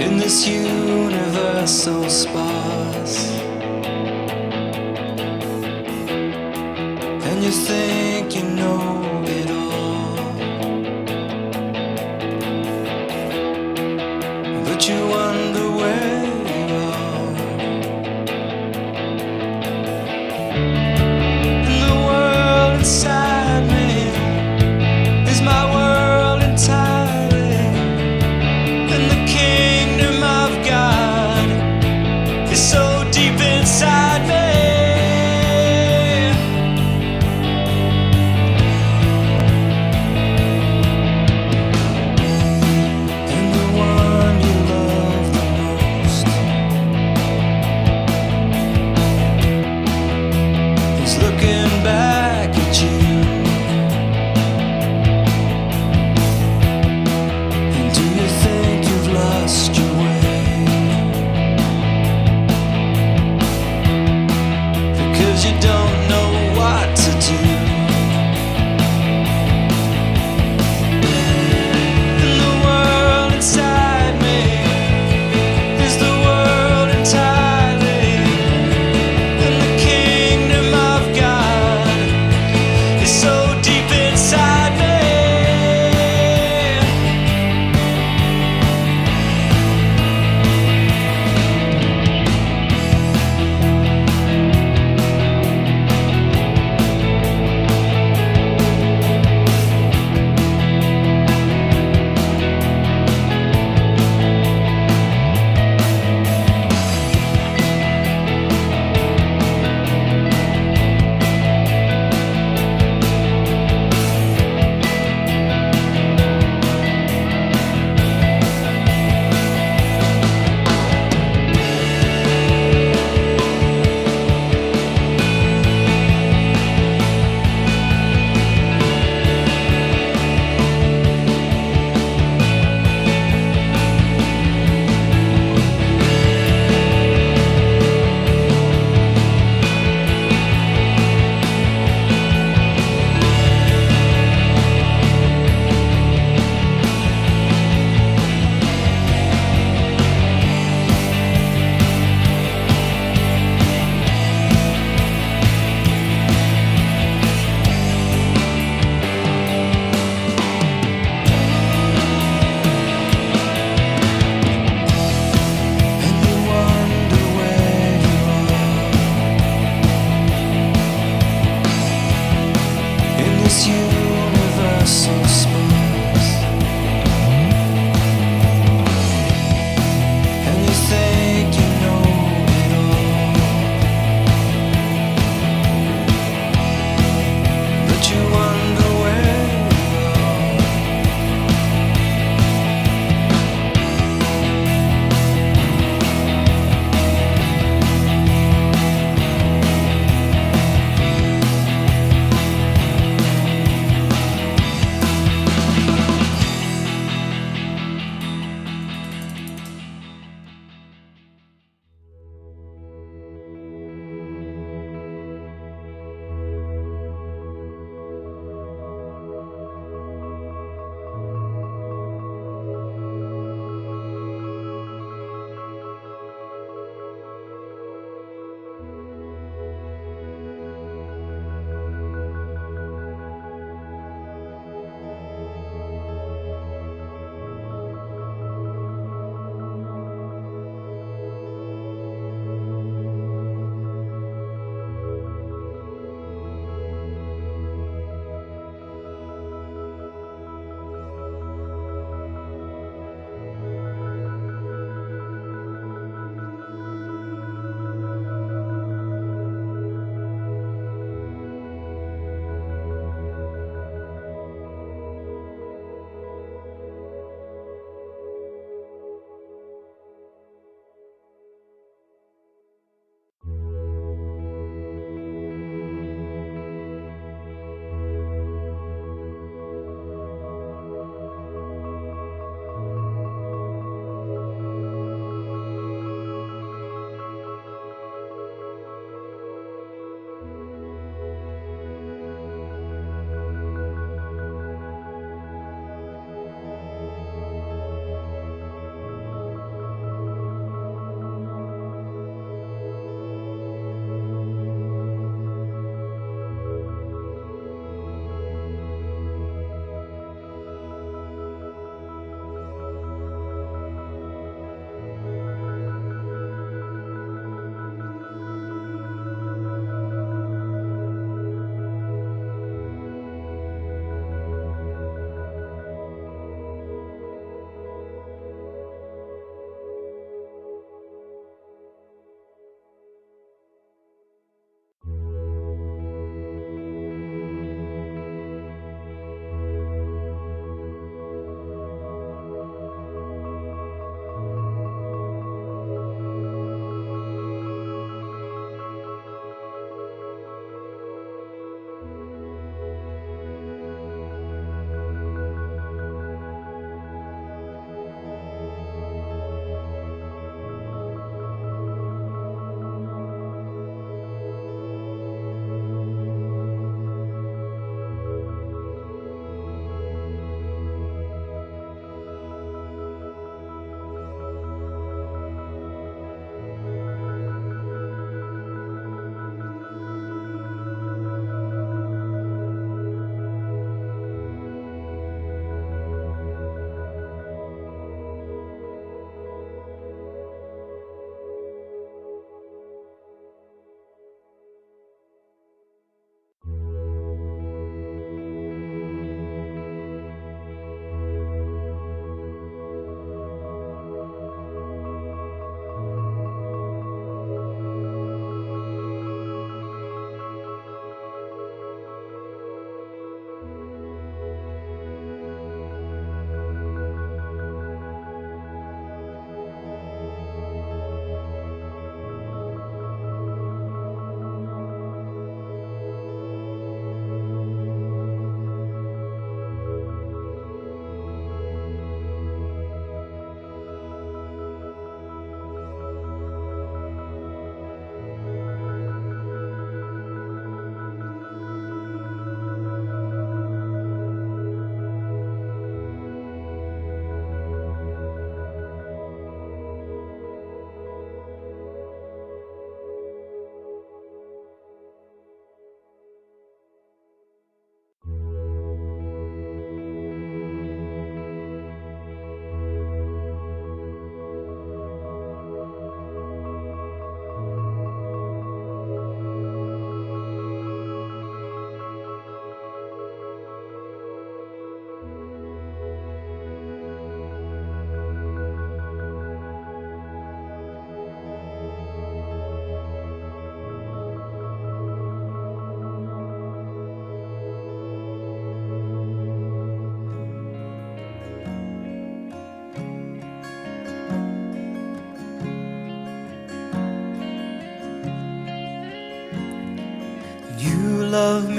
in this universe so sparse. And you think you know it all, but you wonder where you are. And the world inside me is my world entirely, and the kingdom of God is so deep inside me.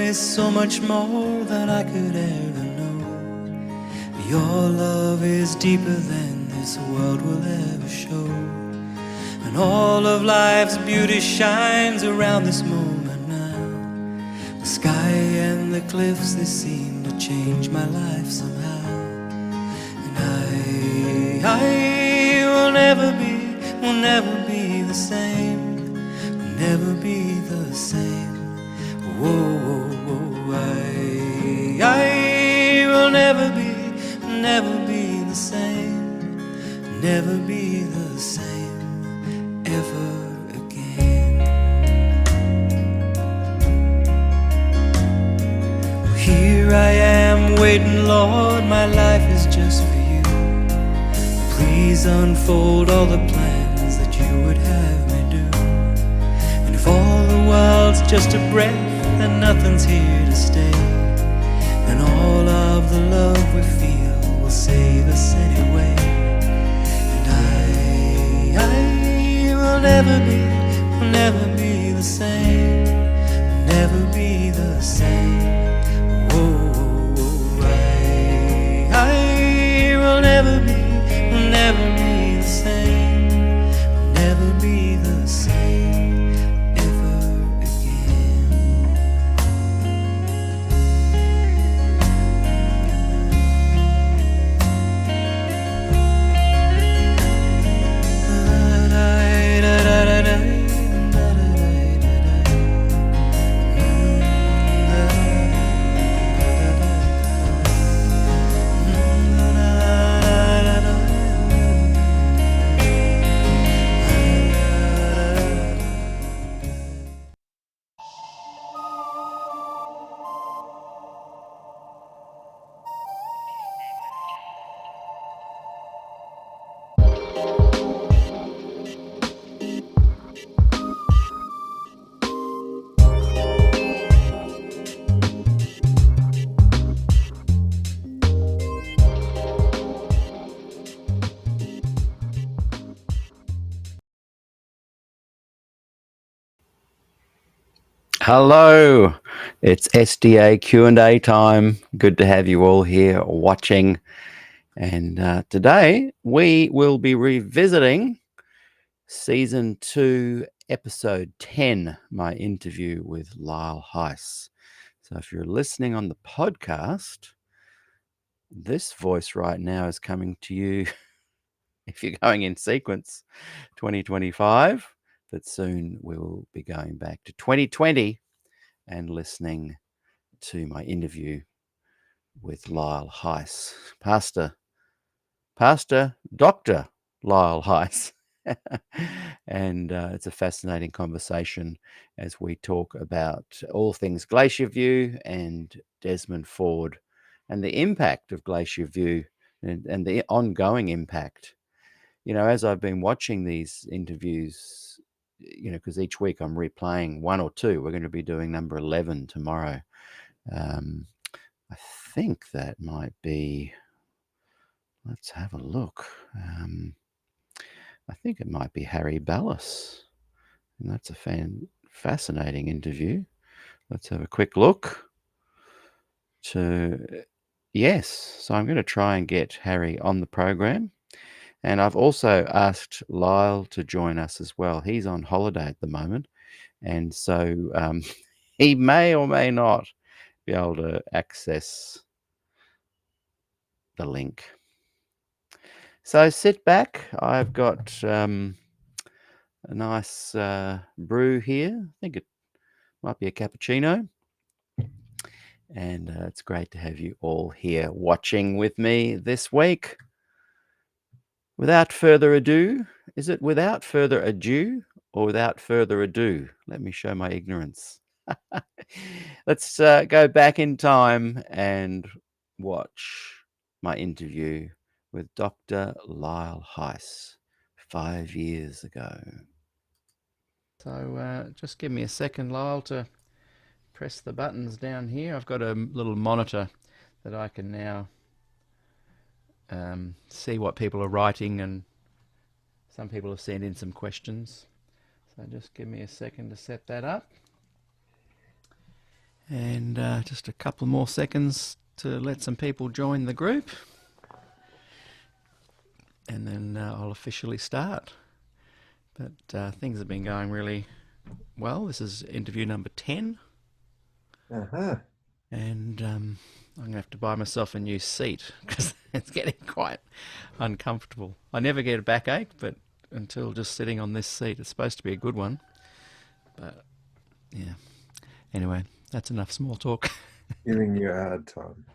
is so much more than I could ever know. Your love is deeper than this world will ever show. And all of life's beauty shines around this moment now. The sky and the cliffs, they seem to change my life somehow. And I will never be the same, will never be the same. Whoa, whoa, whoa, I will never be the same, never be the same ever again. Well, here I am waiting, Lord, my life is just for you. Please unfold all the plans that you would have me do. And if all the world's just a breath and nothing's here to stay, and all of the love we feel will save us anyway. And I will never be the same, will never be the same. Whoa, I will never be the same, will never be the same ever again. Hello, it's SDAQ&A time. Good to have you all here watching. And today we will be revisiting Season 2, Episode 10, my interview with Lyell Heise. So if you're listening on the podcast, this voice right now is coming to you, if you're going in sequence, 2025, but soon we'll be going back to 2020 and listening to my interview with Lyell Heise, Pastor Dr. Lyell Heise. And it's a fascinating conversation as we talk about all things Glacier View and Desmond Ford and the impact of Glacier View and the ongoing impact. You know, as I've been watching these interviews, you know, because each week I'm replaying one or two. We're going to be doing number 11 tomorrow. I think that might be, let's have a look. I think it might be Harry Ballas. And that's a fascinating interview. Let's have a quick look. Yes, so I'm going to try and get Harry on the program. And I've also asked Lyell to join us as well. He's on holiday at the moment. And so he may or may not be able to access the link. So sit back. I've got a nice brew here. I think it might be a cappuccino. And it's great to have you all here watching with me this week. Without further ado, is it without further ado or without further ado? Let me show my ignorance. Let's go back in time and watch my interview with Dr. Lyell Heise 5 years ago. So just give me a second, Lyell, to press the buttons down here. I've got a little monitor that I can now see what people are writing, and some people have sent in some questions. So just give me a second to set that up. And just a couple more seconds to let some people join the group. And then I'll officially start. But things have been going really well. This is interview number 10. Uh-huh. And I'm going to have to buy myself a new seat because it's getting quite uncomfortable. I never get a backache, but until just sitting on this seat, it's supposed to be a good one. But yeah. Anyway, that's enough small talk. Giving you a hard time.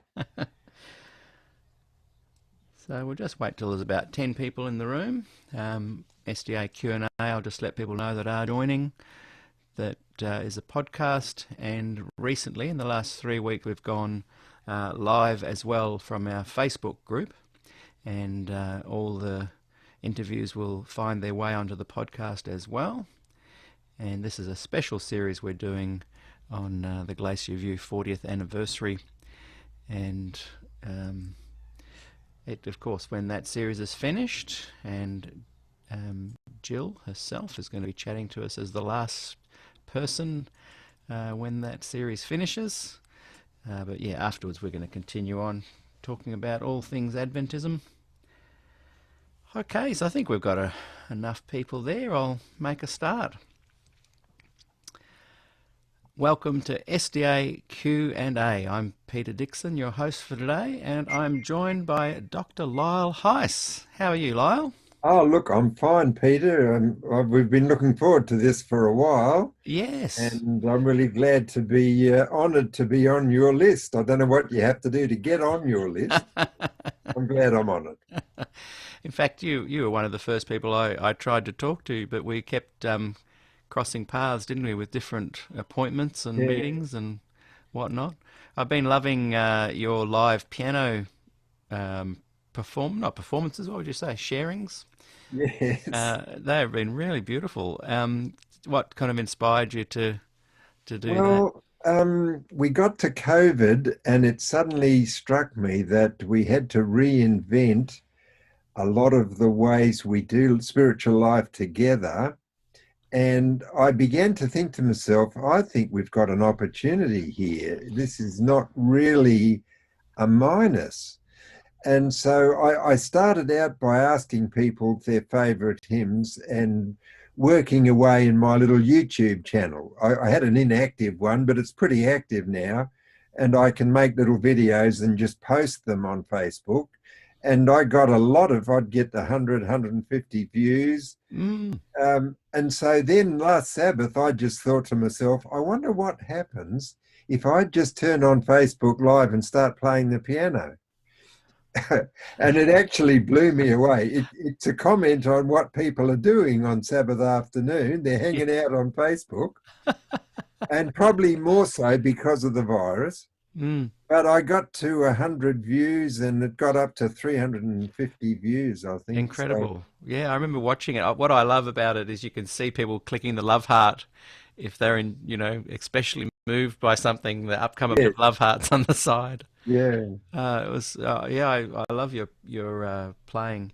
So we'll just wait till there's about 10 people in the room. SDAQ&A, I'll just let people know that are joining. That is a podcast, and recently, in the last 3 weeks, we've gone live as well from our Facebook group, and all the interviews will find their way onto the podcast as well. And this is a special series we're doing on the Glacier View 40th anniversary, and of course, when that series is finished, and Jill herself is going to be chatting to us as the last person when that series finishes. But yeah, afterwards we're going to continue on talking about all things Adventism. Okay, so I think we've got enough people there. I'll make a start. Welcome to SDA Q&A. I'm Peter Dixon, your host for today, and I'm joined by Dr. Lyell Heise. How are you, Lyell? Oh, look, I'm fine, Peter. We've been looking forward to this for a while. Yes. And I'm really glad to be honoured to be on your list. I don't know what you have to do to get on your list. I'm glad I'm on it. In fact, you were one of the first people I tried to talk to, but we kept crossing paths, didn't we, with different appointments and meetings and whatnot. I've been loving your live piano not performances, what would you say, sharings? Yes. They have been really beautiful. What kind of inspired you to do that? Well, we got to COVID and it suddenly struck me that we had to reinvent a lot of the ways we do spiritual life together. And I began to think to myself, I think we've got an opportunity here. This is not really a minus. And so I started out by asking people their favourite hymns and working away in my little YouTube channel. I had an inactive one, but it's pretty active now. And I can make little videos and just post them on Facebook. And I got I'd get 100, 150 views. And so then last Sabbath, I just thought to myself, I wonder what happens if I just turn on Facebook Live and start playing the piano. And it actually blew me away. It's a comment on what people are doing on Sabbath afternoon. They're hanging out on Facebook, and probably more so because of the virus. But I got to 100 views, and it got up to 350 views, I think. Incredible. So, yeah, I remember watching it. What I love about it is you can see people clicking the love heart if they're especially moved by something, the upcoming yeah, love hearts on the side. yeah. I love your playing.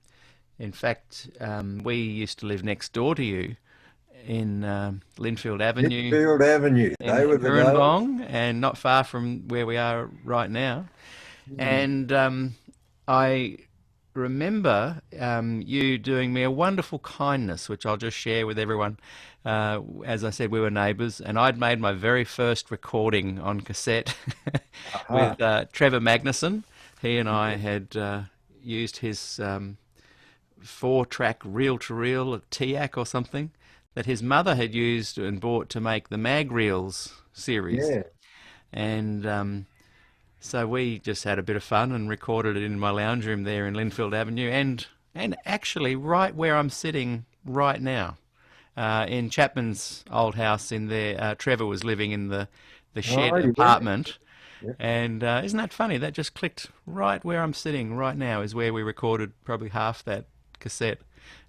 In fact, we used to live next door to you in Linfield Avenue. Linfield Avenue. They were the days. And not far from where we are right now. And I remember you doing me a wonderful kindness, which I'll just share with everyone. As I said, we were neighbours, and I'd made my very first recording on cassette with Trevor Magnuson. He and I had used his 4-track reel-to-reel TAC or something that his mother had used and bought to make the Mag Reels series. Yeah. And so we just had a bit of fun and recorded it in my lounge room there in Linfield Avenue, and actually right where I'm sitting right now. In Chapman's old house in there, Trevor was living in the shed apartment. Yeah. And isn't that funny? That just clicked right where I'm sitting right now is where we recorded probably half that cassette,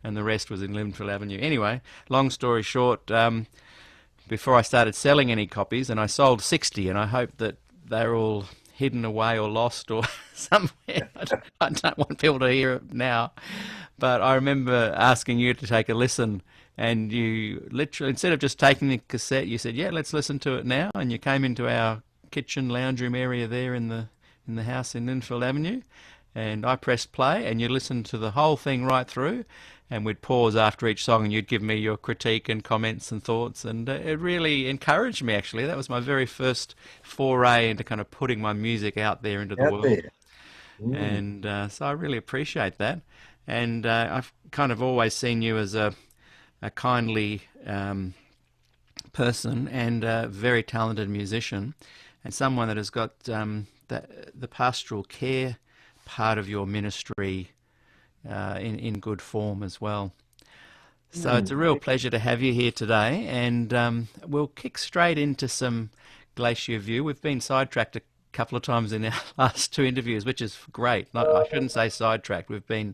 and the rest was in Linfield Avenue. Anyway, long story short, before I started selling any copies, and I sold 60, and I hope that they're all hidden away or lost or somewhere. I don't want people to hear it now. But I remember asking you to take a listen, and you literally, instead of just taking the cassette, you said, yeah, let's listen to it now. And you came into our kitchen lounge room area there in the house in Linfield Avenue, and I pressed play, and you listened to the whole thing right through, and we'd pause after each song, and you'd give me your critique and comments and thoughts, and it really encouraged me. Actually, that was my very first foray into kind of putting my music out there into the Out world, there. Mm. and so I really appreciate that. And I've kind of always seen you as a kindly person and a very talented musician, and someone that has got the pastoral care part of your ministry in good form as well. So it's a real pleasure to have you here today, and we'll kick straight into some Glacier View. We've been sidetracked a couple of times in our last two interviews, which is great. I shouldn't say sidetracked. We've been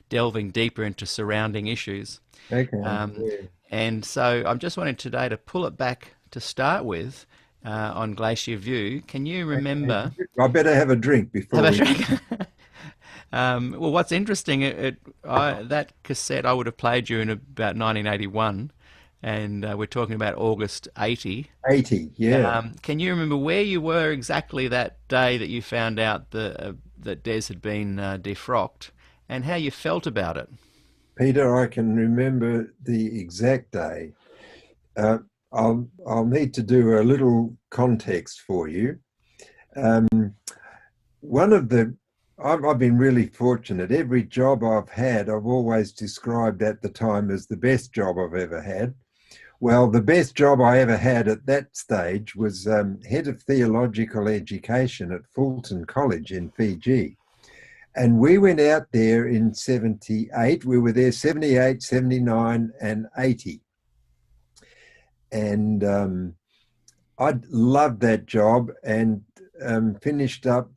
delving deeper into surrounding issues. Okay. Um, Yeah. and so I'm just wanting today to pull it back to start with on Glacier View. Can you Okay. remember? I better have a drink before Have a we. drink. Well, what's interesting, that cassette I would have played you in about 1981, and we're talking about August 80. 80. Yeah. Can you remember where you were exactly that day that you found out that Des had been defrocked, and how you felt about it? Peter, I can remember the exact day. Uh, I'll need to do a little context for you. Um, one of the I've been really fortunate. Every job I've had, I've always described at the time as the best job I've ever had. Well, the best job I ever had at that stage was head of theological education at Fulton College in Fiji. And we went out there in 78. We were there 78, 79, and 80. And I loved that job, and finished up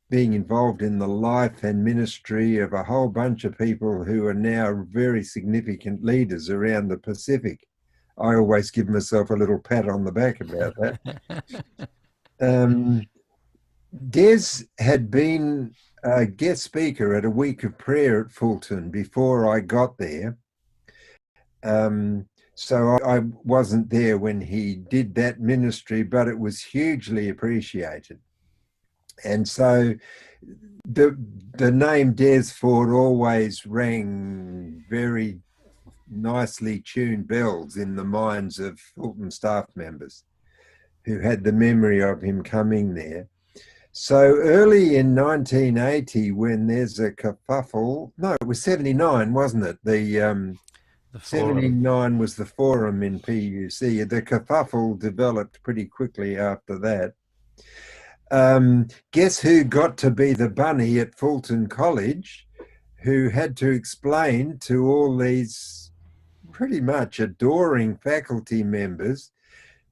being involved in the life and ministry of a whole bunch of people who are now very significant leaders around the Pacific. I always give myself a little pat on the back about that. Des had been a guest speaker at a week of prayer at Fulton before I got there. So I wasn't there when he did that ministry, but it was hugely appreciated. And so the name Des Ford always rang very nicely tuned bells in the minds of Fulton staff members who had the memory of him coming there. So early in 1980, when there's a kerfuffle, no, it was 79, wasn't it? The 79 was the forum in PUC. The kerfuffle developed pretty quickly after that. Guess who got to be the bunny at Fulton College, who had to explain to all these pretty much adoring faculty members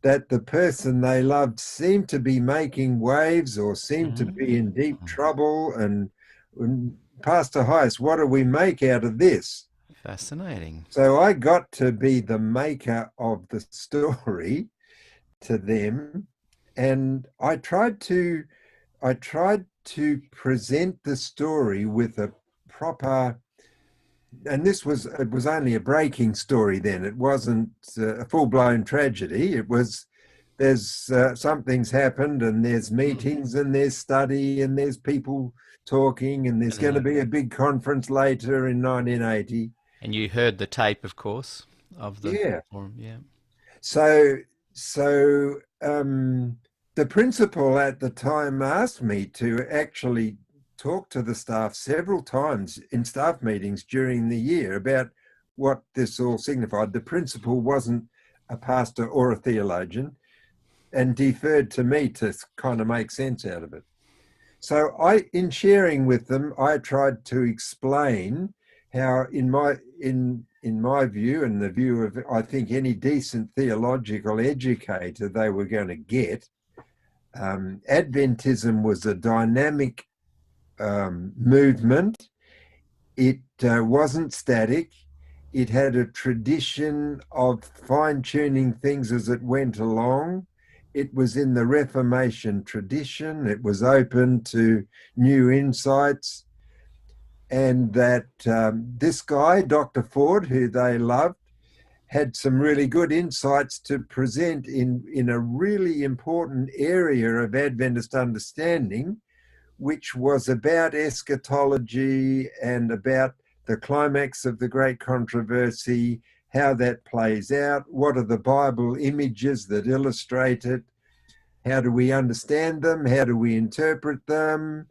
that the person they loved seemed to be making waves or seemed to be in deep trouble. And Pastor Heise, what do we make out of this? Fascinating. So I got to be the maker of the story to them, and I tried to present the story with a proper, and it was only a breaking story then. It wasn't a full-blown tragedy. It was, there's something's happened, and there's meetings, and there's study, and there's people talking, and there's going to be a big conference later in 1980. And you heard the tape, of course, of the forum. Yeah. So the principal at the time asked me to actually talk to the staff several times in staff meetings during the year about what this all signified. The principal wasn't a pastor or a theologian and deferred to me to kind of make sense out of it. So in sharing with them, I tried to explain how in my view, and the view of, I think, any decent theological educator they were going to get, Adventism was a dynamic movement. It wasn't static. It had a tradition of fine-tuning things as it went along. It was in the Reformation tradition. It was open to new insights. And that this guy, Dr. Ford, who they loved, had some really good insights to present in a really important area of Adventist understanding, which was about eschatology and about the climax of the great controversy, how that plays out, what are the Bible images that illustrate it, how do we understand them, how do we interpret them,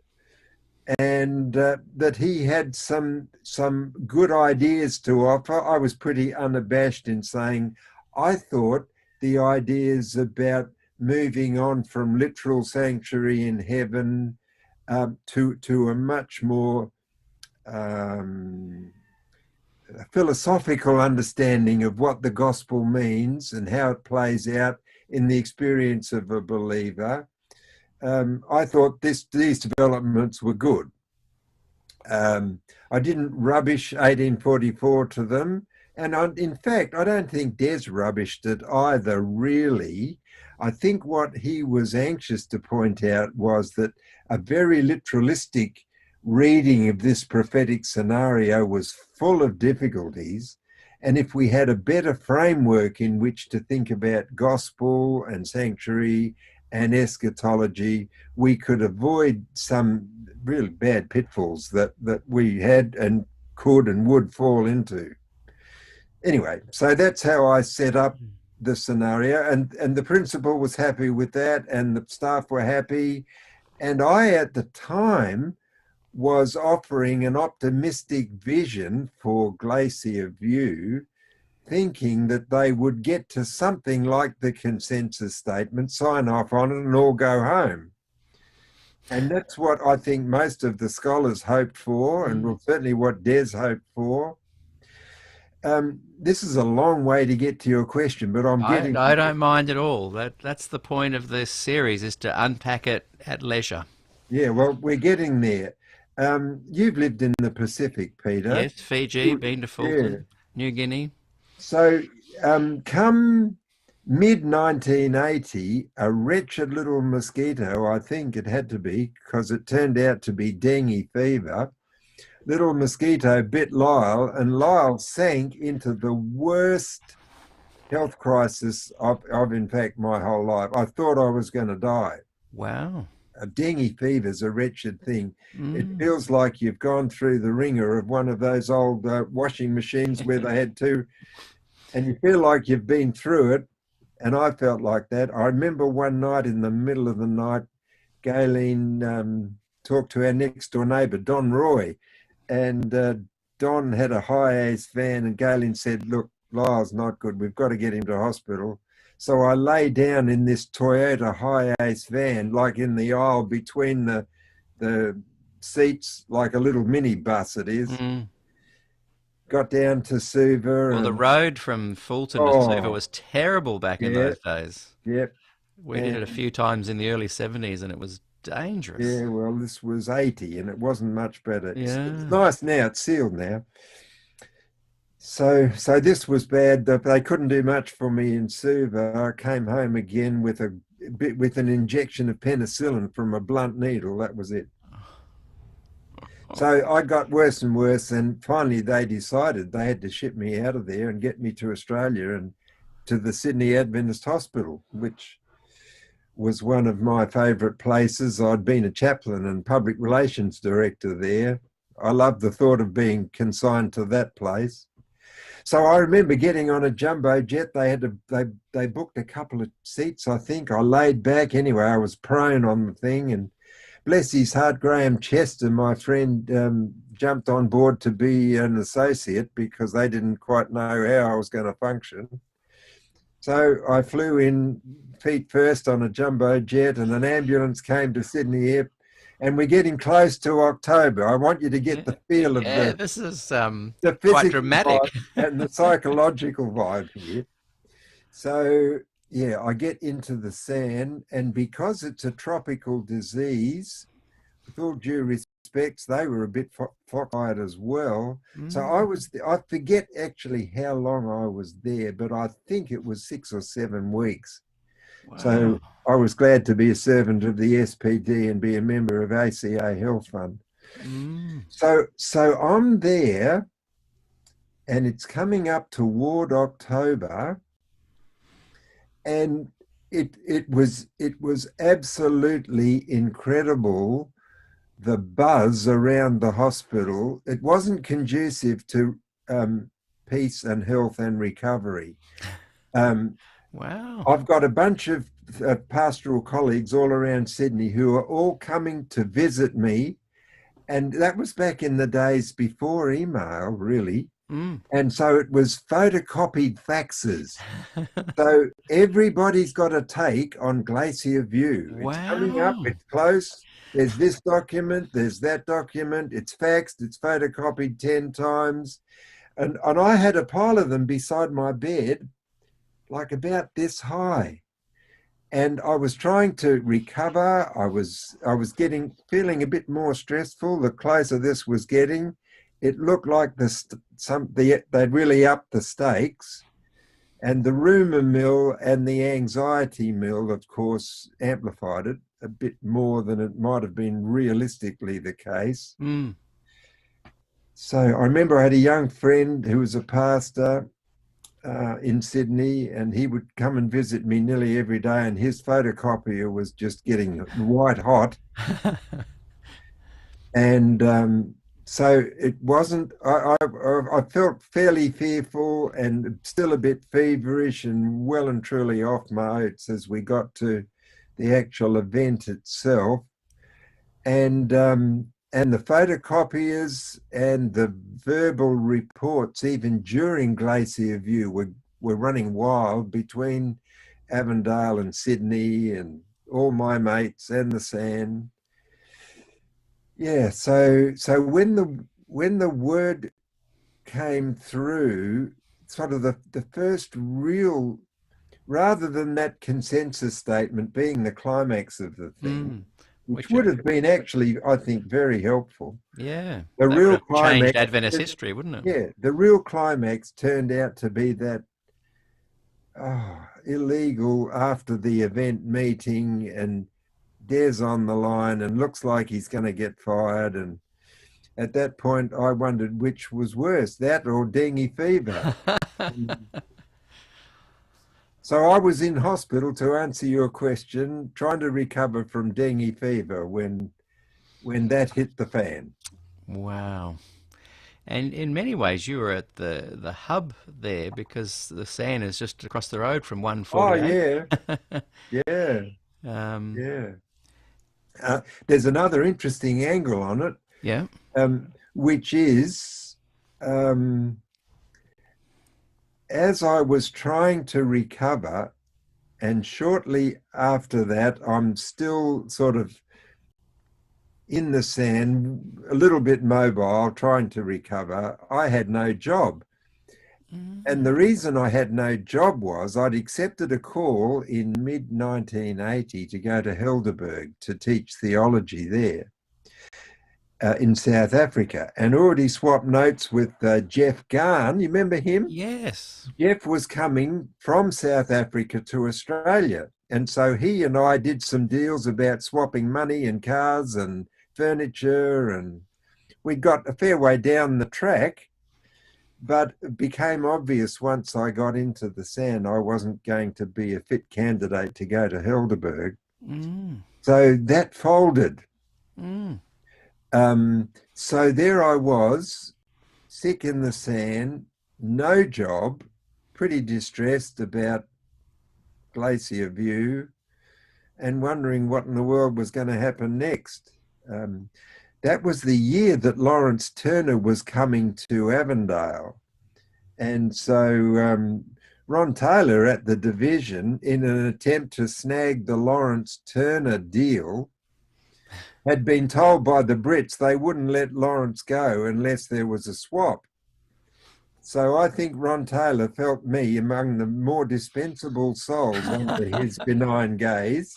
and that he had some good ideas to offer. I was pretty unabashed in saying I thought the ideas about moving on from literal sanctuary in heaven to a much more philosophical understanding of what the gospel means and how it plays out in the experience of a believer. I thought these developments were good. I didn't rubbish 1844 to them. And in fact, I don't think Des rubbished it either, really. I think what he was anxious to point out was that a very literalistic reading of this prophetic scenario was full of difficulties. And if we had a better framework in which to think about gospel and sanctuary and eschatology, we could avoid some really bad pitfalls that we had and could and would fall into. Anyway, so that's how I set up the scenario, and the principal was happy with that, and the staff were happy. And I, at the time, was offering an optimistic vision for Glacier View, thinking that they would get to something like the consensus statement, sign off on it, and all go home. And that's what I think most of the scholars hoped for, and well, certainly what Des hoped for. This is a long way to get to your question, but I don't mind at all. That's the point of this series, is to unpack it at leisure. Yeah, well, we're getting there. You've lived in the Pacific, Peter. Yes, Fiji, been to Fulton, New Guinea. So come mid-1980, a wretched little mosquito, I think it had to be, because it turned out to be dengue fever, little mosquito bit Lyell, and Lyell sank into the worst health crisis of in fact, my whole life. I thought I was going to die. Wow. Dengue fever is a wretched thing. It feels like you've gone through the ringer of one of those old washing machines where they had two, and you feel like you've been through it. And I felt like that. I remember one night in the middle of the night, Gayleen talked to our next door neighbour, Don Roy, and Don had a high-ace van, and Gayleen said, look, Lyle's not good. We've got to get him to hospital. So I lay down in this Toyota high-ace van, like in the aisle between the seats, like a little minibus it is. Got down to Suva. Well, the road from Fulton to Suva was terrible back in those days. Yep. We did it a few times in the early 70s, and it was dangerous. Yeah, well, this was 80, and it wasn't much better. Yeah. It's nice now. It's sealed now. So this was bad. They couldn't do much for me in Suva. I came home again with an injection of penicillin from a blunt needle. That was it. So I got worse and worse, and finally they decided they had to ship me out of there and get me to Australia and to the Sydney Adventist Hospital, which was one of my favourite places. I'd been a chaplain and public relations director there. I loved the thought of being consigned to that place. So I remember getting on a jumbo jet. They booked a couple of seats, I think. I laid back anyway. I was prone on the thing, and bless his heart, Graham Chester, my friend, jumped on board to be an associate because they didn't quite know how I was going to function. So I flew in feet first on a jumbo jet, and an ambulance came to Sydney Airport. And we're getting close to October. I want you to get the feel of this is the quite dramatic and the psychological vibe here. So yeah, I get into the sand, and because it's a tropical disease, with all due respects, they were a bit fock-eyed as well. So I forget actually how long I was there, but I think it was 6 or 7 weeks. Wow. So I was glad to be a servant of the SPD and be a member of ACA Health Fund. So I'm there, and it's coming up toward October, and it was absolutely incredible, the buzz around the hospital. It wasn't conducive to peace and health and recovery. Wow. I've got a bunch of pastoral colleagues all around Sydney who are all coming to visit me, and that was back in the days before email, really. And so it was photocopied faxes. So everybody's got a take on Glacier View. It's coming up, Wow. it's close. There's this document, there's that document, it's faxed, it's photocopied 10 times. And I had a pile of them beside my bed, like about this high. And I was trying to recover. I was feeling a bit more stressful the closer this was getting. It looked like they'd really upped the stakes. And the rumour mill and the anxiety mill, of course, amplified it a bit more than it might have been realistically the case. So I remember I had a young friend who was a pastor in Sydney, and he would come and visit me nearly every day, and his photocopier was just getting white hot. And so it wasn't, I felt fairly fearful and still a bit feverish and well and truly off my oats as we got to the actual event itself. And the photocopiers and the verbal reports, even during Glacier View, were running wild between Avondale and Sydney and all my mates and the SAN. Yeah, so when the word came through, sort of the first real, rather than that consensus statement being the climax of the thing, which would have been actually, I think, very helpful. Yeah. The That real would have climax, changed Adventist history, wouldn't it? yeah, the real climax turned out to be that illegal after the event meeting, and Des on the line and looks like he's going to get fired. And at that point, I wondered which was worse, that or dengue fever. So I was in hospital, to answer your question, trying to recover from dengue fever when that hit the fan. Wow. And in many ways, you were at the hub there, because the SAN is just across the road from Oh 148. yeah, yeah. There's another interesting angle on it, Yeah. Which is, as I was trying to recover, and shortly after that, I'm still sort of in the SAN, a little bit mobile, trying to recover. I had no job. And the reason I had no job was I'd accepted a call in mid-1980 to go to Helderberg to teach theology there in South Africa, and already swapped notes with Jeff Garn. You remember him? Yes. Jeff was coming from South Africa to Australia. And so he and I did some deals about swapping money and cars and furniture, and we got a fair way down the track. But it became obvious once I got into the SAN, I wasn't going to be a fit candidate to go to Helderberg. So that folded. So there I was, sick in the SAN, no job, pretty distressed about Glacier View, and wondering what in the world was going to happen next. That was the year that Lawrence Turner was coming to Avondale. And so Ron Taylor at the division, in an attempt to snag the Lawrence Turner deal, had been told by the Brits they wouldn't let Lawrence go unless there was a swap. So I think Ron Taylor felt me among the more dispensable souls under his benign gaze.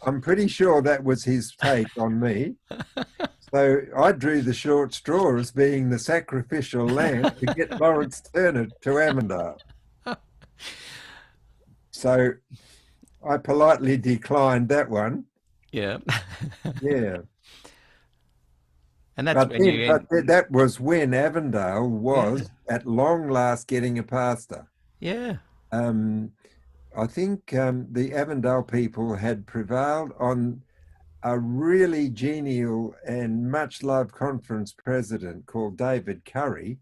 I'm pretty sure that was his take on me. So I drew the short straw as being the sacrificial lamb to get Lawrence Turner to Avondale. So I politely declined that one. Yeah. Yeah. And that's when you that was when Avondale yeah, was at long last getting a pastor. yeah. Um, I think the Avondale people had prevailed on a really genial and much loved conference president called David Curry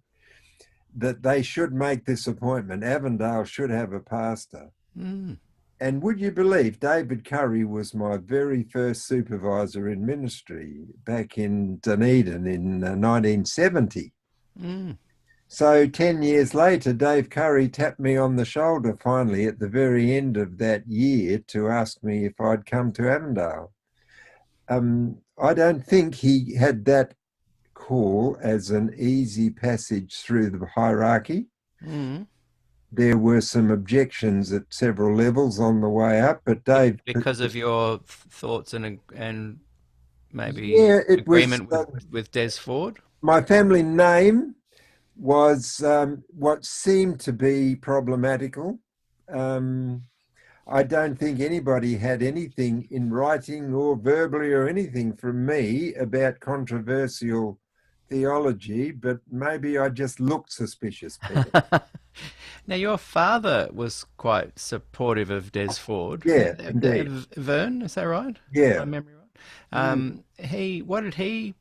that they should make this appointment. Avondale should have a pastor. Mm. And would you believe David Curry was my very first supervisor in ministry back in Dunedin in 1970. Mm. So 10 years later, Dave Curry tapped me on the shoulder finally at the very end of that year to ask me if I'd come to Avondale. I don't think he had that call as an easy passage through the hierarchy. Mm. There were some objections at several levels on the way up, but Dave, Because of your thoughts and maybe yeah, it was agreement with Des Ford. my family name was what seemed to be problematical. I don't think anybody had anything in writing or verbally or anything from me about controversial theology, but maybe I just looked suspicious, Peter. Now, your father was quite supportive of Des Ford. Yeah, indeed. Vern, is that right? My Yeah. memory right? Mm.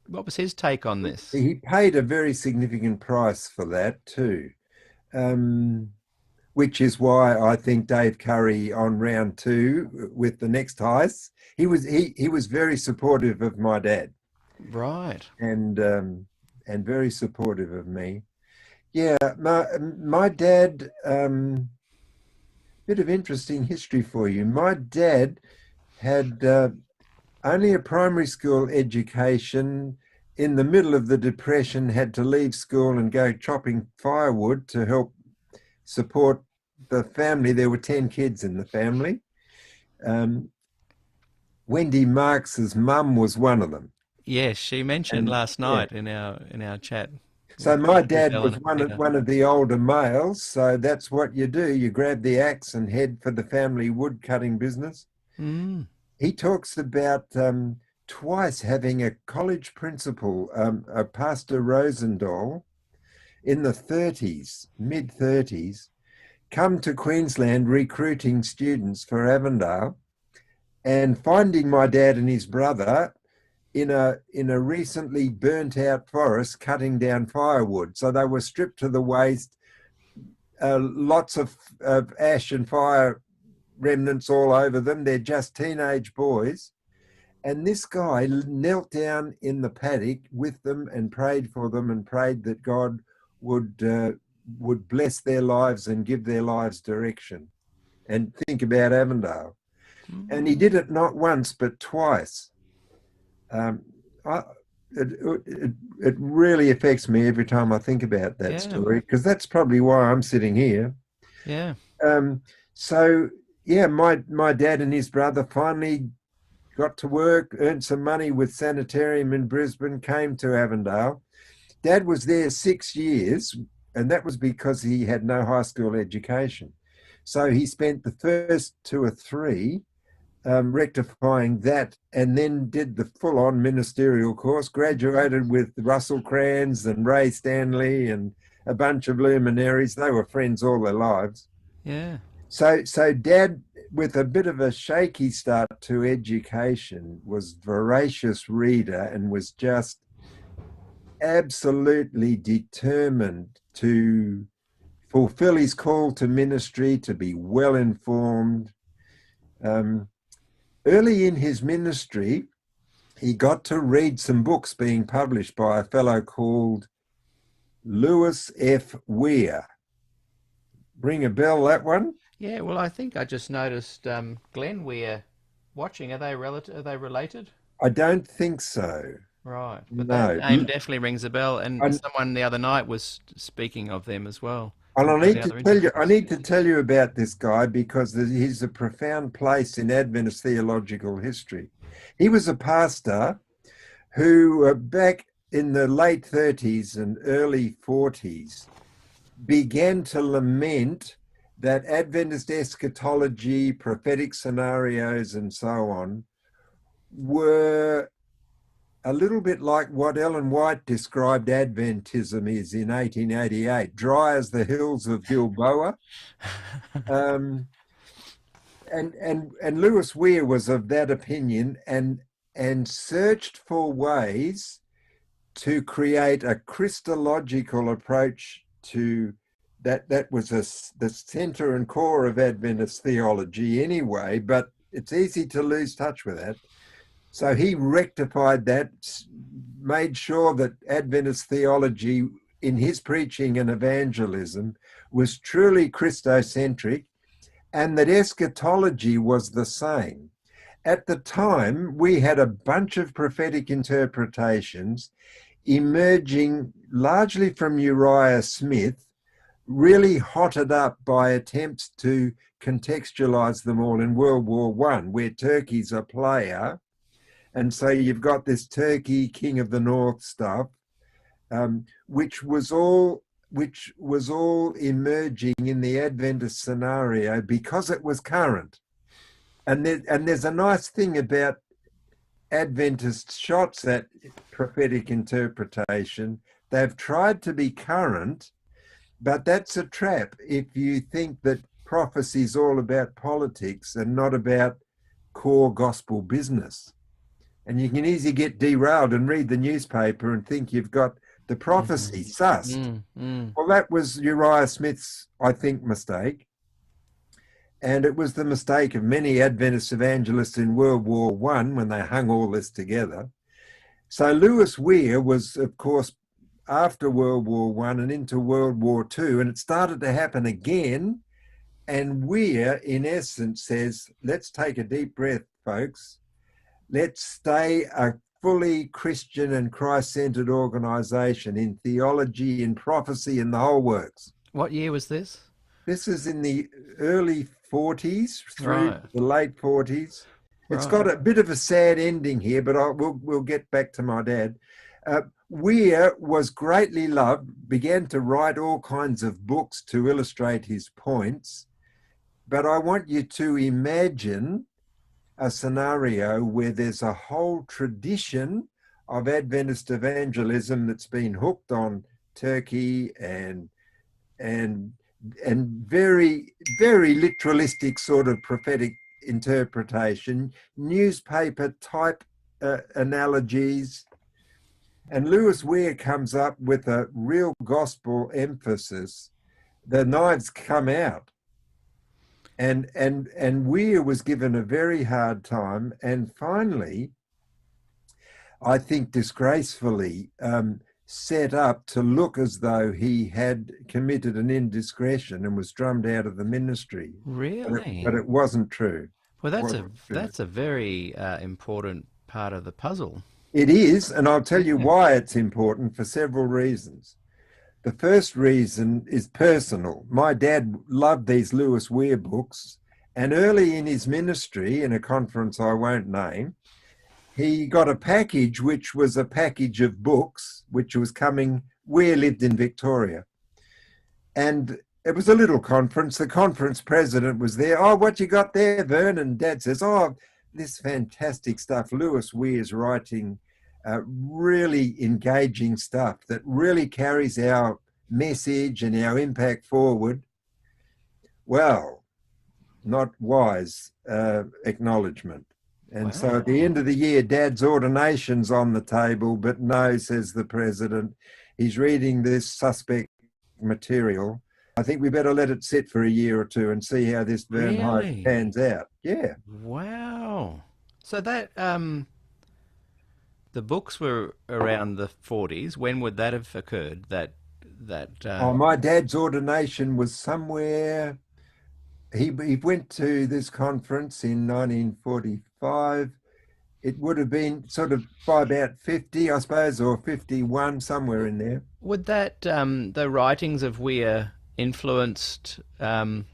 What was his take on this? He paid a very significant price for that too, which is why I think Dave Curry on round 2 with the next Heise, he was very supportive of my dad. Right. And very supportive of me. Yeah, my dad, bit of interesting history for you. My dad had only a primary school education. In the middle of the Depression, had to leave school and go chopping firewood to help support the family. There were 10 kids in the family. Wendy Marks's mum was one of them. Yes, she mentioned And last yeah. night in our chat So my with dad Ellen was and Peter. one of the older males. So that's what you do. You grab the axe and head for the family wood cutting business. Mm. He talks about twice having a college principal, a Pastor Rosendahl, in the 30s, mid 30s, come to Queensland recruiting students for Avondale and finding my dad and his brother in a recently burnt out forest cutting down firewood. So they were stripped to the waist, lots of ash and fire remnants all over them. They're just teenage boys. And this guy knelt down in the paddock with them and prayed for them and prayed that God would bless their lives and give their lives direction and think about Avondale. Mm. And he did it not once, but twice. It really affects me every time I think about that story, because that's probably why I'm sitting here. Yeah. So yeah, my dad and his brother finally got to work, earned some money with Sanitarium in Brisbane, came to Avondale. Dad was there 6 years, and that was because he had no high school education. So he spent the first 2 or 3 rectifying that, and then did the full-on ministerial course, graduated with Russell Crans and Ray Stanley and a bunch of luminaries. They were friends all their lives. Yeah. So Dad, with a bit of a shaky start to education, was voracious reader and was just absolutely determined to fulfill his call to ministry, to be well informed. Early in his ministry, he got to read some books being published by a fellow called Lewis F. Weir. Ring a bell, that one? Yeah, well, I think I just noticed Glenn Weir watching. Are they related? I don't think so. Right, but No. that name definitely rings a bell. And someone the other night was speaking of them as well. And I need to interviews. tell you about this guy because he's a profound place in Adventist theological history. He was a pastor who, back in the late 30s and early 40s, began to lament that Adventist eschatology, prophetic scenarios, and so on were a little bit like what Ellen White described Adventism is in 1888, dry as the hills of Gilboa. Um, and Lewis Weir was of that opinion and searched for ways to create a Christological approach to that was the center and core of Adventist theology anyway, but it's easy to lose touch with that. So he rectified that, made sure that Adventist theology in his preaching and evangelism was truly Christocentric, and that eschatology was the same. At the time, we had a bunch of prophetic interpretations emerging largely from Uriah Smith, really hotted up by attempts to contextualize them all in World War I, where Turkey's a player. And so you've got this Turkey, King of the North stuff, which was all emerging in the Adventist scenario because it was current. And there's a nice thing about Adventist shots at prophetic interpretation. They've tried to be current, but that's a trap if you think that prophecy is all about politics and not about core gospel business. And you can easily get derailed and read the newspaper and think you've got the prophecy sussed. Well, that was Uriah Smith's, I think, mistake. And it was the mistake of many Adventist evangelists in World War I when they hung all this together. So Lewis Weir was, of course, after World War I and into World War II, and it started to happen again. And Weir, in essence, says, let's take a deep breath, folks. Let's stay a fully Christian and Christ-centered organisation in theology, in prophecy, and the whole works. What year was this? This is in the early 40s through the late 40s. It's got a bit of a sad ending here, but we'll get back to my dad. Weir was greatly loved, began to write all kinds of books to illustrate his points. But I want you to imagine a scenario where there's a whole tradition of Adventist evangelism that's been hooked on Turkey and very, very literalistic sort of prophetic interpretation, newspaper type analogies. And Lewis Weir comes up with a real gospel emphasis. The knives come out. And Weir was given a very hard time, and finally, I think disgracefully, set up to look as though he had committed an indiscretion and was drummed out of the ministry. Really? But it wasn't true. Well, that's a very important part of the puzzle. It is, and I'll tell you why it's important for several reasons. The first reason is personal. My dad loved these Lewis Weir books, and early in his ministry, in a conference I won't name, he got a package which was a package of books, which was coming. Weir lived in Victoria. And it was a little conference. The conference president was there. Oh, what you got there, Vern? And Dad says, oh, this fantastic stuff. Lewis Weir's writing really engaging stuff that really carries our message and our impact forward. Well, not wise acknowledgement. And so at the end of the year, Dad's ordination's on the table, but no, says the president, he's reading this suspect material. I think we better let it sit for a year or two and see how this Vern Heise pans out. Yeah. Wow. So that the books were around the 40s. When would that have occurred? My dad's ordination was somewhere. He went to this conference in 1945. It would have been sort of by about 50, I suppose, or 51, somewhere in there. Would that the writings of Weir influenced the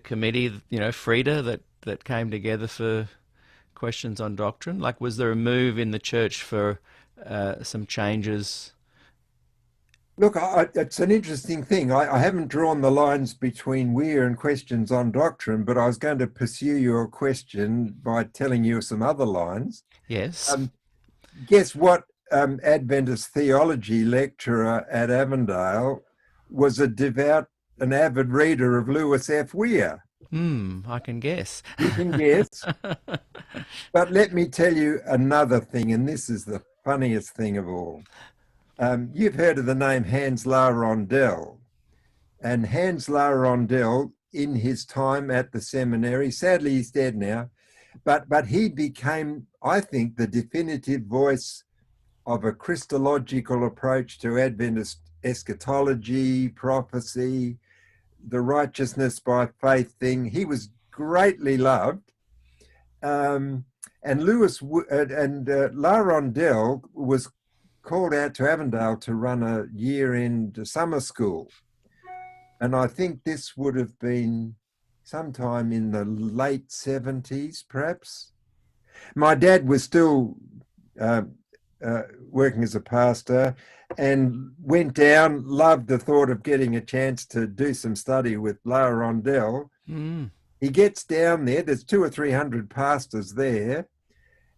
committee, Frida, that came together for questions on doctrine? Like, was there a move in the church for some changes? Look, it's an interesting thing. I haven't drawn the lines between Weir and questions on doctrine, but I was going to pursue your question by telling you some other lines. Yes. Um, Guess what? Adventist theology lecturer at Avondale was a devout and avid reader of Lewis F. Weir. I can guess. You can guess. But let me tell you another thing, and this is the funniest thing of all. You've heard of the name Hans La Rondel. And Hans La Rondel, in his time at the seminary, sadly he's dead now, but he became, I think, the definitive voice of a Christological approach to Adventist eschatology, prophecy, the righteousness by faith thing. He was greatly loved. And La Rondel was called out to Avondale to run a year-end summer school. And I think this would have been sometime in the late 70s, perhaps. My dad was still working as a pastor and went down, loved the thought of getting a chance to do some study with La Rondel. He gets down there, there's 200 or 300 pastors there.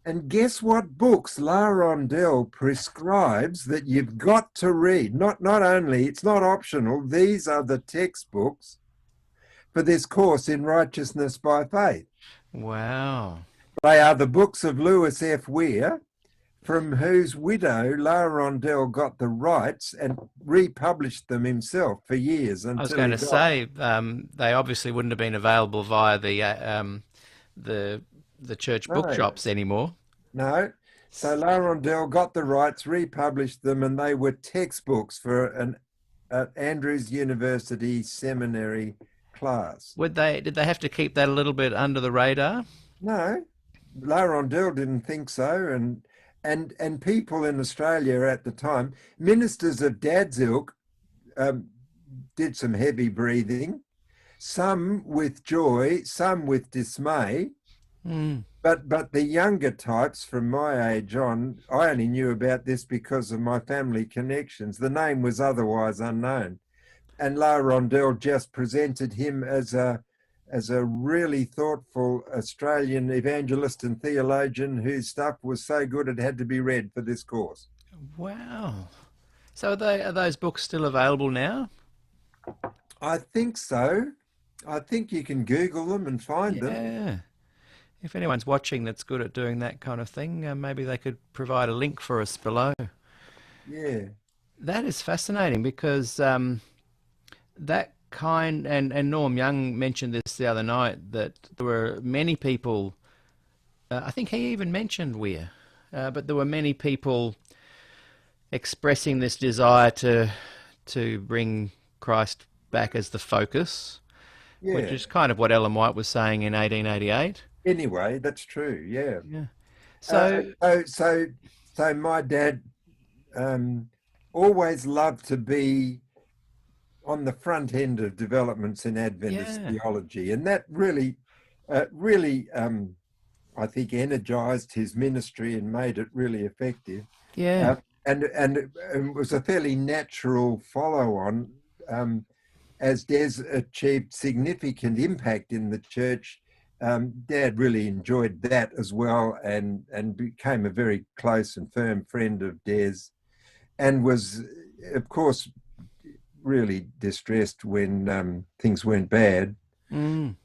And guess what books La Rondel prescribes that you've got to read? Not only, it's not optional, these are the textbooks for this course in righteousness by faith. Wow. They are the books of Lewis F. Weir, from whose widow La Rondel got the rights and republished them himself for years until I was going to he died. say they obviously wouldn't have been available via the church No, bookshops anymore. no. So La Rondel got the rights, republished them, and they were textbooks for an Andrews University seminary class. Did they have to keep that a little bit under the radar? No, La Rondel didn't think so, and people in Australia at the time, ministers of Dad's ilk, did some heavy breathing, some with joy, some with dismay. But the younger types from my age on, I only knew about this because of my family connections. The name was otherwise unknown. And La Rondel just presented him as a really thoughtful Australian evangelist and theologian whose stuff was so good it had to be read for this course. Wow. So are those books still available now? I think so. I think you can Google them and find them. Yeah. If anyone's watching that's good at doing that kind of thing, maybe they could provide a link for us below. Yeah. That is fascinating because that kind, and Norm Young mentioned this the other night, that there were many people, I think he even mentioned Weir, but there were many people expressing this desire to bring Christ back as the focus, which Yeah. is kind of what Ellen White was saying in 1888. Anyway, that's true. Yeah. Yeah. So, So my dad always loved to be on the front end of developments in Adventist yeah, theology, and that really, I think, energized his ministry and made it really effective. yeah, And it was a fairly natural follow-on as Des achieved significant impact in the church. Dad really enjoyed that as well, and became a very close and firm friend of Des, and was, of course, really distressed when things went bad. mm,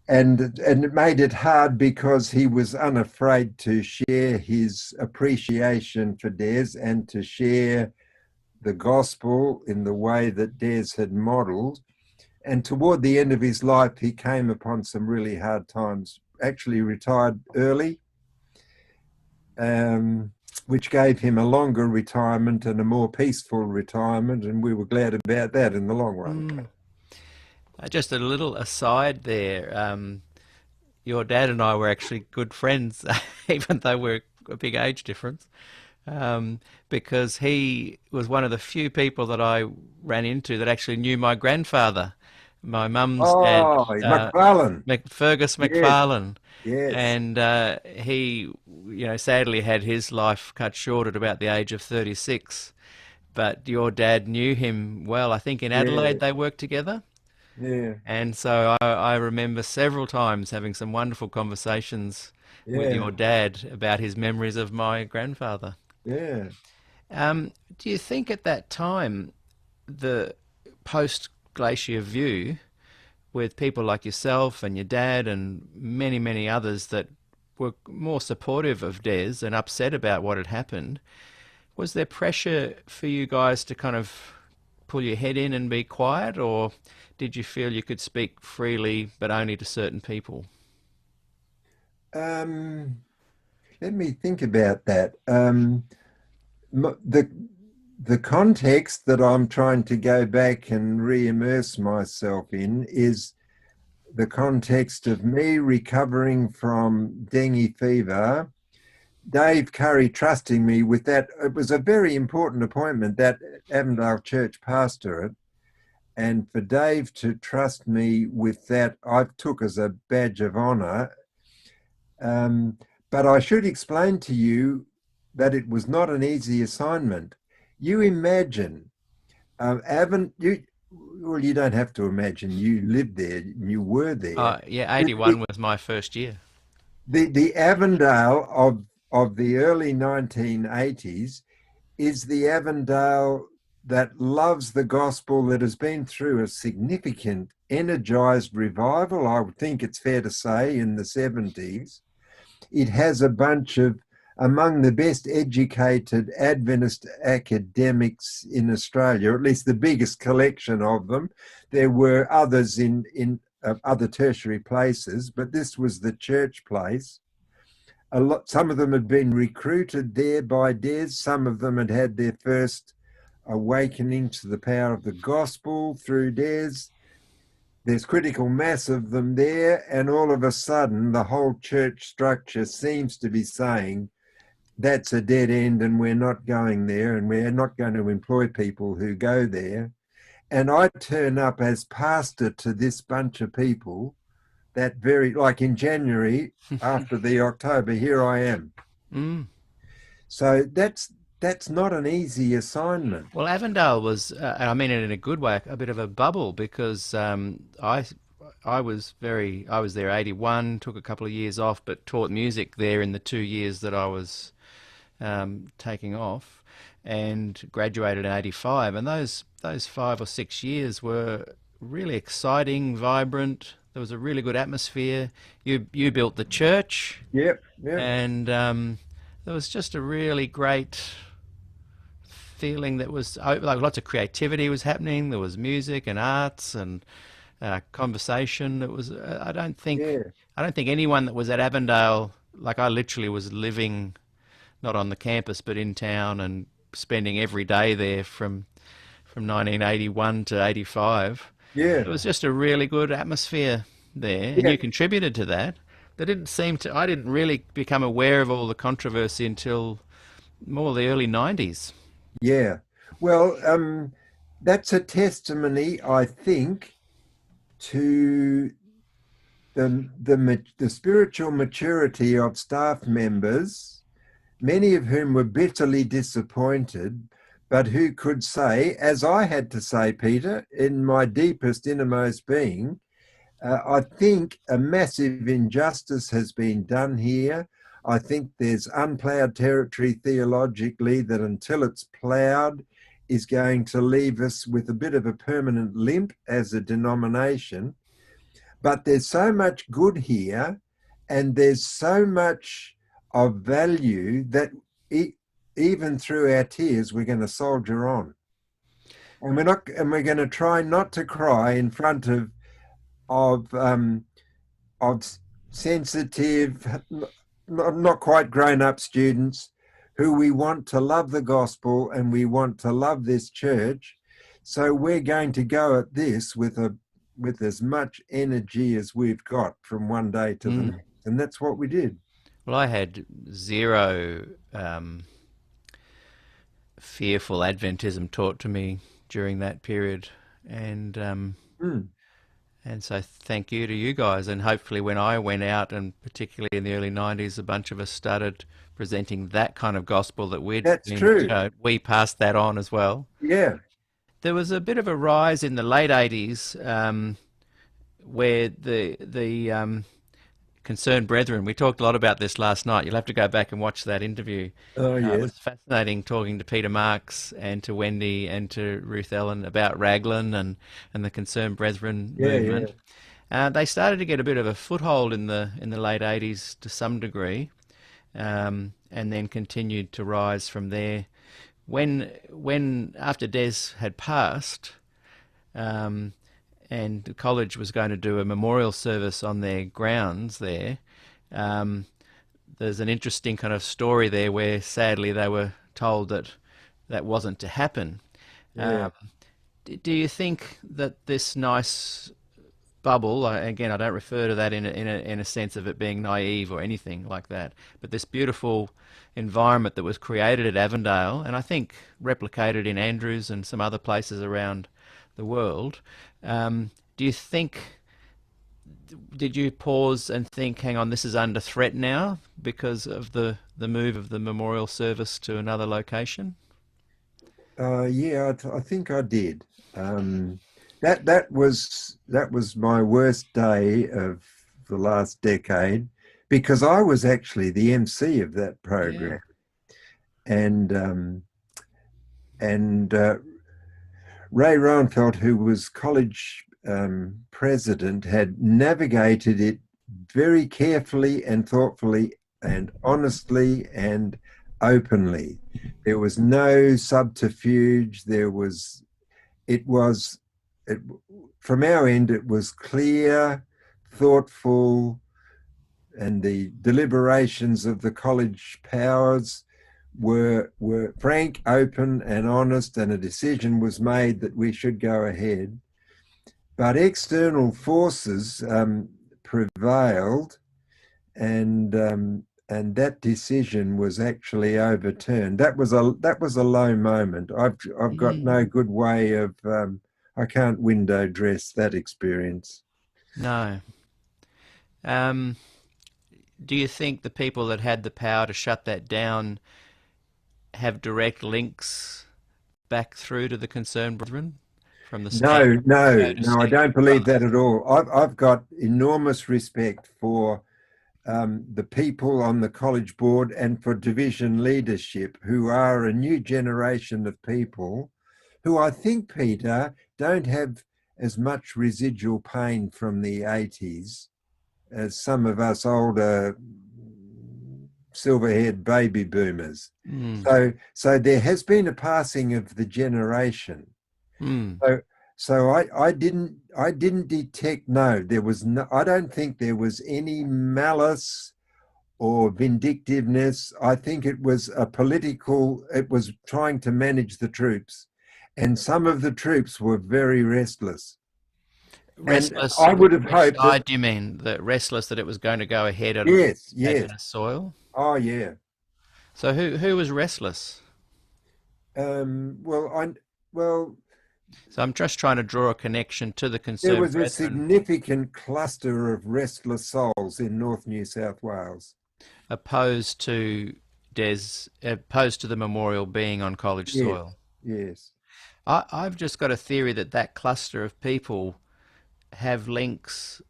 And it made it hard because he was unafraid to share his appreciation for Des and to share the gospel in the way that Des had modeled. And toward the end of his life, he came upon some really hard times, actually retired early, which gave him a longer retirement and a more peaceful retirement. And we were glad about that in the long run. Just a little aside there. Your dad and I were actually good friends, even though we're a big age difference, because he was one of the few people that I ran into that actually knew my grandfather, my mum's dad, McFarlane. Fergus McFarlane. Yes. And he, sadly had his life cut short at about the age of 36. but your dad knew him well. I think in Yeah, Adelaide they worked together. yeah, And so I remember several times having some wonderful conversations with yeah, your dad about his memories of my grandfather. yeah. Do you think at that time, the post glacier view, with people like yourself and your dad and many, many others that were more supportive of Des and upset about what had happened, was there pressure for you guys to kind of pull your head in and be quiet, or did you feel you could speak freely but only to certain people? Um, Let me think about that. The context that I'm trying to go back and re-immerse myself in is the context of me recovering from dengue fever, Dave Curry trusting me with that. It was a very important appointment, that Avondale Church pastorate, and for Dave to trust me with that, I took as a badge of honour. Um, but I should explain to you that it was not an easy assignment. You imagine, you, well, you don't have to imagine. You lived there, you were there. Yeah, The, 81 was my first year. the Avondale of the early 1980s is the Avondale that loves the gospel, that has been through a significant energized revival, I would think it's fair to say, in the 70s. It has a bunch of among the best educated Adventist academics in Australia, or at least the biggest collection of them. There were others in other tertiary places, but this was the church place. Some of them had been recruited there by Des. Some of them had had their first awakening to the power of the gospel through Des. There's critical mass of them there, and all of a sudden, the whole church structure seems to be saying that's a dead end, and we're not going there, and we're not going to employ people who go there. And I turn up as pastor to this bunch of people that very, like in January after the October, here I am. Mm. So that's not an easy assignment. Well, Avondale was, and I mean it in a good way, a bit of a bubble because I was there 81, took a couple of years off, but taught music there in the 2 years that I was taking off, and graduated in 85. And those 5 or 6 years were really exciting, vibrant. There was a really good atmosphere. You built the church, Yep, yep, and there was just a really great feeling that was like lots of creativity was happening. There was music and arts and conversation. It was yeah, I don't think anyone that was at Avondale, like I literally was living not on the campus but in town and spending every day there from 1981 to 85. yeah, It was just a really good atmosphere there, and yeah, you contributed to that. There didn't seem to. I didn't really become aware of all the controversy until more the early 90s. yeah. Well, that's a testimony, I think, to the spiritual maturity of staff members, many of whom were bitterly disappointed, but who could say, as I had to say, Peter, in my deepest, innermost being, I think a massive injustice has been done here. I think there's unplowed territory theologically that, until it's plowed, is going to leave us with a bit of a permanent limp as a denomination. But there's so much good here, and there's so much of value that even through our tears, we're going to soldier on. And we're going to try not to cry in front of of sensitive, not quite grown up students who we want to love the gospel and we want to love this church. So we're going to go at this with as much energy as we've got from one day to the Mm. next, and that's what we did. Well, I had zero fearful Adventism taught to me during that period, and Mm. And so thank you to you guys. And hopefully when I went out, and particularly in the early 90s, a bunch of us started presenting that kind of gospel that we'd That's been true. shown, we passed that on as well. Yeah. There was a bit of a rise in the late 80s, where the Concerned Brethren, we talked a lot about this last night. You'll have to go back and watch that interview. Oh, It yes. was fascinating talking to Peter Marks and to Wendy and to Ruth Ellen about Raglan and the Concerned Brethren Yeah, yeah, movement. They started to get a bit of a foothold in the late 80s to some degree, and then continued to rise from there. When after Des had passed, um, and the college was going to do a memorial service on their grounds there, um, there's an interesting kind of story there where sadly they were told that that wasn't to happen. yeah. Do you think that this nice bubble, again, I don't refer to that in a sense of it being naive or anything like that, but this beautiful environment that was created at Avondale, and I think replicated in Andrews and some other places around the world, do you think, did you pause and think, hang on, this is under threat now because of the move of the memorial service to another location? Yeah, I think I did. Um, that was my worst day of the last decade because I was actually the MC of that Yeah. program, and and Ray Roenfeld, who was college president, had navigated it very carefully and thoughtfully and honestly and openly. There was no subterfuge. It was, it, from our end, it was clear, thoughtful, and the deliberations of the college powers were frank, open, and honest, and a decision was made that we should go ahead. But external forces prevailed, and that decision was actually overturned. That was a low moment. I've got Mm. no good way of I can't window dress that experience. No. Um, do you think the people that had the power to shut that down have direct links back through to the Concerned Brethren from the No, standard no, to no, I Standish don't believe that Brothers? at all. I've got enormous respect for the people on the college board and for division leadership who are a new generation of people who I think, Peter, don't have as much residual pain from the 80s as some of us older silver-haired baby boomers. Mm. So there has been a passing of the generation. Mm. So I didn't detect, no, there was no, I don't think there was any malice or vindictiveness. I think it was it was trying to manage the troops. And some of the troops were very restless. And Restless, I would have which hoped that, side do you mean? The restless that it was going to go ahead on yes, yes. Indigenous soil? Oh, yeah. So who was restless? Well, well, So I'm just trying to draw a connection to the there Concerned was a Brethren significant cluster of restless souls in North New South Wales. opposed to opposed to the memorial being on college Yes, soil. yes. I've just got a theory that that cluster of people have links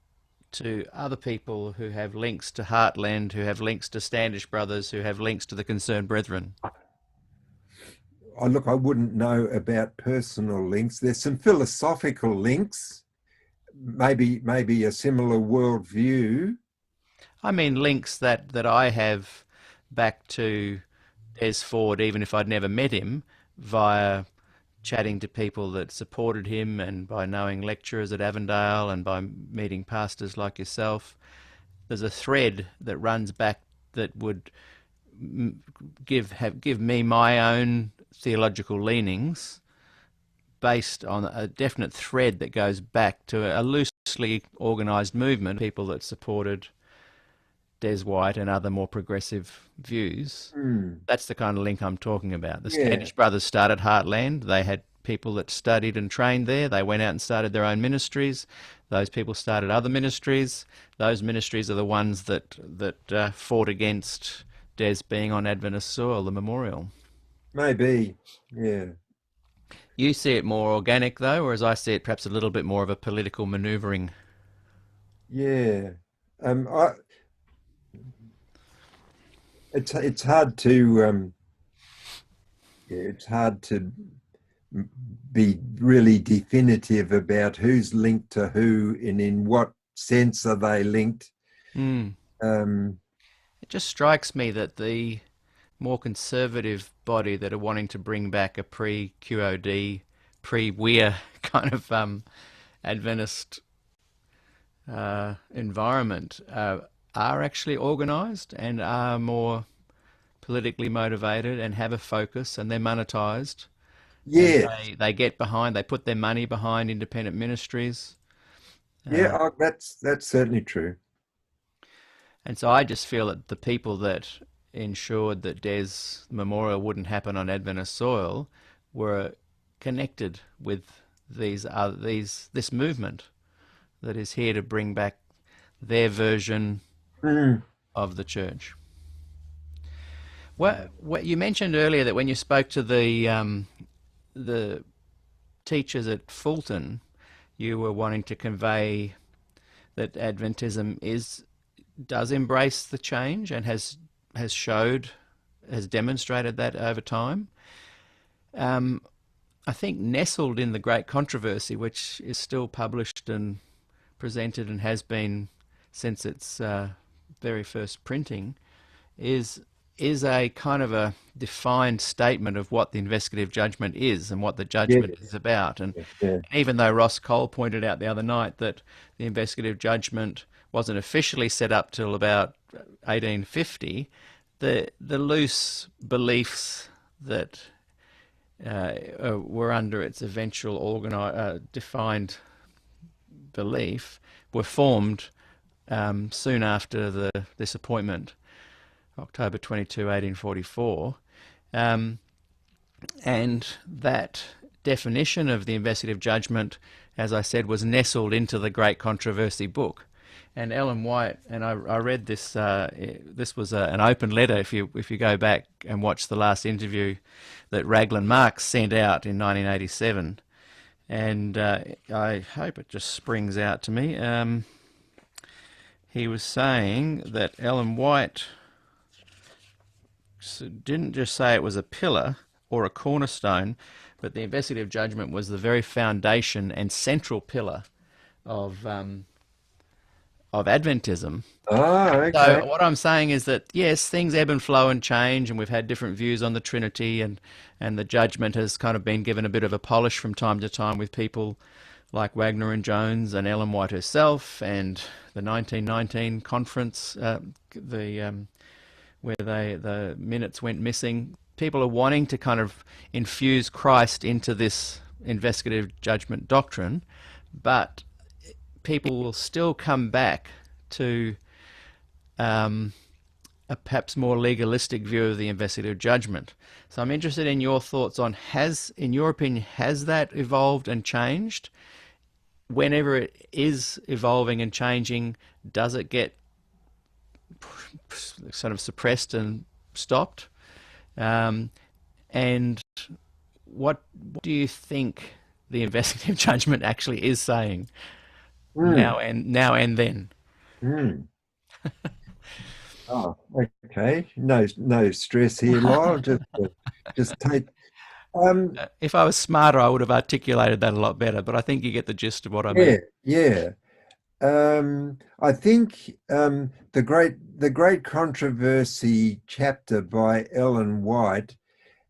to other people who have links to Heartland, who have links to Standish Brothers, who have links to the Concerned Brethren. Look, I wouldn't know about personal links. There's some philosophical links, maybe a similar worldview. I mean, links that I have back to Des Ford, even if I'd never met him, via chatting to people that supported him and by knowing lecturers at Avondale and by meeting pastors like yourself. There's a thread that runs back that would give me my own theological leanings based on a definite thread that goes back to a loosely organised movement, people that supported Des White and other more progressive views. Hmm. That's the kind of link I'm talking about. The Yeah, Standish Brothers started Heartland. They had people that studied and trained there. They went out and started their own ministries. Those people started other ministries. Those ministries are the ones that fought against Des being on Adventist soil, the memorial. Maybe, yeah. You see it more organic, though, whereas I see it perhaps a little bit more of a political manoeuvring. Yeah. I it's hard to yeah, it's hard to be really definitive about who's linked to who and in what sense are they linked. Mm. Um, It just strikes me that the more conservative body that are wanting to bring back a pre-QOD, pre-Weir kind of Adventist environment are actually organised and are more politically motivated and have a focus, and they're monetised, and yeah, they get behind, they put their money behind independent ministries. yeah, that's certainly true. And so I just feel that the people that ensured that Des Memorial wouldn't happen on Adventist soil were connected with this movement that is here to bring back their version Mm, of the church. What you mentioned earlier that when you spoke to the teachers at Fulton, you were wanting to convey that Adventism does embrace the change and has demonstrated that over time. I think nestled in the Great Controversy, which is still published and presented and has been since its very first printing, is a kind of a defined statement of what the investigative judgment is and what the yeah, judgment is about. And yeah, even though Ross Cole pointed out the other night that the investigative judgment wasn't officially set up till about 1850, the loose beliefs that were under its eventual defined belief were formed soon after this appointment, October 22, 1844. And that definition of the investigative judgment, as I said, was nestled into the Great Controversy book. And Ellen White, and I read this. This was an open letter. If you go back and watch the last interview that Raglan Marx sent out in 1987, and I hope it just springs out to me. He was saying that Ellen White didn't just say it was a pillar or a cornerstone, but the investigative judgment was the very foundation and central pillar of Adventism. okay. So what I'm saying is that yes, things ebb and flow and change, and we've had different views on the Trinity, and the judgment has kind of been given a bit of a polish from time to time with people like Wagner and Jones and Ellen White herself, and the 1919 conference, where the minutes went missing. People are wanting to kind of infuse Christ into this investigative judgment doctrine, but people will still come back to a perhaps more legalistic view of the investigative judgment. So I'm interested in your thoughts on, in your opinion, has that evolved and changed? Whenever it is evolving and changing, does it get sort of suppressed and stopped? And what do you think the investigative judgment actually is saying now and then? Mm. Oh, okay. No stress here, Lyle. Just take. If I was smarter, I would have articulated that a lot better, but I think you get the gist of what I Yeah, mean. yeah. I think the Great Controversy chapter by Ellen White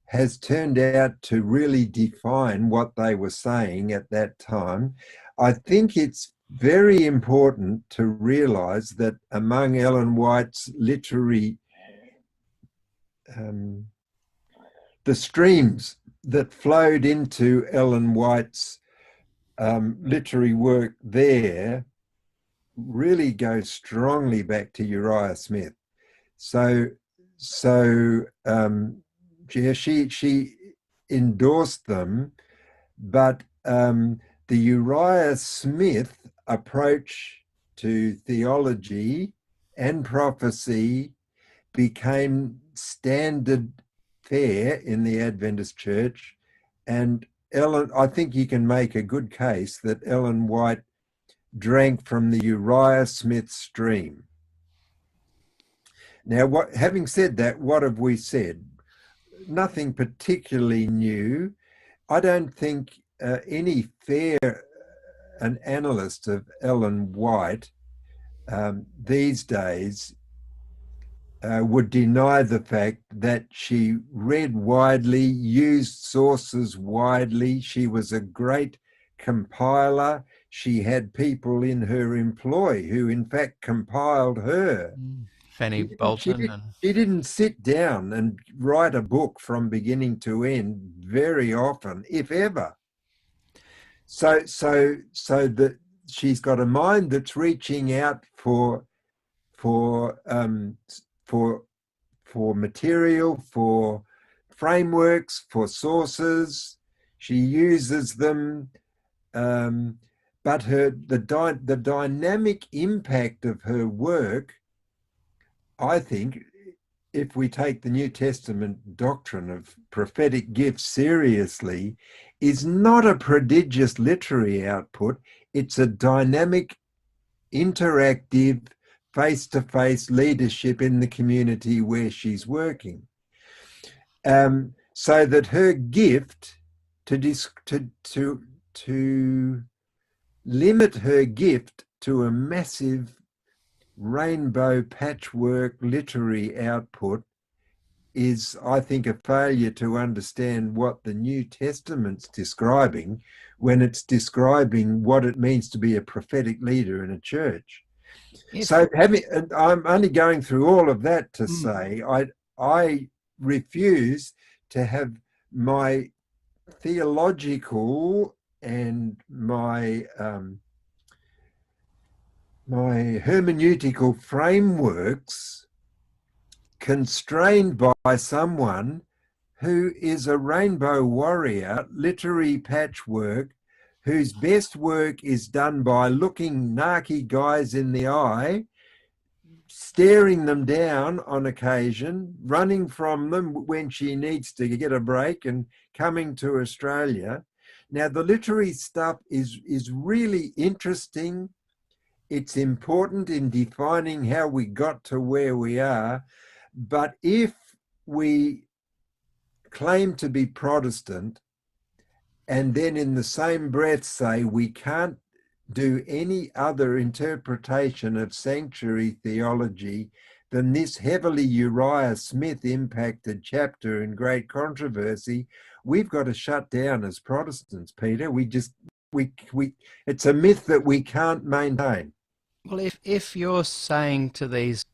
has turned out to really define what they were saying at that time. I think it's very important to realize that among Ellen White's literary, the streams that flowed into Ellen White's literary work there really go strongly back to Uriah Smith. So yeah, she endorsed them, but the Uriah Smith approach to theology and prophecy became standard fare in the Adventist Church. And I think you can make a good case that Ellen White drank from the Uriah Smith stream. Now, having said that, what have we said? Nothing particularly new. I don't think any fair an analyst of Ellen White these days would deny the fact that she read widely, used sources widely. She was a great compiler. She had people in her employ who, in fact, compiled her. Fanny Bolton. She didn't sit down and write a book from beginning to end very often, if ever. So that she's got a mind that's reaching out for material, for frameworks, for sources. She uses them, but the dynamic impact of her work, I think, if we take the New Testament doctrine of prophetic gifts seriously, is not a prodigious literary output. It's a dynamic, interactive, face-to-face leadership in the community where she's working. So that her gift to limit her gift to a massive rainbow patchwork literary output is, I think, a failure to understand what the New Testament's describing when it's describing what it means to be a prophetic leader in a church. So I'm only going through all of that to say I refuse to have my theological and my hermeneutical frameworks constrained by someone who is a rainbow warrior, literary patchwork, whose best work is done by looking narky guys in the eye, staring them down on occasion, running from them when she needs to get a break, and coming to Australia. Now, the literary stuff is really interesting. It's important in defining how we got to where we are. But if we claim to be Protestant and then in the same breath say we can't do any other interpretation of sanctuary theology than this heavily Uriah Smith impacted chapter in Great Controversy, we've got to shut down as Protestants, Peter. It's a myth that we can't maintain. Well, if you're saying to these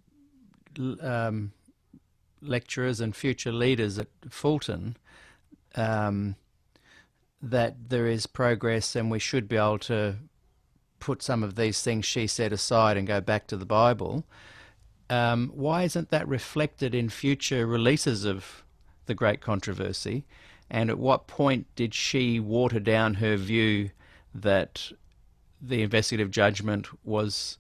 lecturers and future leaders at Fulton that there is progress and we should be able to put some of these things she said aside and go back to the Bible, why isn't that reflected in future releases of the Great Controversy? And at what point did she water down her view that the investigative judgment was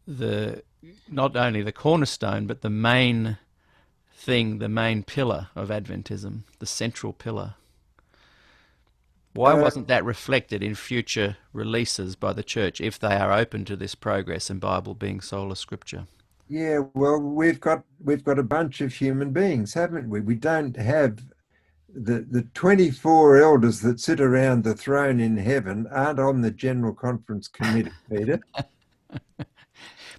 not only the cornerstone, but the main thing, the main pillar of Adventism, the central pillar? Why wasn't that reflected in future releases by the church if they are open to this progress and Bible being sola scriptura? Yeah, well, we've got a bunch of human beings, haven't we? We don't have the 24 elders that sit around the throne in heaven aren't on the General Conference Committee, Peter.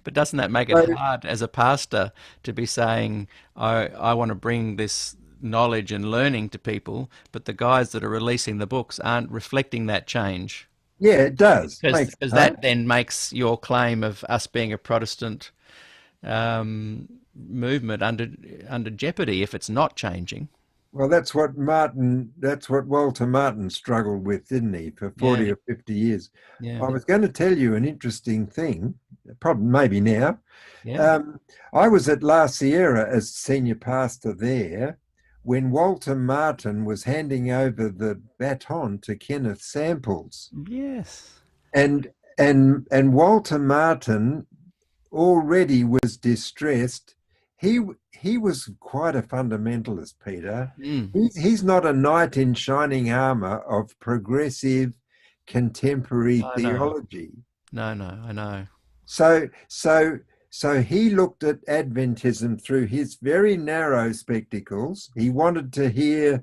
But doesn't that make it hard as a pastor to be saying, I want to bring this knowledge and learning to people, but the guys that are releasing the books aren't reflecting that change? Yeah, it does. Because that then makes your claim of us being a Protestant movement under jeopardy if it's not changing. Well, that's what Walter Martin struggled with, didn't he, for 40 or 50 years? Yeah. I was going to tell you an interesting thing, probably maybe now. Yeah. I was at La Sierra as senior pastor there when Walter Martin was handing over the baton to Kenneth Samples. Yes. And Walter Martin already was distressed. He was quite a fundamentalist, Peter. He's not a knight in shining armor of progressive contemporary I know. theology. No, I know. So he looked at Adventism through his very narrow spectacles. He wanted to hear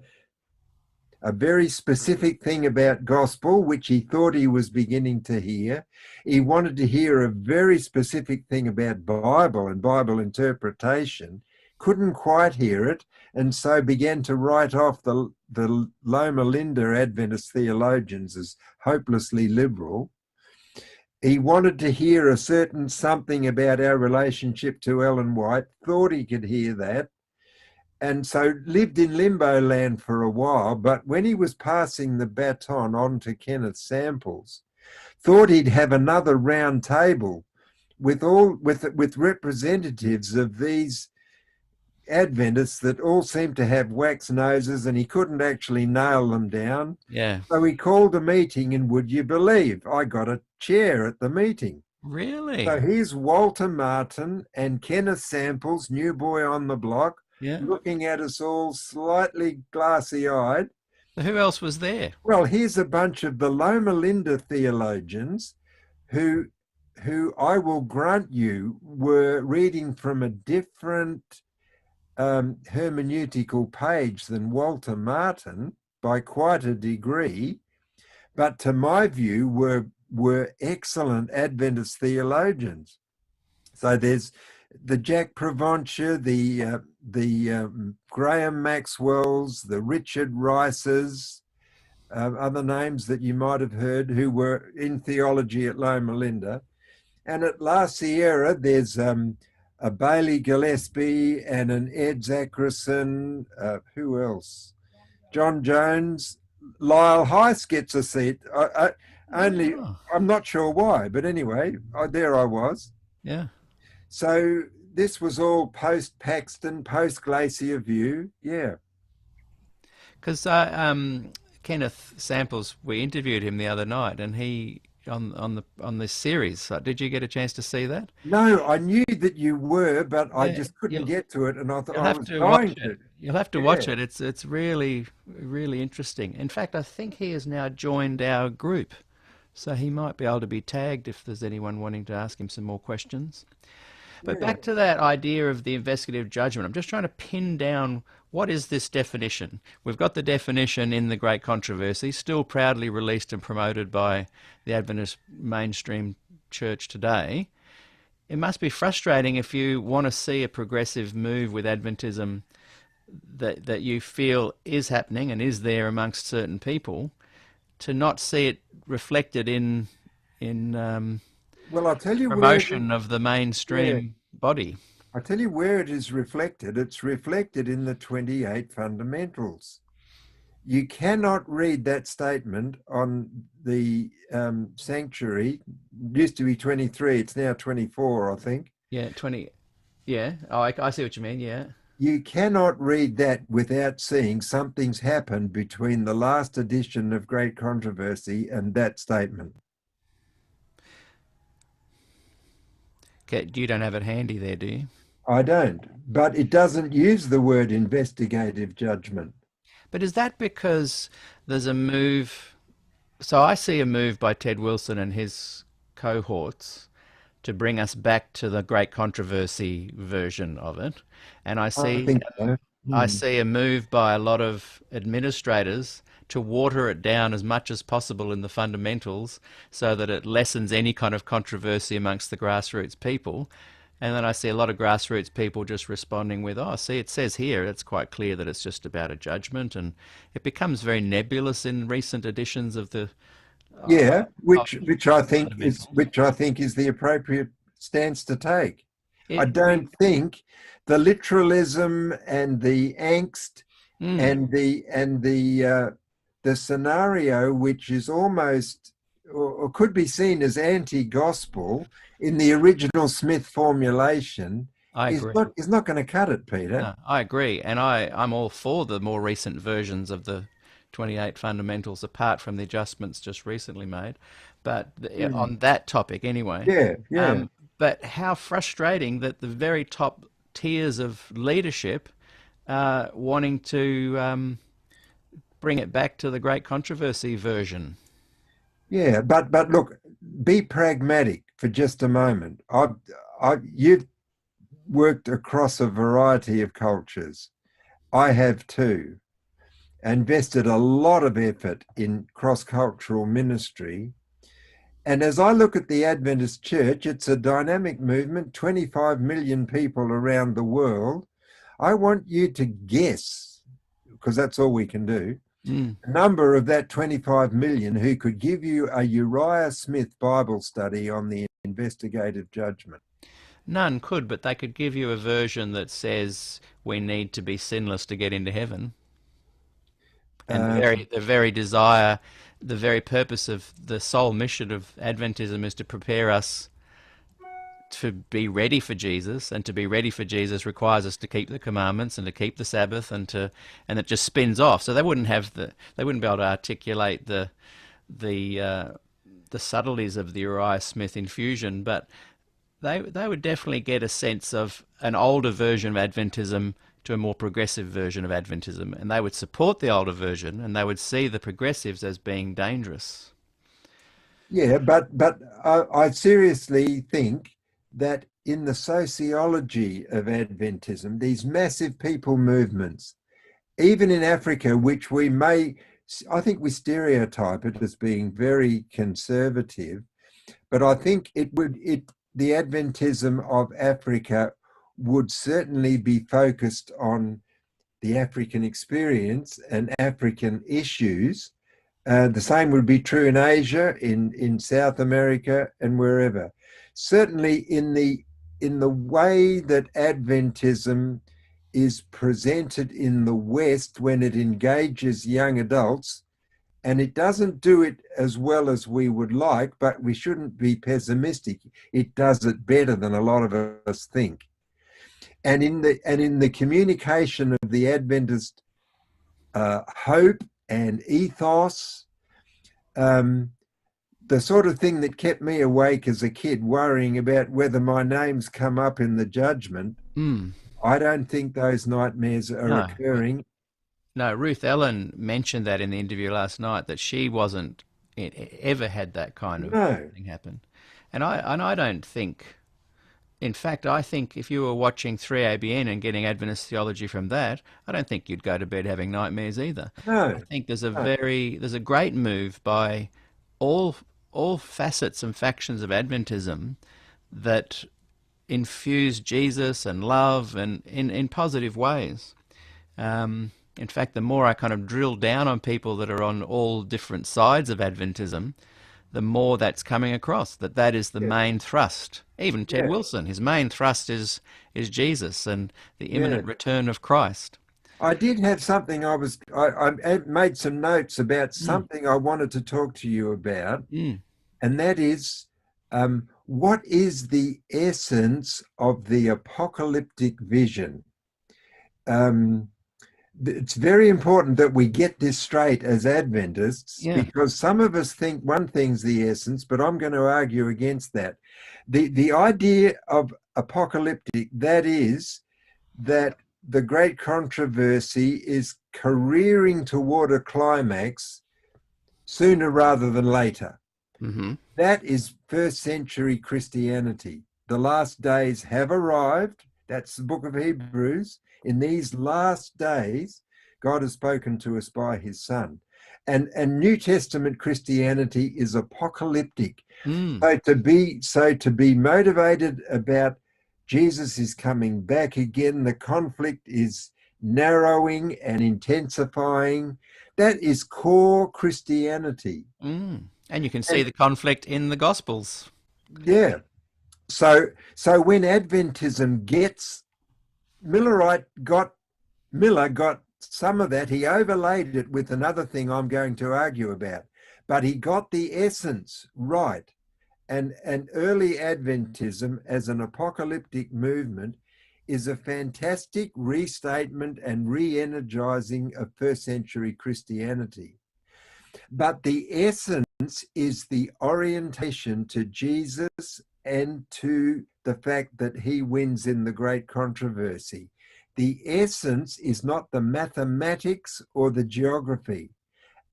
a very specific thing about gospel, which he thought he was beginning to hear. He wanted to hear a very specific thing about Bible and Bible interpretation, couldn't quite hear it, and so began to write off the Loma Linda Adventist theologians as hopelessly liberal. He wanted to hear a certain something about our relationship to Ellen White, thought he could hear that, and so lived in limbo land for a while. But when he was passing the baton on to Kenneth Samples, thought he'd have another round table with representatives of these Adventists that all seemed to have wax noses, and he couldn't actually nail them down. Yeah. So he called a meeting, and would you believe, I got a chair at the meeting. Really? So here's Walter Martin and Kenneth Samples, new boy on the block, looking at us all slightly glassy-eyed. Who else was there? Well, here's a bunch of the Loma Linda theologians who I will grant you were reading from a different hermeneutical page than Walter Martin by quite a degree, but to my view were excellent Adventist theologians. So there's the Jack Provencher, the Graham Maxwells, the Richard Rices, other names that you might have heard who were in theology at Loma Linda. And at La Sierra, there's a Bailey Gillespie and an Ed Zackerson. Who else? John Jones. Lyell Heise gets a seat. I'm not sure why, but anyway, there I was. Yeah. So this was all post-Paxton, post-Glacier View. Yeah. Because Kenneth Samples, we interviewed him the other night, and he on this series. Did you get a chance to see that? No, I knew that you were, but I just couldn't get to it, and I thought I was going to. You'll have to watch it. It's really, really interesting. In fact, I think he has now joined our group, so he might be able to be tagged if there's anyone wanting to ask him some more questions. But back to that idea of the investigative judgment, I'm just trying to pin down what is this definition. We've got the definition in the Great Controversy, still proudly released and promoted by the Adventist mainstream church today. It must be frustrating if you want to see a progressive move with Adventism that you feel is happening and is there amongst certain people, to not see it reflected in well, I'll tell you promotion of the mainstream body. I'll tell you where it is reflected. It's reflected in the 28 fundamentals. You cannot read that statement on the sanctuary. It used to be 23. It's now 24, I think. Yeah, 20. Yeah. Oh, I see what you mean. Yeah. You cannot read that without seeing something's happened between the last edition of Great Controversy and that statement. Okay, you don't have it handy there, do you? I don't, but it doesn't use the word investigative judgment. But is that because there's a move? So I see a move by Ted Wilson and his cohorts to bring us back to the Great Controversy version of it. And I see a move by a lot of administrators to water it down as much as possible in the fundamentals so that it lessens any kind of controversy amongst the grassroots people. And then I see a lot of grassroots people just responding with, oh, see, it says here, it's quite clear that it's just about a judgment. And it becomes very nebulous in recent editions of the... which I think is the appropriate stance to take. I don't think the literalism and the angst and the scenario, which is almost or could be seen as anti-gospel in the original Smith formulation, I agree. is not going to cut it, Peter. No, I agree. And I'm all for the more recent versions of the 28 fundamentals, apart from the adjustments just recently made. But Mm. on that topic, anyway. Yeah, yeah. But how frustrating that the very top tiers of leadership are wanting to bring it back to the great controversy version. Yeah, but look, be pragmatic for just a moment. You've worked across a variety of cultures. I have too. Invested a lot of effort in cross-cultural ministry. And as I look at the Adventist Church, it's a dynamic movement, 25 million people around the world. I want you to guess, because that's all we can do, Mm. a number of that 25 million who could give you a Uriah Smith Bible study on the investigative judgment. None could, but they could give you a version that says we need to be sinless to get into heaven. And the very desire, the very purpose of the sole mission of Adventism is to prepare us to be ready for Jesus, and to be ready for Jesus requires us to keep the commandments and to keep the Sabbath, and it just spins off. So they wouldn't be able to articulate the subtleties of the Uriah Smith infusion, but they would definitely get a sense of an older version of Adventism to a more progressive version of Adventism, and they would support the older version, and they would see the progressives as being dangerous. Yeah, but I seriously think that in the sociology of Adventism, these massive people movements, even in Africa, which I think we stereotype it as being very conservative, but I think the Adventism of Africa would certainly be focused on the African experience and African issues. The same would be true in Asia, in South America, and wherever. Certainly in the way that Adventism is presented in the West when it engages young adults, and it doesn't do it as well as we would like, but we shouldn't be pessimistic. It does it better than a lot of us think. And in the communication of the Adventist hope and ethos, the sort of thing that kept me awake as a kid, worrying about whether my name's come up in the judgment, I don't think those nightmares are occurring. No, Ruth Ellen mentioned that in the interview last night, that she wasn't ever had that kind of thing happen. And I don't think, in fact, I think if you were watching 3ABN and getting Adventist theology from that, I don't think you'd go to bed having nightmares either. No. I think there's a great move by all facets and factions of Adventism that infuse Jesus and love and in positive ways. In fact, the more I kind of drill down on people that are on all different sides of Adventism, the more that's coming across, that is the main thrust. Even Ted Wilson, his main thrust is Jesus and the imminent return of Christ. I did have something I made some notes about something I wanted to talk to you about, and that is, what is the essence of the apocalyptic vision? It's very important that we get this straight as Adventists, because some of us think one thing's the essence, but I'm going to argue against that. The idea of apocalyptic, that is, that the great controversy is careering toward a climax sooner rather than later. Mm-hmm. That is first century Christianity. The last days have arrived. That's the book of Hebrews. In these last days, God has spoken to us by his Son. And New Testament Christianity is apocalyptic. So to be motivated about Jesus is coming back again, the conflict is narrowing and intensifying. That is core Christianity. And you can see the conflict in the Gospels. Yeah. So when Adventism Miller got some of that, he overlaid it with another thing I'm going to argue about, but he got the essence right. And early Adventism as an apocalyptic movement is a fantastic restatement and re-energizing of first century Christianity. But the essence is the orientation to Jesus and to the fact that he wins in the great controversy. The essence is not the mathematics or the geography.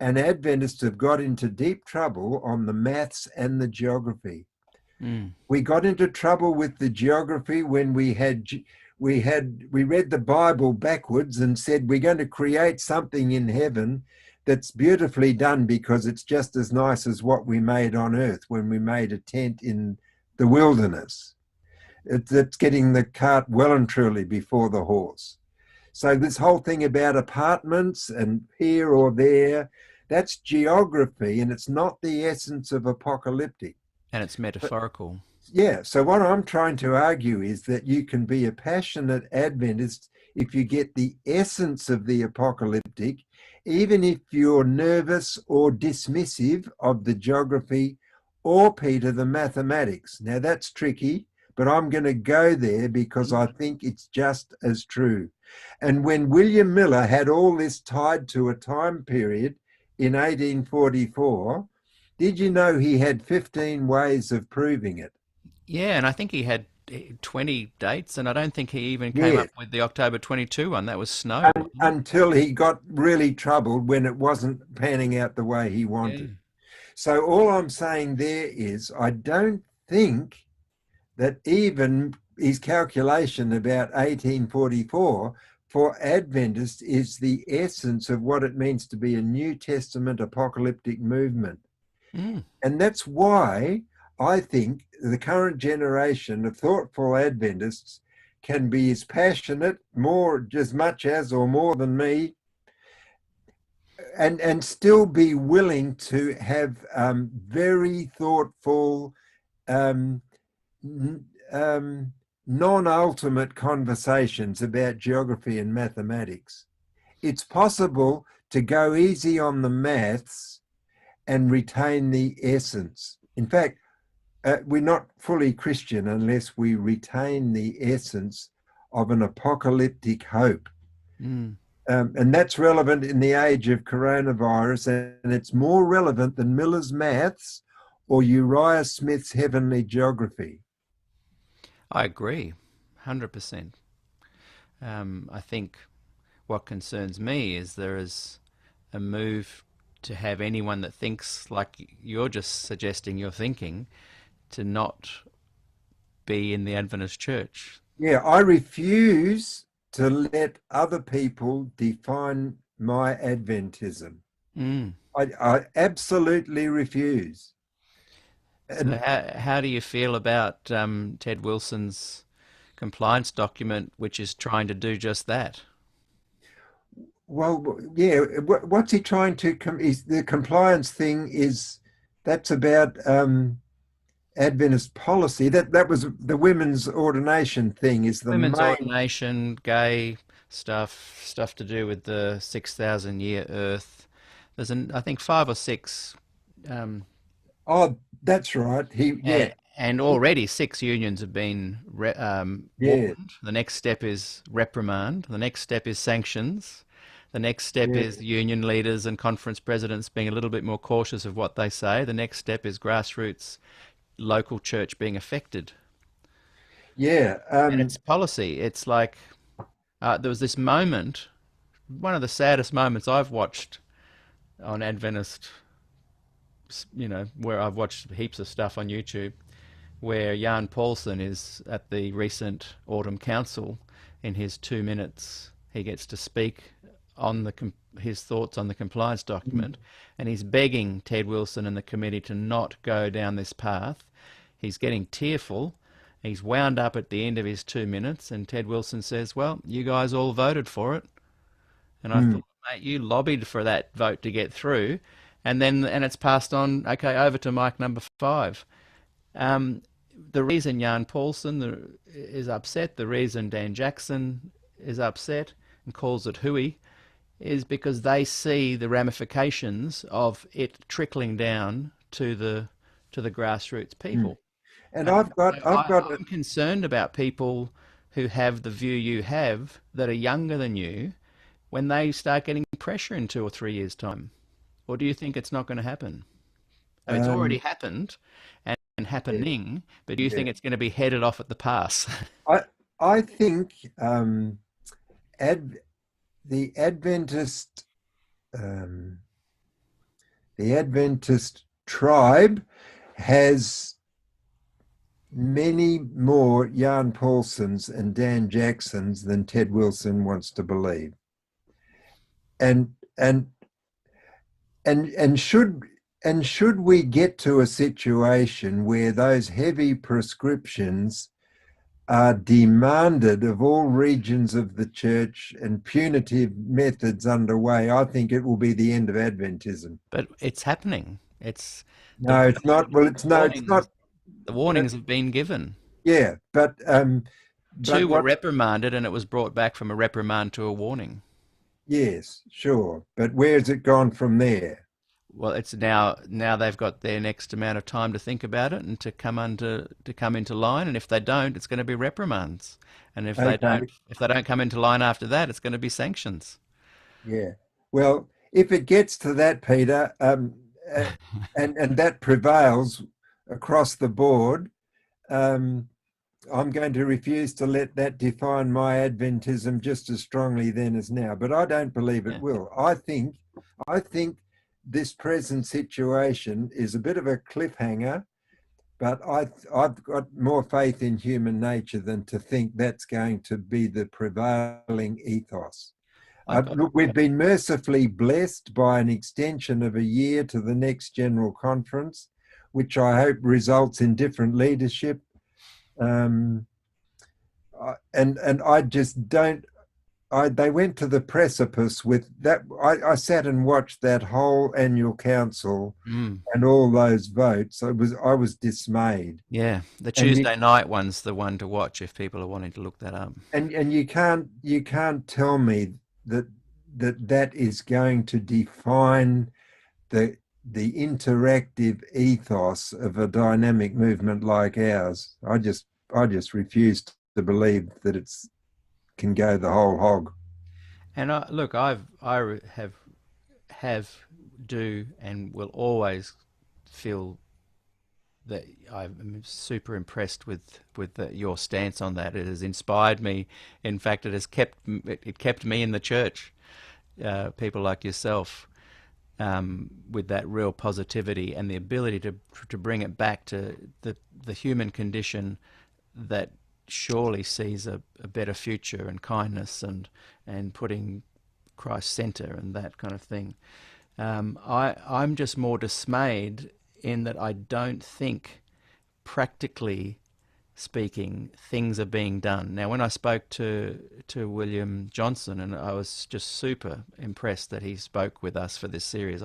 And Adventists have got into deep trouble on the maths and the geography. We got into trouble with the geography when we read the Bible backwards and said we're going to create something in heaven that's beautifully done because it's just as nice as what we made on earth when we made a tent in the wilderness. It's getting the cart well and truly before the horse. So this whole thing about apartments and here or there, that's geography, and it's not the essence of apocalyptic. And it's metaphorical. Yeah, so what I'm trying to argue is that you can be a passionate Adventist if you get the essence of the apocalyptic, even if you're nervous or dismissive of the geography or, Peter, the mathematics. Now, that's tricky, but I'm going to go there because I think it's just as true. And when William Miller had all this tied to a time period in 1844, did you know he had 15 ways of proving it? Yeah, and I think he had 20 dates, and I don't think he even came Yeah, up with the October 22 one. That was snow, wasn't it? until he got really troubled when it wasn't panning out the way he Yeah. wanted. So all I'm saying there is I don't think that even his calculation about 1844 for Adventists is the essence of what it means to be a New Testament apocalyptic movement. Mm. And that's why I think the current generation of thoughtful Adventists can be as passionate, more as much as or more than me, and still be willing to have very thoughtful, non-ultimate conversations about geography and mathematics. It's possible to go easy on the maths and retain the essence. In fact, we're not fully Christian unless we retain the essence of an apocalyptic hope. Mm. And that's relevant in the age of coronavirus, and it's more relevant than Miller's maths or Uriah Smith's heavenly geography. I agree, 100%. I think what concerns me is there is a move to have anyone that thinks like you're just suggesting you're thinking to not be in the Adventist church. Yeah, I refuse to let other people define my Adventism. Mm. I absolutely refuse. So how do you feel about Ted Wilson's compliance document, which is trying to do just that? Well, yeah, what's he trying to, the compliance thing that's about Adventist policy. That was the women's ordination thing is the Women's main. ordination, gay stuff to do with the 6,000 year Earth. There's I think five or six. Oh, that's right. And already 6 unions have been Yeah, warned. The next step is reprimand. The next step is sanctions. The next step yeah, is union leaders and conference presidents being a little bit more cautious of what they say. The next step is grassroots local church being affected. yeah. And it's policy. It's like there was this moment, one of the saddest moments I've watched on Adventist, where I've watched heaps of stuff on YouTube, where Jan Paulsen is at the recent Autumn Council. In his 2 minutes, he gets to speak on his thoughts on the compliance document, and he's begging Ted Wilson and the committee to not go down this path. He's getting tearful. He's wound up at the end of his 2 minutes, and Ted Wilson says, "Well, you guys all voted for it." And I thought, mate, you lobbied for that vote to get through, and it's passed on. Okay, over to mic number 5. The reason Jan Paulsen is upset, the reason Dan Jackson is upset and calls it hooey, is because they see the ramifications of it trickling down to the grassroots people. And I've got I'm concerned about people who have the view you have that are younger than you when they start getting pressure in 2 or 3 years' time? Or do you think it's not going to happen? I mean, it's already Um, happened and yeah, happening, but do you yeah. think it's going to be headed off at the pass? I I think ad, the Adventist um, the Adventist tribe has many more Jan Paulsons and Dan Jacksons than Ted Wilson wants to believe. And and and should we get to a situation where those heavy prescriptions are demanded of all regions of the church and punitive methods underway, I think it will be the end of Adventism. But it's happening. It's the, No, it's not. Well, it's no, it's warnings. not. The warnings have been given. Yeah, but Two were what? reprimanded, and it was brought back from a reprimand to a warning. Yes, sure. But where's it gone from there? Well, it's now they've got their next amount of time to think about it and to come into line. And if they don't, it's going to be reprimands. And Okay. if they don't come into line after that, it's going to be sanctions. Yeah. Well, if it gets to that, Peter, and that prevails across the board, um, I'm going to refuse to let that define my Adventism just as strongly then as now. But I don't believe it Yeah. will. I think this present situation is a bit of a cliffhanger, but I've got more faith in human nature than to think that's going to be the prevailing ethos. I've got Look, we've been mercifully blessed by an extension of a year to the next General Conference, which I hope results in different leadership. Um, and I just don't. They went to the precipice with that. I sat and watched that whole annual council mm, and all those votes. I was dismayed. yeah, the And you Tuesday night one's the one to watch if people are wanting to look that up. and you can't tell me that that is going to define the interactive ethos of a dynamic movement like ours. I just refuse to believe that it's can go the whole hog. And look, have do and will always feel that I'm super impressed with your stance on that. It has inspired me. In fact, it kept me in the church. People like yourself, with that real positivity and the ability to bring it back to the human condition that surely sees a better future and kindness and putting Christ center and that kind of thing. I'm just more dismayed in that I don't think, practically speaking, things are being done. Now, when I spoke to William Johnson, and I was just super impressed that he spoke with us for this series.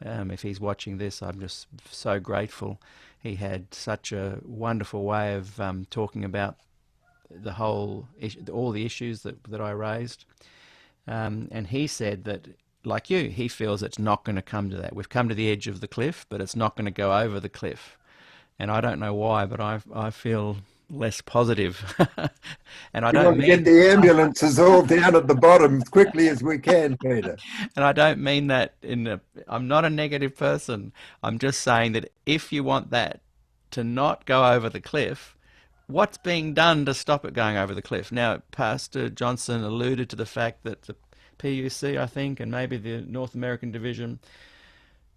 If he's watching this, I'm just so grateful. He had such a wonderful way of talking about all the issues that I raised. And he said that, like you, he feels it's not going to come to that. We've come to the edge of the cliff, but it's not going to go over the cliff. And I don't know why, but I feel less positive. And I We don't want to get mean the ambulances all down at the bottom as quickly as we can, Peter. and I don't mean that I'm not a negative person. I'm just saying that if you want that to not go over the cliff, what's being done to stop it going over the cliff? Now, Pastor Johnson alluded to the fact that the PUC, I think, and maybe the North American division,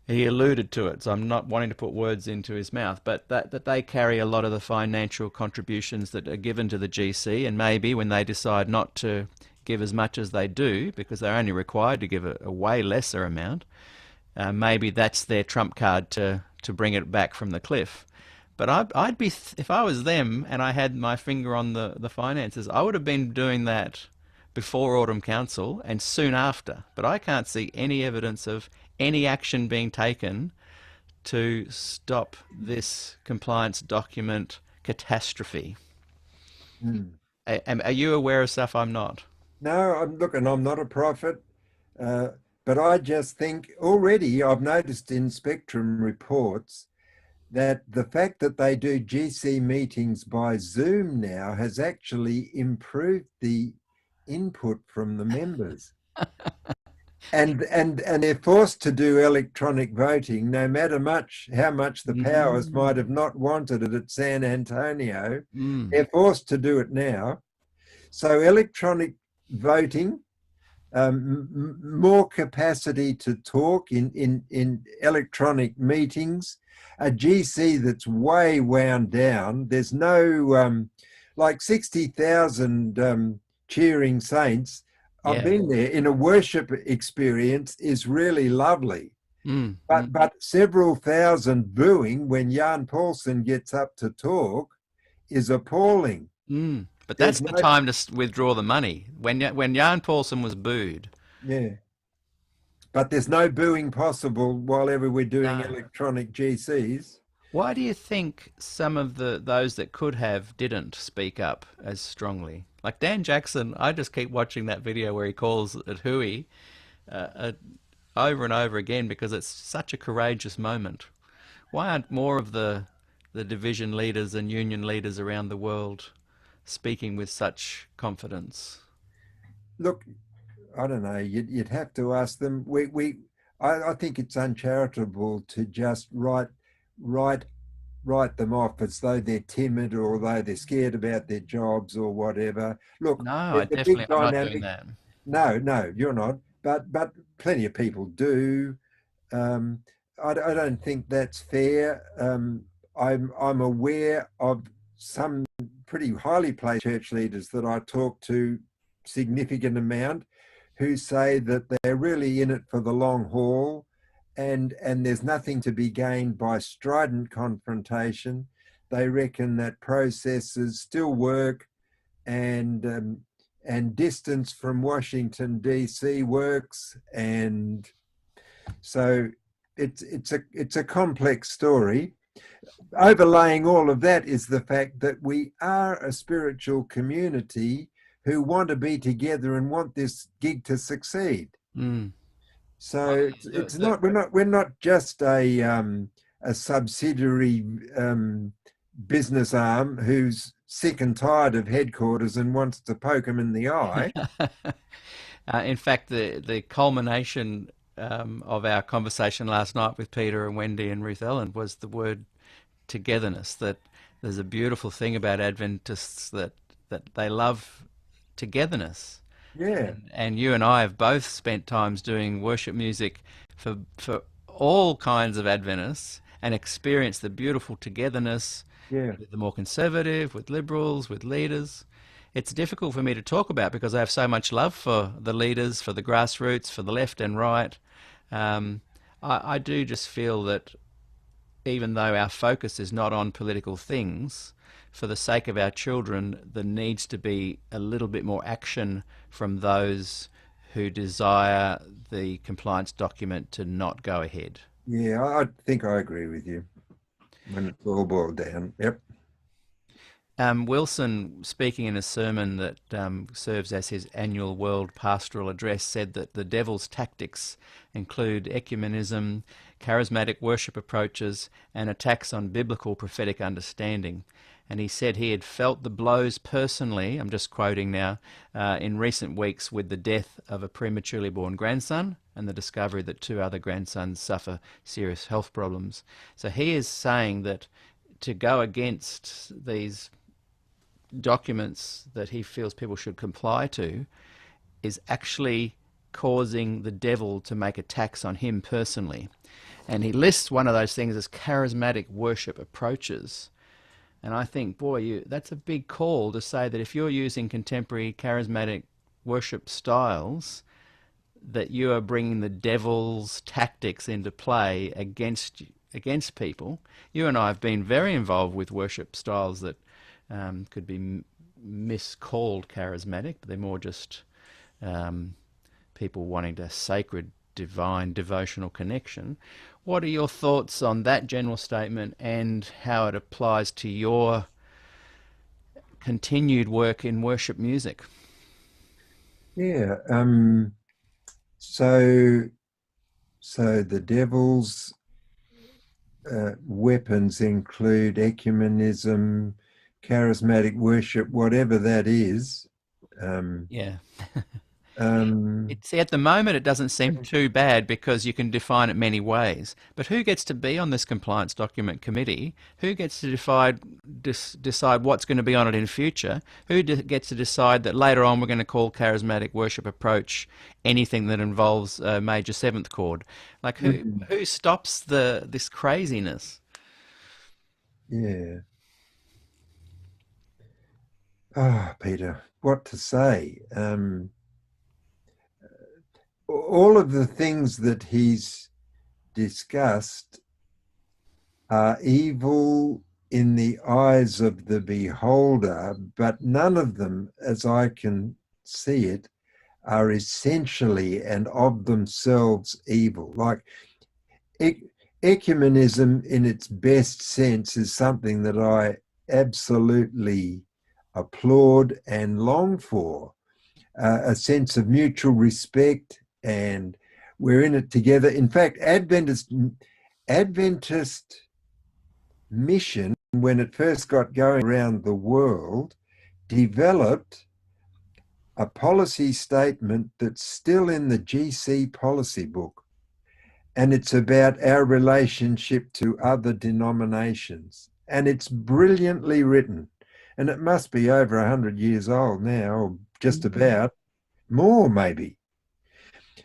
he alluded to it, so I'm not wanting to put words into his mouth, but that they carry a lot of the financial contributions that are given to the GC, and maybe when they decide not to give as much as they do, because they're only required to give a way lesser amount, maybe that's their trump card to bring it back from the cliff. But I'd be, if I was them and I had my finger on the finances, I would have been doing that before Autumn Council and soon after. But I can't see any evidence of any action being taken to stop this compliance document catastrophe. Mm. Are you aware of stuff I'm not? No, I'm not a prophet, but I just think already I've noticed in Spectrum reports that the fact that they do GC meetings by Zoom now has actually improved the input from the members. And they're forced to do electronic voting, no matter how much the powers might have not wanted it at San Antonio. They're forced to do it now. So electronic voting, more capacity to talk in electronic meetings, a GC that's way wound down. There's no like 60,000 cheering saints. Yeah. I've been there in a worship experience is really lovely. But several thousand booing when Jan Paulsen gets up to talk is appalling. But that's the time to withdraw the money. When Jan Paulsen was booed. Yeah. But there's no booing possible while ever we're doing electronic GCs. Why do you think some of those that could have didn't speak up as strongly? Like Dan Jackson, I just keep watching that video where he calls at Hui over and over again because it's such a courageous moment. Why aren't more of the division leaders and union leaders around the world speaking with such confidence? Look, I don't know. You'd have to ask them. I think it's uncharitable to just write them off as though they're timid or though they're scared about their jobs or whatever. Look, no, I'm not doing that. No, you're not. But plenty of people do. I don't think that's fair. I'm aware of some pretty highly placed church leaders that I talk to significant amount who say that they're really in it for the long haul, and there's nothing to be gained by strident confrontation. They reckon that processes still work, and distance from Washington DC works, and so it's a complex story. Overlaying all of that is the fact that we are a spiritual community who want to be together and want this gig to succeed. So it's not we're not just a subsidiary business arm who's sick and tired of headquarters and wants to poke them in the eye. In fact, the culmination of our conversation last night with Peter and Wendy and Ruth Ellen was the word togetherness. That there's a beautiful thing about Adventists that they love togetherness. Yeah. And you and I have both spent times doing worship music for all kinds of Adventists and experienced the beautiful togetherness with the more conservative, with liberals, with leaders. It's difficult for me to talk about because I have so much love for the leaders, for the grassroots, for the left and right. I do just feel that even though our focus is not on political things, for the sake of our children, there needs to be a little bit more action from those who desire the compliance document to not go ahead. Yeah, I think I agree with you when it's all boiled down. Yep. Wilson, speaking in a sermon that serves as his annual World Pastoral Address, said that the devil's tactics include ecumenism, charismatic worship approaches, and attacks on biblical prophetic understanding. And he said he had felt the blows personally, I'm just quoting now, in recent weeks with the death of a prematurely born grandson and the discovery that 2 other grandsons suffer serious health problems. So he is saying that to go against these documents that he feels people should comply to is actually causing the devil to make attacks on him personally. And he lists one of those things as charismatic worship approaches. And I think, boy, that's a big call to say that if you're using contemporary charismatic worship styles, that you are bringing the devil's tactics into play against people. You and I have been very involved with worship styles that could be miscalled charismatic, but they're more just people wanting a sacred, divine, devotional connection. What are your thoughts on that general statement and how it applies to your continued work in worship music? Yeah. So the devil's weapons include ecumenism, charismatic worship, whatever that is. Um, Yeah. um, See, at the moment, it doesn't seem too bad because you can define it many ways. But who gets to be on this compliance document committee? Who gets to decide what's going to be on it in future? Who gets to decide that later on we're going to call charismatic worship approach anything that involves a major seventh chord? Like mm, who stops this craziness? yeah. Ah, Peter, what to say? All of the things that he's discussed are evil in the eyes of the beholder, but none of them, as I can see it, are essentially and of themselves evil. Like ecumenism, in its best sense, is something that I absolutely applaud and long for. A sense of mutual respect, and we're in it together. In fact, Adventist mission, when it first got going around the world, developed a policy statement that's still in the GC policy book. And it's about our relationship to other denominations. And it's brilliantly written. And it must be over 100 years old now, or just about more, maybe.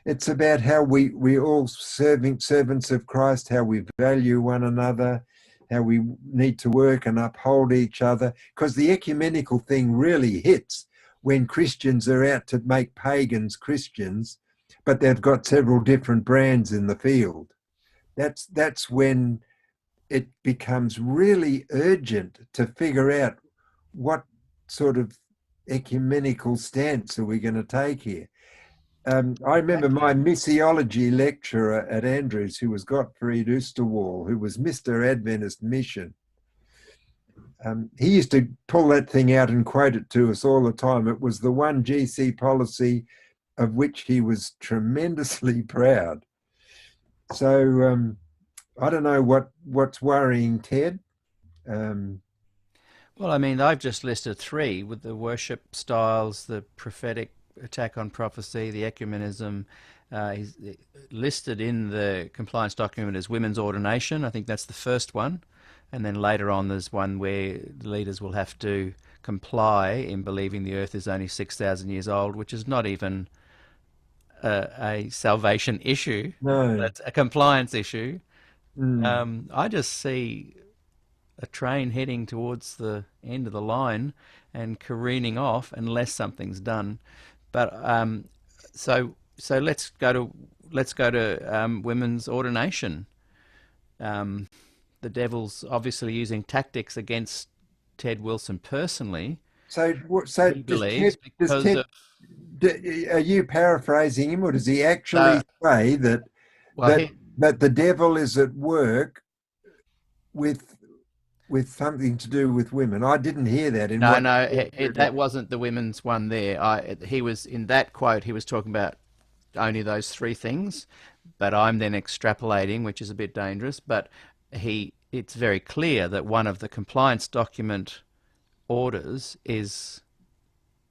It's about how we all servants of Christ, how we value one another, how we need to work and uphold each other. Because the ecumenical thing really hits when Christians are out to make pagans Christians, but they've got several different brands in the field. That's when it becomes really urgent to figure out what sort of ecumenical stance are we going to take here. I remember my missiology lecturer at Andrews, who was Gottfried Oosterwall, who was Mr. Adventist Mission. He used to pull that thing out and quote it to us all the time. It was the one GC policy of which he was tremendously proud. So I don't know what's worrying Ted. Um, Well, I mean, I've just listed three with the worship styles, the prophetic attack on prophecy, the ecumenism. He's listed in the compliance document as women's ordination. I think that's the first one. And then later on, there's one where the leaders will have to comply in believing the earth is only 6,000 years old, which is not even a salvation issue. no. That's a compliance issue. Mm. I just see a train heading towards the end of the line and careening off unless something's done. But so let's go to women's ordination. Um, the devil's obviously using tactics against Ted Wilson personally. So He believes does because Ted of are you paraphrasing him, or does he actually so say that well that he that the devil is at work with something to do with women? I didn't hear that in no what no you read. that wasn't the women's one there. He was in that quote. He was talking about only those three things, but I'm then extrapolating, which is a bit dangerous. But it's very clear that one of the compliance document orders is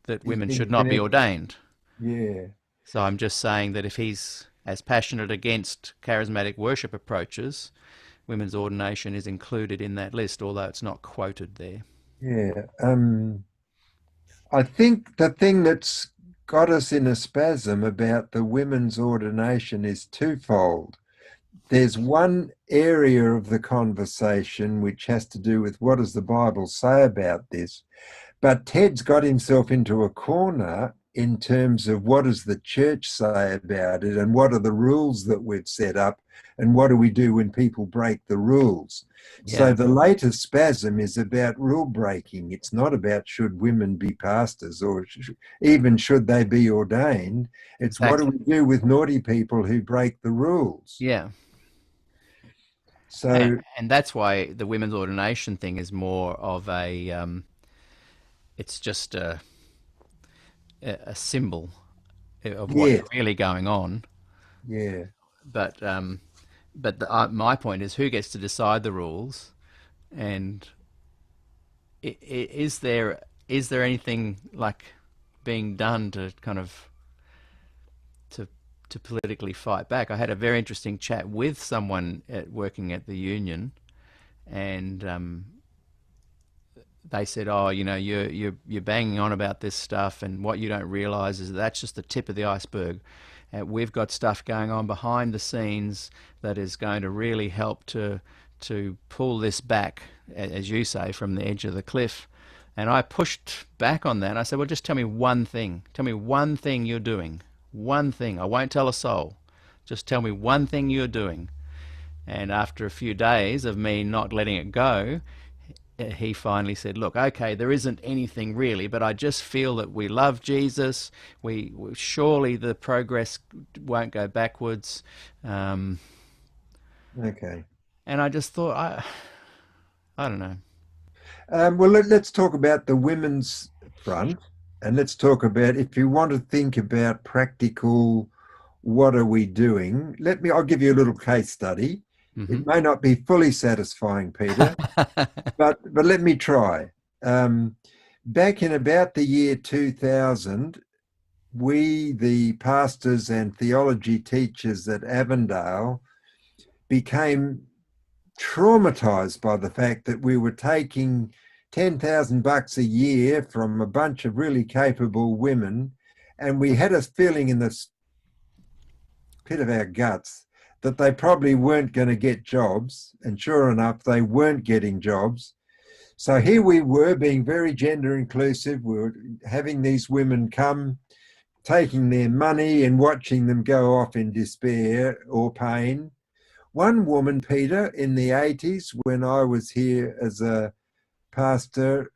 that Is women in should not be connection. ordained. Yeah, So I'm just saying that if he's as passionate against charismatic worship approaches, women's ordination is included in that list, although it's not quoted there. yeah. I think the thing that's got us in a spasm about the women's ordination is twofold. There's one area of the conversation which has to do with what does the Bible say about this, but Ted's got himself into a corner in terms of what does the church say about it, and what are the rules that we've set up, and what do we do when people break the rules. So Yeah, the latest spasm is about rule breaking. It's not about should women be pastors, or even should they be ordained. It's what do exactly. we do with naughty people who break the rules. Yeah. And, So and that's why the women's ordination thing is more of it's just a symbol of what's yes, really going on. yeah, But but my point is, who gets to decide the rules? And is there anything like being done to kind of to to politically fight back? I had a very interesting chat with someone working at the union, and they said, "Oh, you know, you're banging on about this stuff, and what you don't realise is that's just the tip of the iceberg. We've got stuff going on behind the scenes that is going to really help to pull this back, as you say, from the edge of the cliff." And I pushed back on that. I said, "Well, just tell me one thing. Tell me one thing you're doing. One thing. I won't tell a soul. Just tell me one thing you're doing." And after a few days of me not letting it go, he finally said, "Look, okay, there isn't anything really, but I just feel that we love Jesus. We surely the progress won't go backwards." Okay. And I just thought, I don't know. Well, let's talk about the women's front, and let's talk about, if you want to think about practical, what are we doing? I'll give you a little case study. It may not be fully satisfying, Peter, but let me try. Back in about the year 2000, we, the pastors and theology teachers at Avondale, became traumatized by the fact that we were taking $10,000 a year from a bunch of really capable women, and we had a feeling in the pit of our guts that they probably weren't going to get jobs, and sure enough, they weren't getting jobs. So here we were, being very gender inclusive. We were having these women come, taking their money and watching them go off in despair or pain. One woman, Peter, in the 80s, when I was here as a pastor,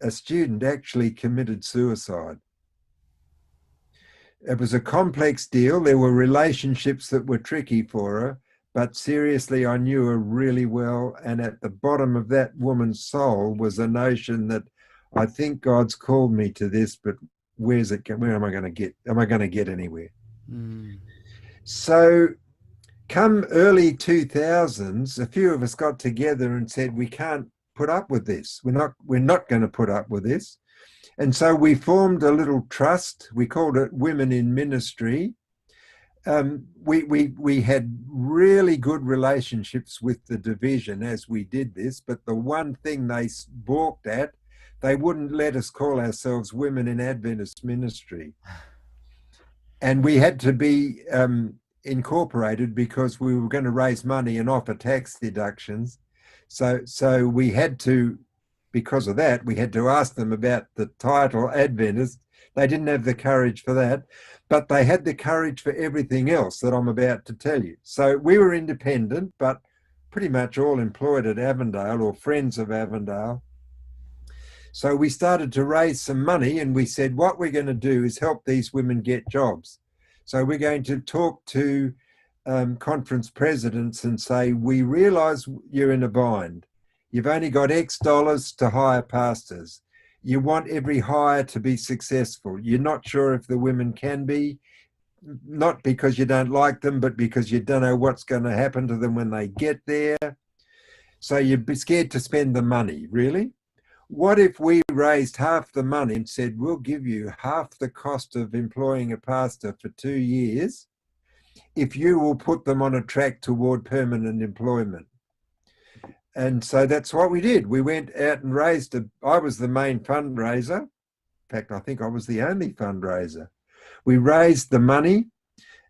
a student actually committed suicide. It was a complex deal. There were relationships that were tricky for her, but seriously, I knew her really well. And at the bottom of that woman's soul was a notion that, I think God's called me to this, but where am I going to get? Am I going to get anywhere? So come early 2000s, a few of us got together and said, we can't put up with this. We're not going to put up with this. And so we formed a little trust. We called it Women in Ministry. We had really good relationships with the division as we did this, but the one thing they balked at, they wouldn't let us call ourselves Women in Adventist Ministry. And we had to be incorporated because we were going to raise money and offer tax deductions. So we had to, because of that, we had to ask them about the title Adventist. They didn't have the courage for that, but they had the courage for everything else that I'm about to tell you. So we were independent, but pretty much all employed at Avondale or friends of Avondale. So we started to raise some money, and we said, what we're going to do is help these women get jobs. So we're going to talk to conference presidents and say, we realize you're in a bind. You've only got X dollars to hire pastors. You want every hire to be successful. You're not sure if the women can be, not because you don't like them, but because you don't know what's going to happen to them when they get there. So you'd be scared to spend the money, really? What if we raised half the money and said, we'll give you half the cost of employing a pastor for 2 years if you will put them on a track toward permanent employment? And so that's what we did. We went out and raised I was the main fundraiser. In fact, I think I was the only fundraiser. We raised the money.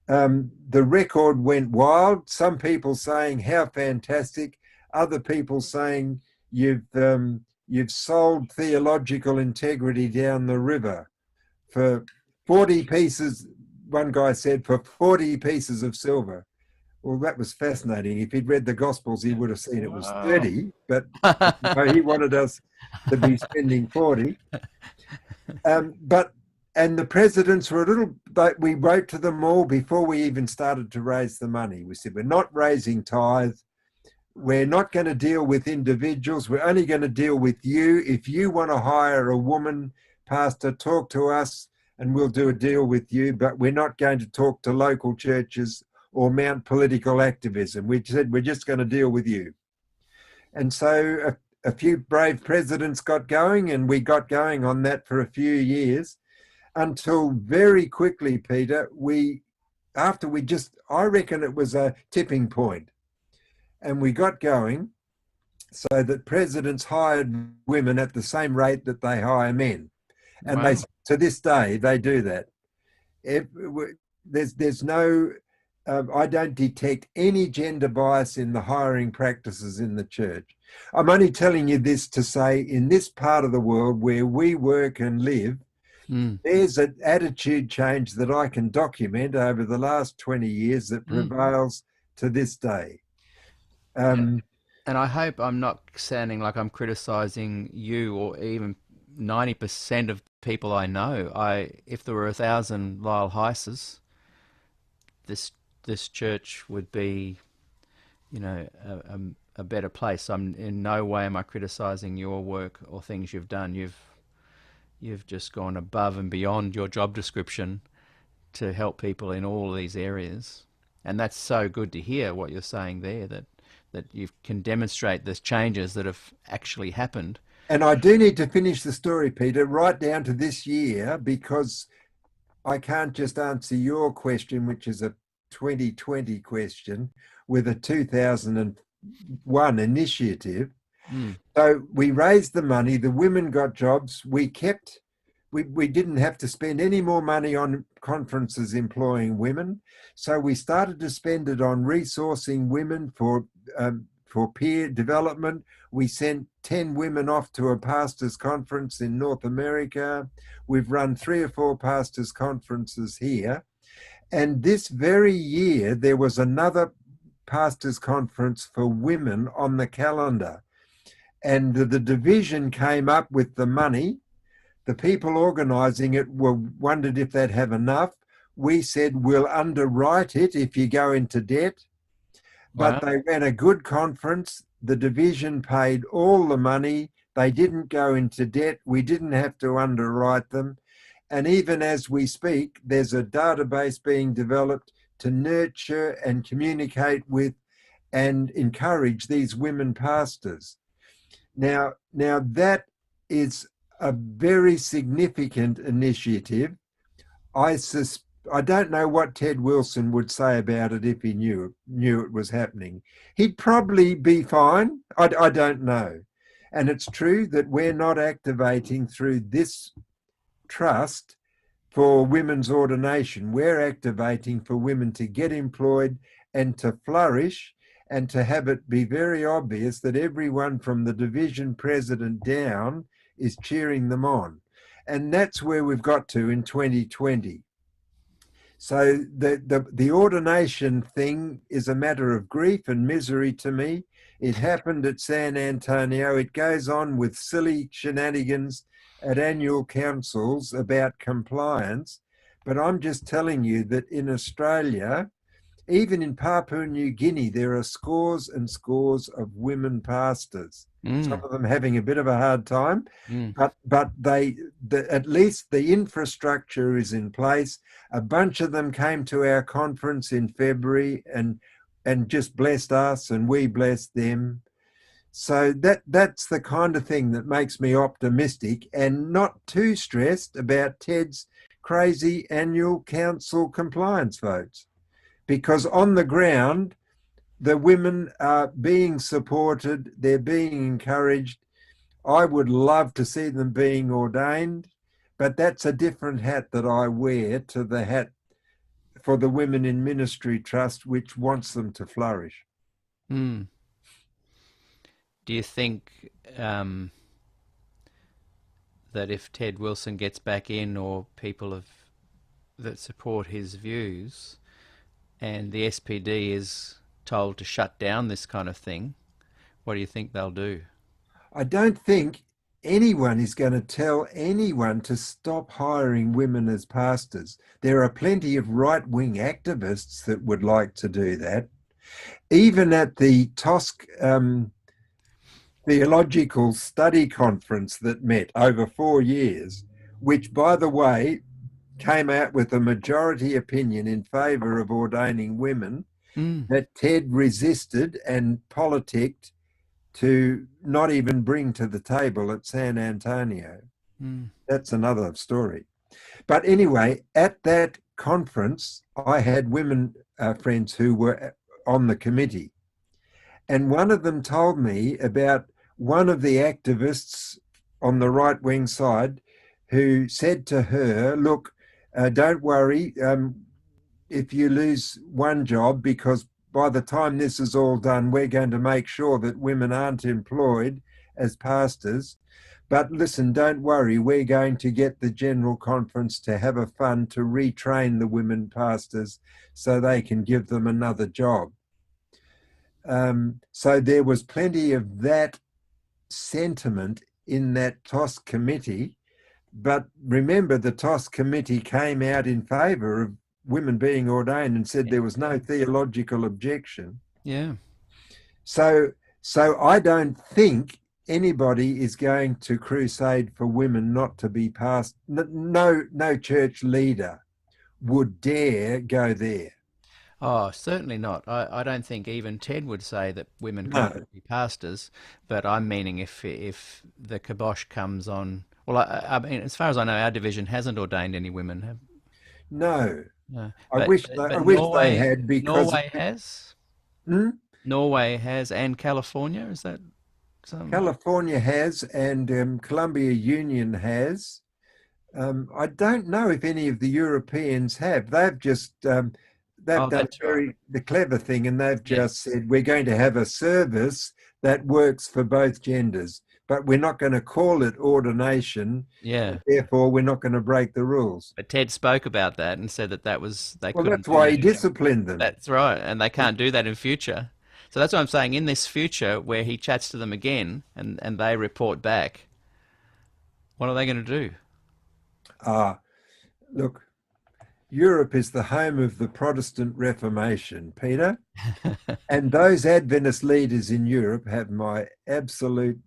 The record went wild. Some people saying, how fantastic. Other people saying, you've sold theological integrity down the river for 40 pieces. One guy said, for 40 pieces of silver. Well, that was fascinating. If he'd read the Gospels, he would have seen it was 30, but he wanted us to be spending 40. And the presidents were we wrote to them all before we even started to raise the money. We said, we're not raising tithe. We're not going to deal with individuals. We're only going to deal with you. If you want to hire a woman pastor, talk to us and we'll do a deal with you. But we're not going to talk to local churches or mount political activism. We said, we're just going to deal with you. And so a few brave presidents got going, and we got going on that for a few years until very quickly, Peter, I reckon it was a tipping point, and we got going so that presidents hired women at the same rate that they hire men. And Wow. to this day, they do that. There's no, I don't detect any gender bias in the hiring practices in the church. I'm only telling you this to say, in this part of the world where we work and live, there's an attitude change that I can document over the last 20 years that prevails to this day. And I hope I'm not sounding like I'm criticizing you or even 90% of people I know. If there were 1,000 Lyell Heises, this church would be, a better place. I'm in no way am I criticizing your work or things you've done. You've just gone above and beyond your job description to help people in all these areas, and that's so good to hear what you're saying there. That you can demonstrate the changes that have actually happened. And I do need to finish the story, Peter, right down to this year, because I can't just answer your question, which is a 2020 question, with a 2001 initiative. So we raised the money, the women got jobs, we didn't have to spend any more money on conferences employing women. So we started to spend it on resourcing women for peer development. We sent 10 women off to a pastors' conference in North America. We've run 3 or 4 pastors' conferences here. And this very year, there was another pastors' conference for women on the calendar. And the division came up with the money. The people organising it wondered if they'd have enough. We said, we'll underwrite it if you go into debt. But they ran a good conference. The division paid all the money. They didn't go into debt. We didn't have to underwrite them. And even as we speak, there's a database being developed to nurture and communicate with and encourage these women pastors. Now that is a very significant initiative. I don't know what Ted Wilson would say about it if he knew it was happening. He'd probably be fine. I don't know. And it's true that we're not activating through this trust for women's ordination. We're activating for women to get employed and to flourish, and to have it be very obvious that everyone from the division president down is cheering them on. And that's where we've got to in 2020. So the ordination thing is a matter of grief and misery to me. It happened at San Antonio. It goes on with silly shenanigans at annual councils about compliance. But I'm just telling you that in Australia, even in Papua New Guinea, there are scores and scores of women pastors. Some of them having a bit of a hard time, but at least the infrastructure is in place. A bunch of them came to our conference in February and just blessed us, and we blessed them. So that's the kind of thing that makes me optimistic and not too stressed about Ted's crazy annual council compliance votes. Because on the ground, the women are being supported, they're being encouraged. I would love to see them being ordained, but that's a different hat that I wear to the hat for the Women in Ministry Trust, which wants them to flourish. Do you think that if Ted Wilson gets back in, or people that support his views, and the SPD is told to shut down this kind of thing, what do you think they'll do? I don't think anyone is going to tell anyone to stop hiring women as pastors. There are plenty of right-wing activists that would like to do that. Even at the TOSC Theological Study Conference that met over 4 years, which, by the way, came out with a majority opinion in favour of ordaining women that Ted resisted and politicked to not even bring to the table at San Antonio. That's another story. But anyway, at that conference, I had women friends who were on the committee. And one of them told me about one of the activists on the right-wing side who said to her, look, don't worry if you lose one job, because by the time this is all done, we're going to make sure that women aren't employed as pastors. But listen, don't worry, we're going to get the General Conference to have a fund to retrain the women pastors so they can give them another job. So there was plenty of that sentiment in that TOS committee. But remember, the TOS committee came out in favour of women being ordained and said there was no theological objection. Yeah. So I don't think anybody is going to crusade for women not to be past. No church leader would dare go there. Oh, certainly not. I don't think even Ted would say that women can't be pastors, but I'm meaning if the kibosh comes on. Well, I mean, as far as I know, our division hasn't ordained any women. No. I But wish Norway, they had, because Norway has. Hmm? Norway has, and California, is that some? California has, and Columbia Union has. I don't know if any of the Europeans have. They've just they've done the clever thing, and they've just said we're going to have a service that works for both genders, but we're not going to call it ordination. Yeah. Therefore, we're not going to break the rules. But Ted spoke about that and said that was they couldn't. Well, that's why he disciplined them. That's right, and they can't do that in future. So that's what I'm saying. In this future, where he chats to them again and they report back, what are they going to do? Look, Europe is the home of the Protestant Reformation, Peter, and those Adventist leaders in Europe have my absolute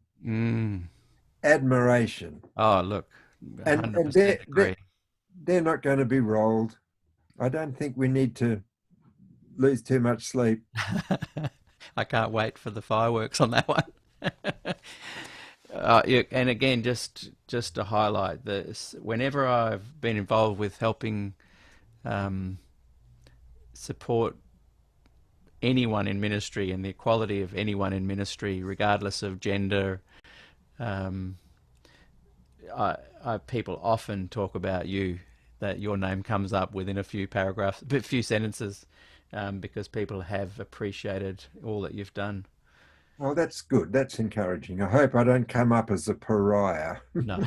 admiration. Oh, look, 100% agree. They're not going to be rolled. I don't think we need to lose too much sleep. I can't wait for the fireworks on that one. And again, just to highlight this, whenever I've been involved with helping support anyone in ministry and the equality of anyone in ministry, regardless of gender, people often talk about you, that your name comes up within a few paragraphs, a few sentences, because people have appreciated all that you've done. Well, that's good. That's encouraging. I hope I don't come up as a pariah. No,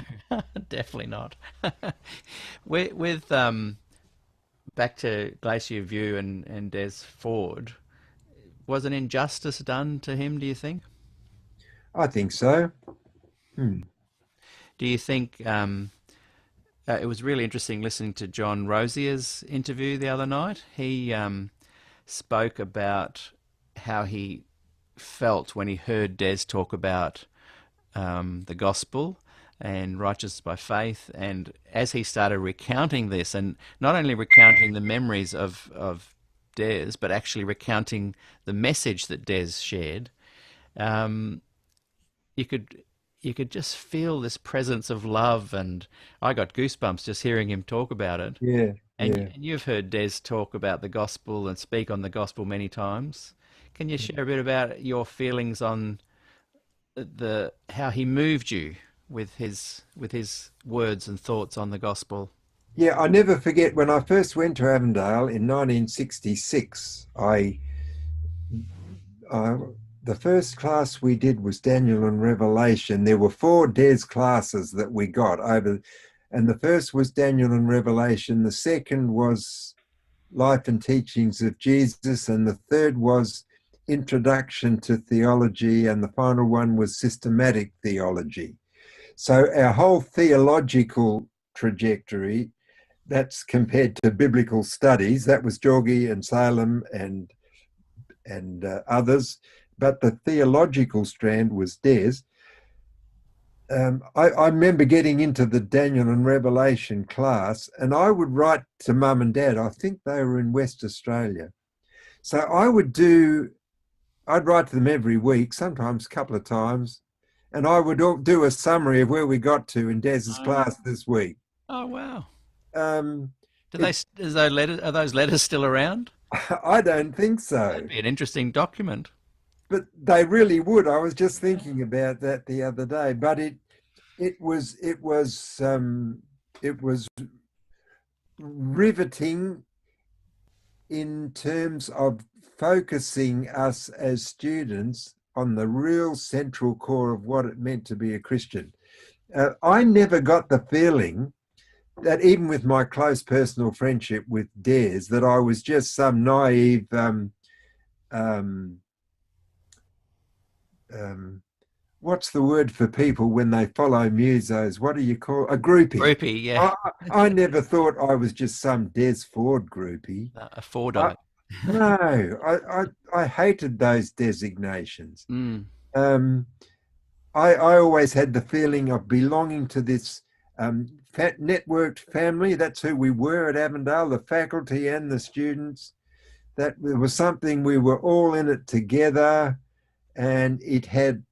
definitely not. With back to Glacier View and Des Ford, was an injustice done to him, do you think? I think so. Do you think it was really interesting listening to John Rosier's interview the other night? He spoke about how he felt when he heard Des talk about the gospel and righteousness by faith, and as he started recounting this, and not only recounting the memories of Des, but actually recounting the message that Des shared, you could just feel this presence of love, and I got goosebumps just hearing him talk about it. Yeah. And you've heard Des talk about the gospel and speak on the gospel many times. Can you share a bit about your feelings on how he moved you with his words and thoughts on the gospel? Yeah, I never forget when I first went to Avondale in 1966. The first class we did was Daniel and Revelation. There were 4 Des classes that we got over, and the first was Daniel and Revelation. The second was Life and Teachings of Jesus, and the third was Introduction to Theology, and the final one was Systematic Theology. So our whole theological trajectory, that's compared to biblical studies, that was Jorgi and Salem and others, but the theological strand was Des. I remember getting into the Daniel and Revelation class, and I would write to mum and dad. I think they were in West Australia. So I'd write to them every week, sometimes a couple of times, and I would do a summary of where we got to in Des's Oh, class this week. oh wow. Um, Do they, it, is those letters, are those letters still around? I don't think That'd so, be an interesting document. but they really would. I was just thinking about that the other day, but it was riveting in terms of focusing us as students on the real central core of what it meant to be a Christian. I never got the feeling that even with my close personal friendship with Des, that I was just some naive um, what's the word for people when they follow musos? What do you call a groupie? Groupie, yeah. I, I never thought I was just some Des Ford groupie. A I, Fordite. no, I hated those designations. Mm. Um, I always had the feeling of belonging to this networked family. That's who we were at Avondale, the faculty and the students. That there was something, we were all in it together, and it had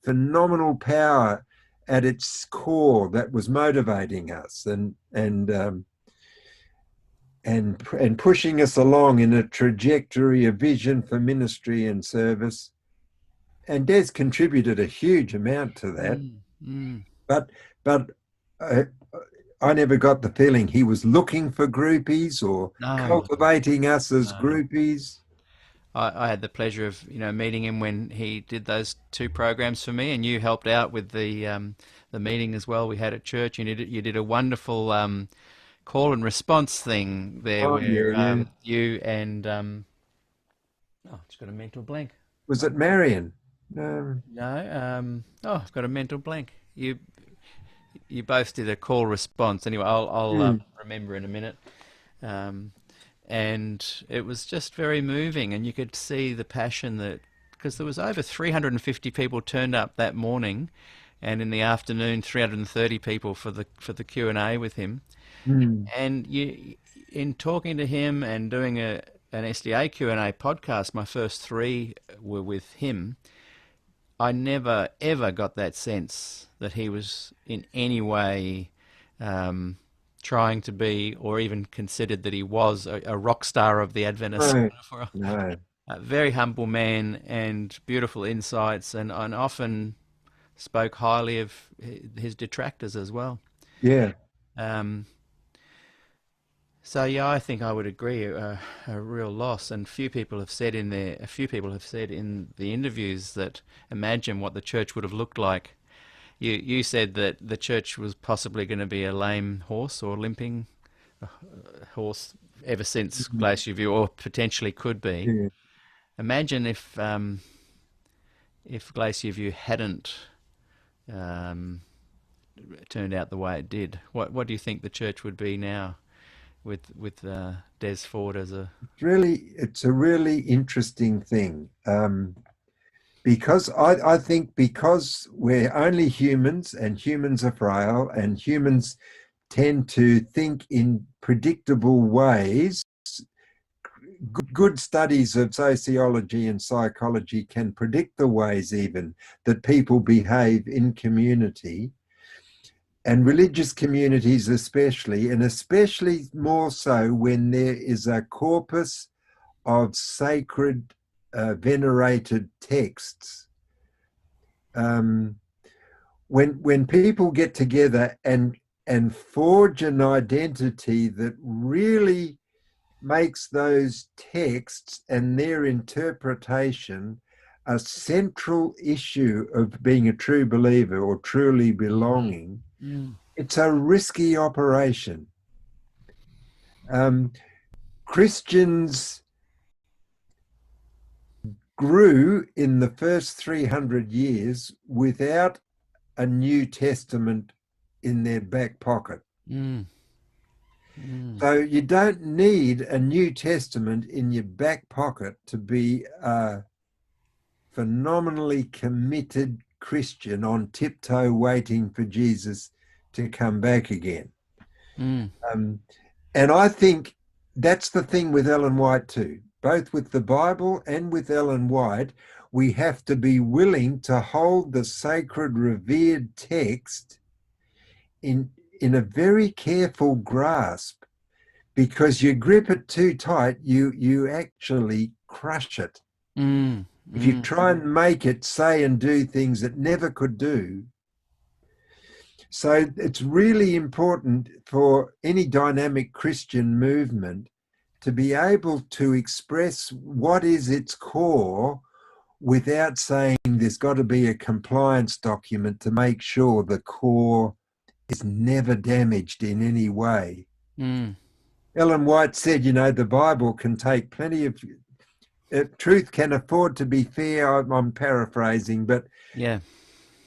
phenomenal power at its core that was motivating us and pushing us along in a trajectory, a vision for ministry and service. And Des contributed a huge amount to that, Mm. Mm. but but uh, I never got the feeling he was looking for groupies or No, cultivating us as no. groupies. I had the pleasure of meeting him when he did those two programs for me, and you helped out with the meeting as well we had at church. You did a wonderful call and response thing there Oh where yeah, you and oh, it's got a mental blank. was it Marion? No, oh, I've got a mental blank. You both did a call response. Anyway, I'll Mm. remember in a minute. Um, and it was just very moving, and you could see the passion that because there was over 350 people turned up that morning, and in the afternoon 330 people for the Q&A with him. Mm. And you, in talking to him and doing an SDA Q&A podcast, my first three were with him. I never ever got that sense that he was in any way trying to be, or even considered that he was a rock star of the Adventist. No, no, A very humble man and beautiful insights, and often spoke highly of his detractors as well. yeah. Um, so yeah, I think I would agree, a real loss. And a few people have said in the interviews that imagine what the church would have looked like. You said that the church was possibly going to be a lame horse or limping horse ever since Mm. Glacier View, or potentially could be. Yeah. Imagine if Glacier View hadn't um, turned out the way it did. What do you think the church would be now with Des Ford as a It's a really interesting thing. Because I think because we're only humans and humans are frail and humans tend to think in predictable ways, good studies of sociology and psychology can predict the ways even that people behave in community, and religious communities especially, and especially more so when there is a corpus of sacred venerated texts. When people get together and forge an identity that really makes those texts and their interpretation a central issue of being a true believer or truly belonging, Mm. it's a risky operation. Christians grew in the first 300 years without a New Testament in their back pocket. Mm. Mm. So you don't need a New Testament in your back pocket to be a phenomenally committed Christian on tiptoe waiting for Jesus to come back again. Mm. And I think that's the thing with Ellen White too. Both with the Bible and with Ellen White, we have to be willing to hold the sacred, revered text in a very careful grasp, because you grip it too tight, you actually crush it. Mm. If you try and make it say and do things it never could do. So it's really important for any dynamic Christian movement to be able to express what is its core without saying there's got to be a compliance document to make sure the core is never damaged in any way. Mm. Ellen White said, the Bible can take plenty of truth, can afford to be fair. I'm paraphrasing, but Yeah.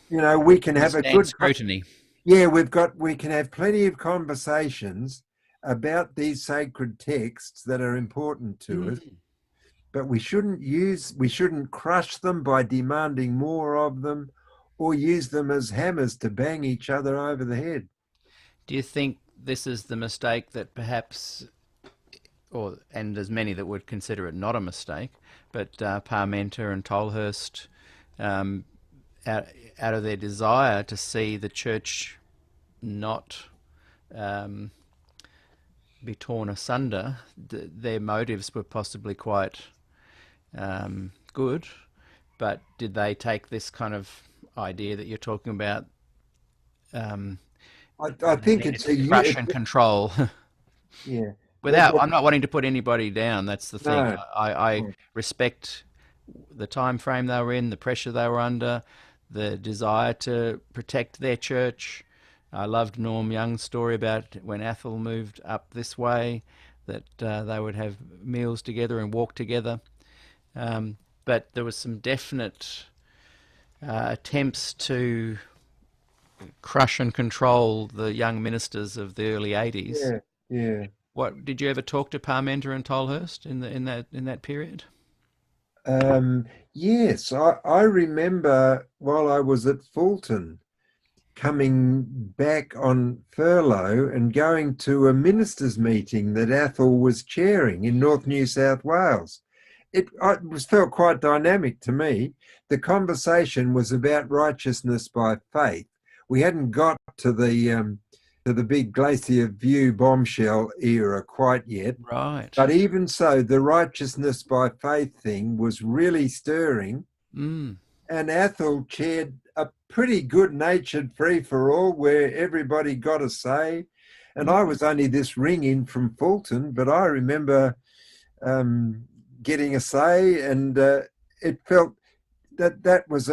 we can have a good scrutiny. Yeah, we can have plenty of conversations about these sacred texts that are important to us, but we shouldn't crush them by demanding more of them or use them as hammers to bang each other over the head. Do you think this is the mistake that perhaps, and there's many that would consider it not a mistake, but Parmenter and Tolhurst, out of their desire to see the church not be torn asunder, their motives were possibly quite good, but did they take this kind of idea that you're talking about? I think it's a crush and control. Yeah. I'm not wanting to put anybody down. That's the thing. No. I respect the time frame they were in, the pressure they were under, the desire to protect their church. I loved Norm Young's story about when Athol moved up this way, that they would have meals together and walk together. But there was some definite attempts to crush and control the young ministers of the early 80s. Yeah, yeah. What did you ever talk to Parmenter and Tolhurst in that period? Yes, I remember while I was at Fulton, coming back on furlough and going to a ministers' meeting that Athol was chairing in North New South Wales. It felt quite dynamic to me. The conversation was about righteousness by faith. We hadn't got to the big Glacier View bombshell era quite yet. Right. But even so, the righteousness by faith thing was really stirring. Mm. And Athol chaired a pretty good-natured free-for-all where everybody got a say. And I was only this ring in from Fulton, but I remember getting a say, and it felt that was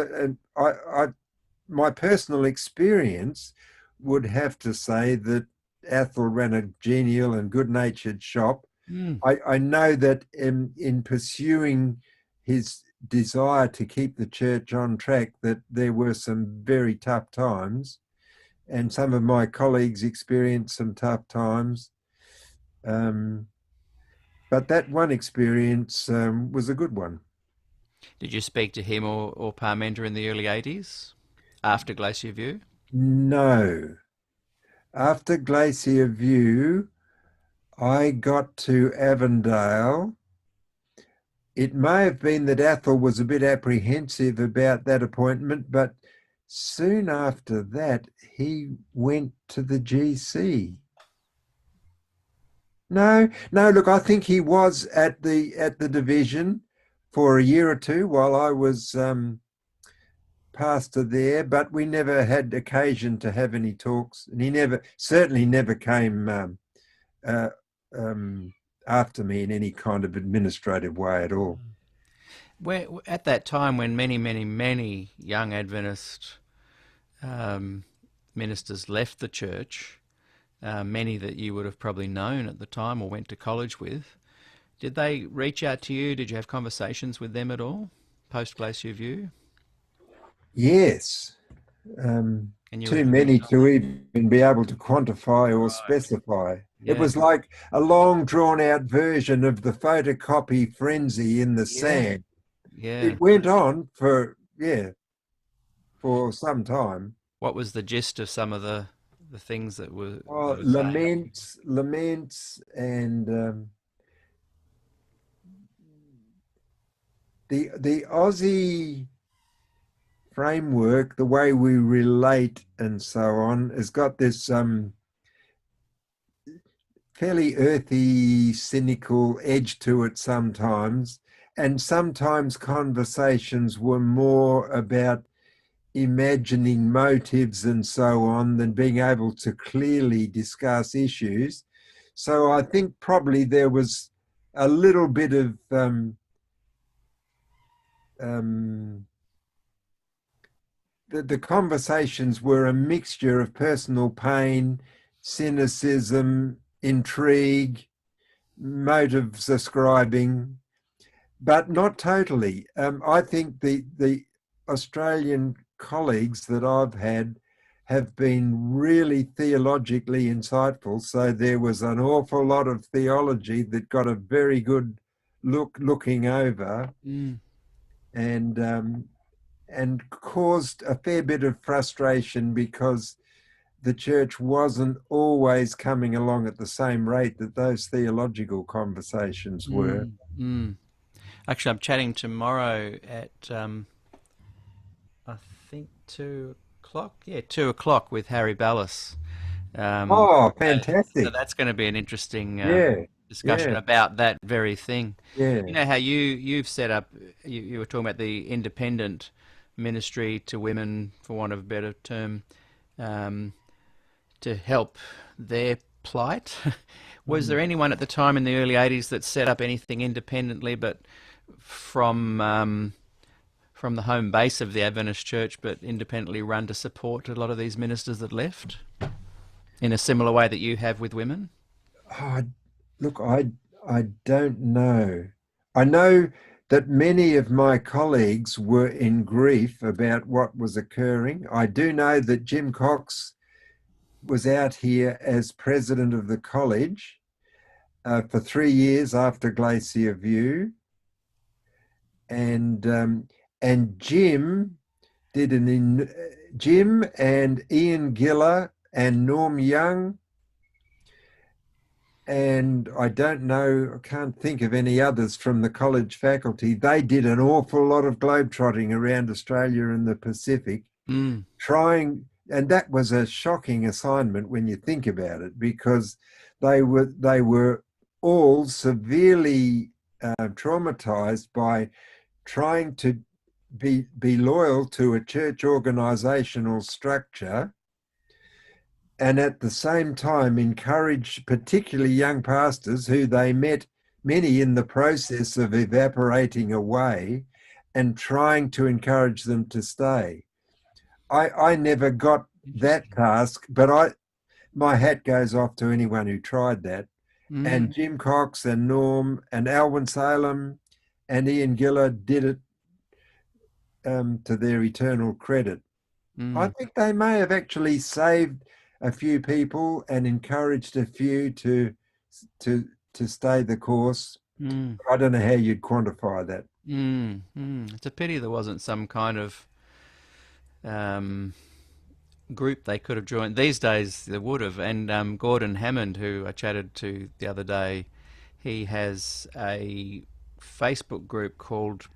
my personal experience would have to say that Athol ran a genial and good-natured shop. Mm. I know that in pursuing his desire to keep the church on track, that there were some very tough times, and some of my colleagues experienced some tough times. But that one experience was a good one. Did you speak to him or Parmenter in the early 80s after Glacier View? No. After Glacier View, I got to Avondale. It may have been that Athol was a bit apprehensive about that appointment, but soon after that, he went to the GC. No, look, I think he was at the division for a year or two while I was pastor there, but we never had occasion to have any talks, and he certainly never came after me in any kind of administrative way at all. Where, at that time when many young Adventist ministers left the church, many that you would have probably known at the time or went to college with, did they reach out to you? Did you have conversations with them at all post Glacier View? Yes. Too many to even be able to quantify or specify. Yeah. It was like a long drawn out version of the photocopy frenzy in the sand. Yeah. It went on for, for some time. What was the gist of some of the things that were Oh, that were saying? laments, and the Aussie framework, the way we relate and so on, has got this fairly earthy, cynical edge to it sometimes. And sometimes conversations were more about imagining motives and so on than being able to clearly discuss issues. So I think probably there was a little bit of um, the conversations were a mixture of personal pain, cynicism, intrigue, motives ascribing, but not totally. I think the Australian colleagues that I've had have been really theologically insightful. So there was an awful lot of theology that got a very good looking over, Mm. and caused a fair bit of frustration because the church wasn't always coming along at the same rate that those theological conversations were. Mm. Mm. Actually, I'm chatting tomorrow at I think 2 o'clock. Yeah, 2 o'clock with Harry Ballas. Um, Oh, so fantastic. that's going to be an interesting Yeah, discussion yeah, about that very thing. You yeah. know how you've set up. You were talking about the independent ministry to women, for want of a better term, um, to help their plight. Was Mm. there anyone at the time in the early '80s that set up anything independently, but from the home base of the Adventist Church, but independently run to support a lot of these ministers that left in a similar way that you have with women? Oh, look, I don't know. I know that many of my colleagues were in grief about what was occurring. I do know that Jim Cox was out here as president of the college for 3 years after Glacier View, and Jim did Jim and Ian Giller and Norm Young, and I don't know, I can't think of any others from the college faculty. They did an awful lot of globetrotting around Australia and the Pacific, Mm, and that was a shocking assignment when you think about it, because they were all severely traumatized by trying to be loyal to a church organizational structure, and at the same time encourage particularly young pastors who they met, many in the process of evaporating away, and trying to encourage them to stay. I never got that interesting. task, but my hat goes off to anyone who tried that. And Mm, Jim Cox and Norm and Alwyn Salem and Ian Giller did it to their eternal credit. I mm, think they may have actually saved a few people and encouraged a few to to stay the course. mm, I don't know how you'd quantify that. It's a pity there wasn't some kind of um, group they could have joined. These days there would have. And Gordon Hammond, who I chatted to the other day, he has a Facebook group called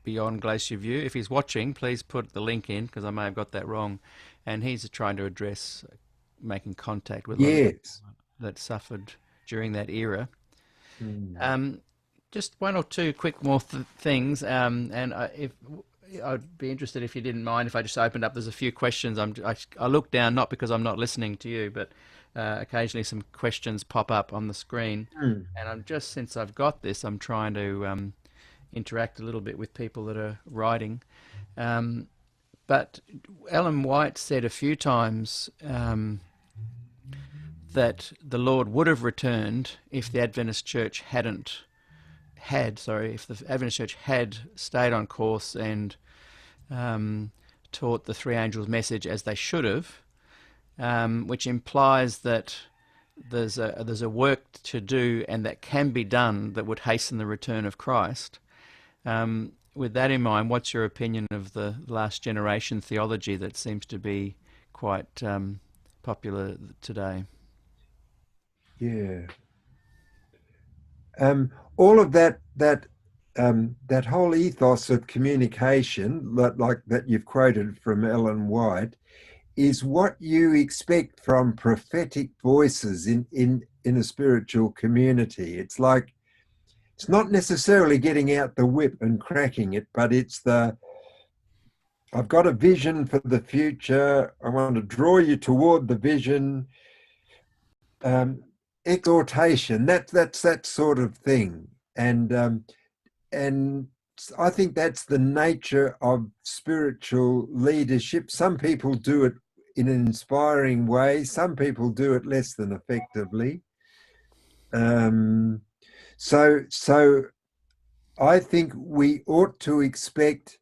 Beyond Glacier View. If he's watching, please put the link in because I may have got that wrong. And he's trying to address making contact with a lot of Yes. that suffered during that era. Mm. Um, just one or two quick more things, and if I'd be interested if you didn't mind if I just opened up. There's a few questions. I look down not because I'm not listening to you, but occasionally some questions pop up on the screen, Mm. and I'm just since I've got this, I'm trying to interact a little bit with people that are writing. Um, but Ellen White said a few times that the Lord would have returned if the Adventist Church if the Adventist Church had stayed on course and taught the three angels' message as they should have, which implies that there's a work to do and that can be done that would hasten the return of Christ. with that in mind, what's your opinion of the last generation theology that seems to be quite popular today? Yeah. All of that whole ethos of communication, like that you've quoted from Ellen White, is what you expect from prophetic voices in a spiritual community. It's like it's not necessarily getting out the whip and cracking it, but it's the I've got a vision for the future. I want to draw you toward the vision. Um, Exhortation. That's that sort of thing, and I think that's the nature of spiritual leadership. Some people do it in an inspiring way. Some people do it less than effectively. Um, so I think we ought to expect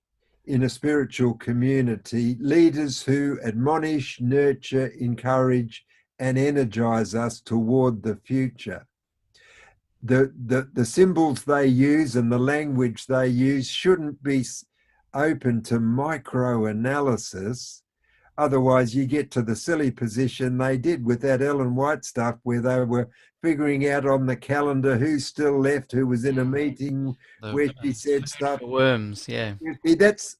in a spiritual community leaders who admonish, nurture, encourage, and energize us toward the future. The symbols they use and the language they use shouldn't be open to micro analysis. Otherwise, you get to the silly position they did with that Ellen White stuff, where they were figuring out on the calendar who's still left, who was in a meeting The where she said food stuff. for worms, yeah. You see, that's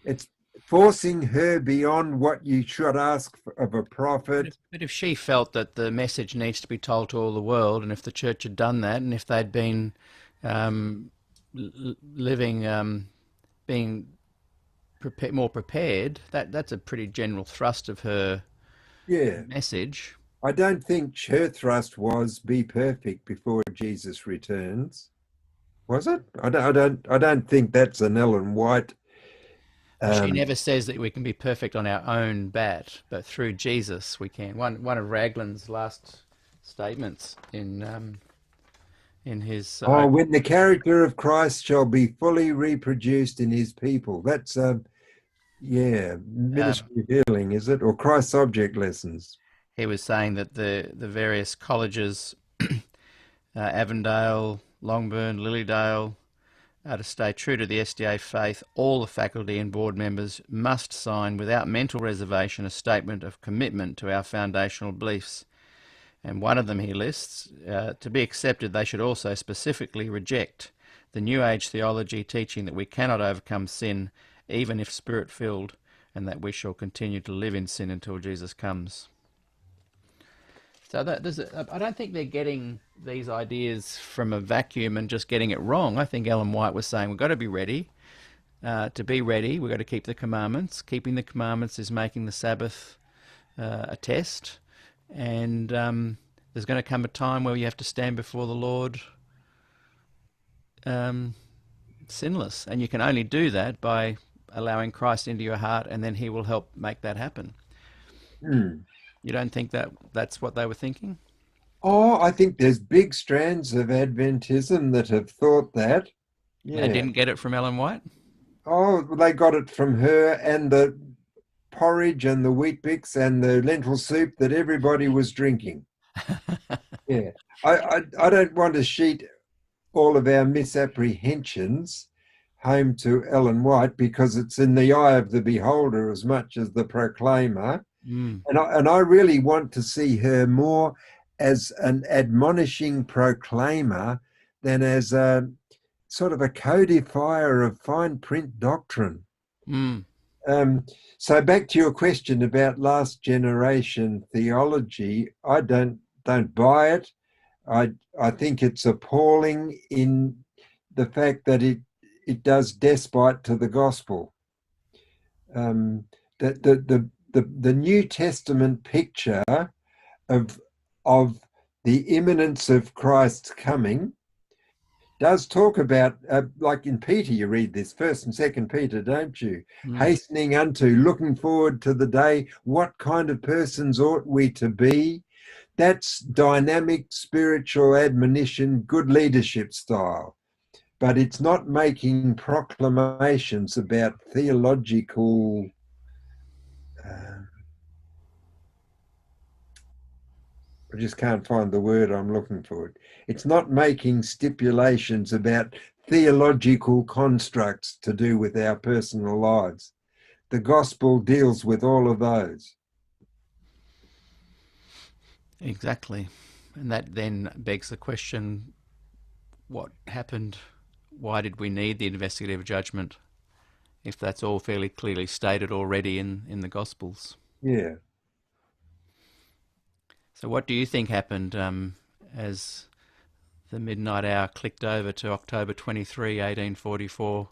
it's forcing her beyond what you should ask of a prophet. But if she felt that the message needs to be told to all the world, and if the church had done that, and if they'd been um, living, being more prepared, that's a pretty general thrust of her Yeah, message. I don't think her thrust was be perfect before Jesus returns. Was it? I don't think that's an Ellen White. Well, she Um, never says that we can be perfect on our own bat, but through Jesus we can. One of Raglan's last statements in his oh, when the character of Christ shall be fully reproduced in his people. That's yeah, um, ministry of healing, is it? Or Christ's object lessons. he was saying that the various colleges, Avondale, Longburn, Lilydale, to stay true to the SDA faith, all the faculty and board members must sign without mental reservation a statement of commitment to our foundational beliefs. And one of them he lists, to be accepted, they should also specifically reject the New Age theology teaching that we cannot overcome sin, even if spirit-filled, and that we shall continue to live in sin until Jesus comes. So I don't think they're getting these ideas from a vacuum and just getting it wrong. I think Ellen White was saying we've got to be ready. To be ready, we've got to keep the commandments. Keeping the commandments is making the Sabbath a test. And there's going to come a time where you have to stand before the Lord sinless. And you can only do that by allowing Christ into your heart, and then he will help make that happen. Hmm. You don't think that that's what they were thinking? Oh, I think there's big strands of Adventism that have thought that. They Yeah. didn't get it from Ellen White? Oh, they got it from her and the porridge and the wheat bix and the lentil soup that everybody was drinking. Yeah. I don't want to sheet all of our misapprehensions home to Ellen White because it's in the eye of the beholder as much as the proclaimer. Mm. And I really want to see her more as an admonishing proclaimer than as a sort of a codifier of fine print doctrine. Mm. Um, so back to your question about last generation theology, I don't buy it. I think it's appalling in the fact that it does despite to the gospel. The New Testament picture of of the imminence of Christ's coming does talk about, like in Peter, you read this, First and Second Peter, don't you? Mm. Hastening unto, looking forward to the day. What kind of persons ought we to be? That's dynamic spiritual admonition, good leadership style. But it's not making proclamations about theological. I just can't find the word I'm looking for. It's not making stipulations about theological constructs to do with our personal lives. The gospel deals with all of those. Exactly. And that then begs the question, what happened? Why did we need the investigative judgment if that's all fairly clearly stated already in the Gospels? Yeah. So what do you think happened as the midnight hour clicked over to October 23, 1844?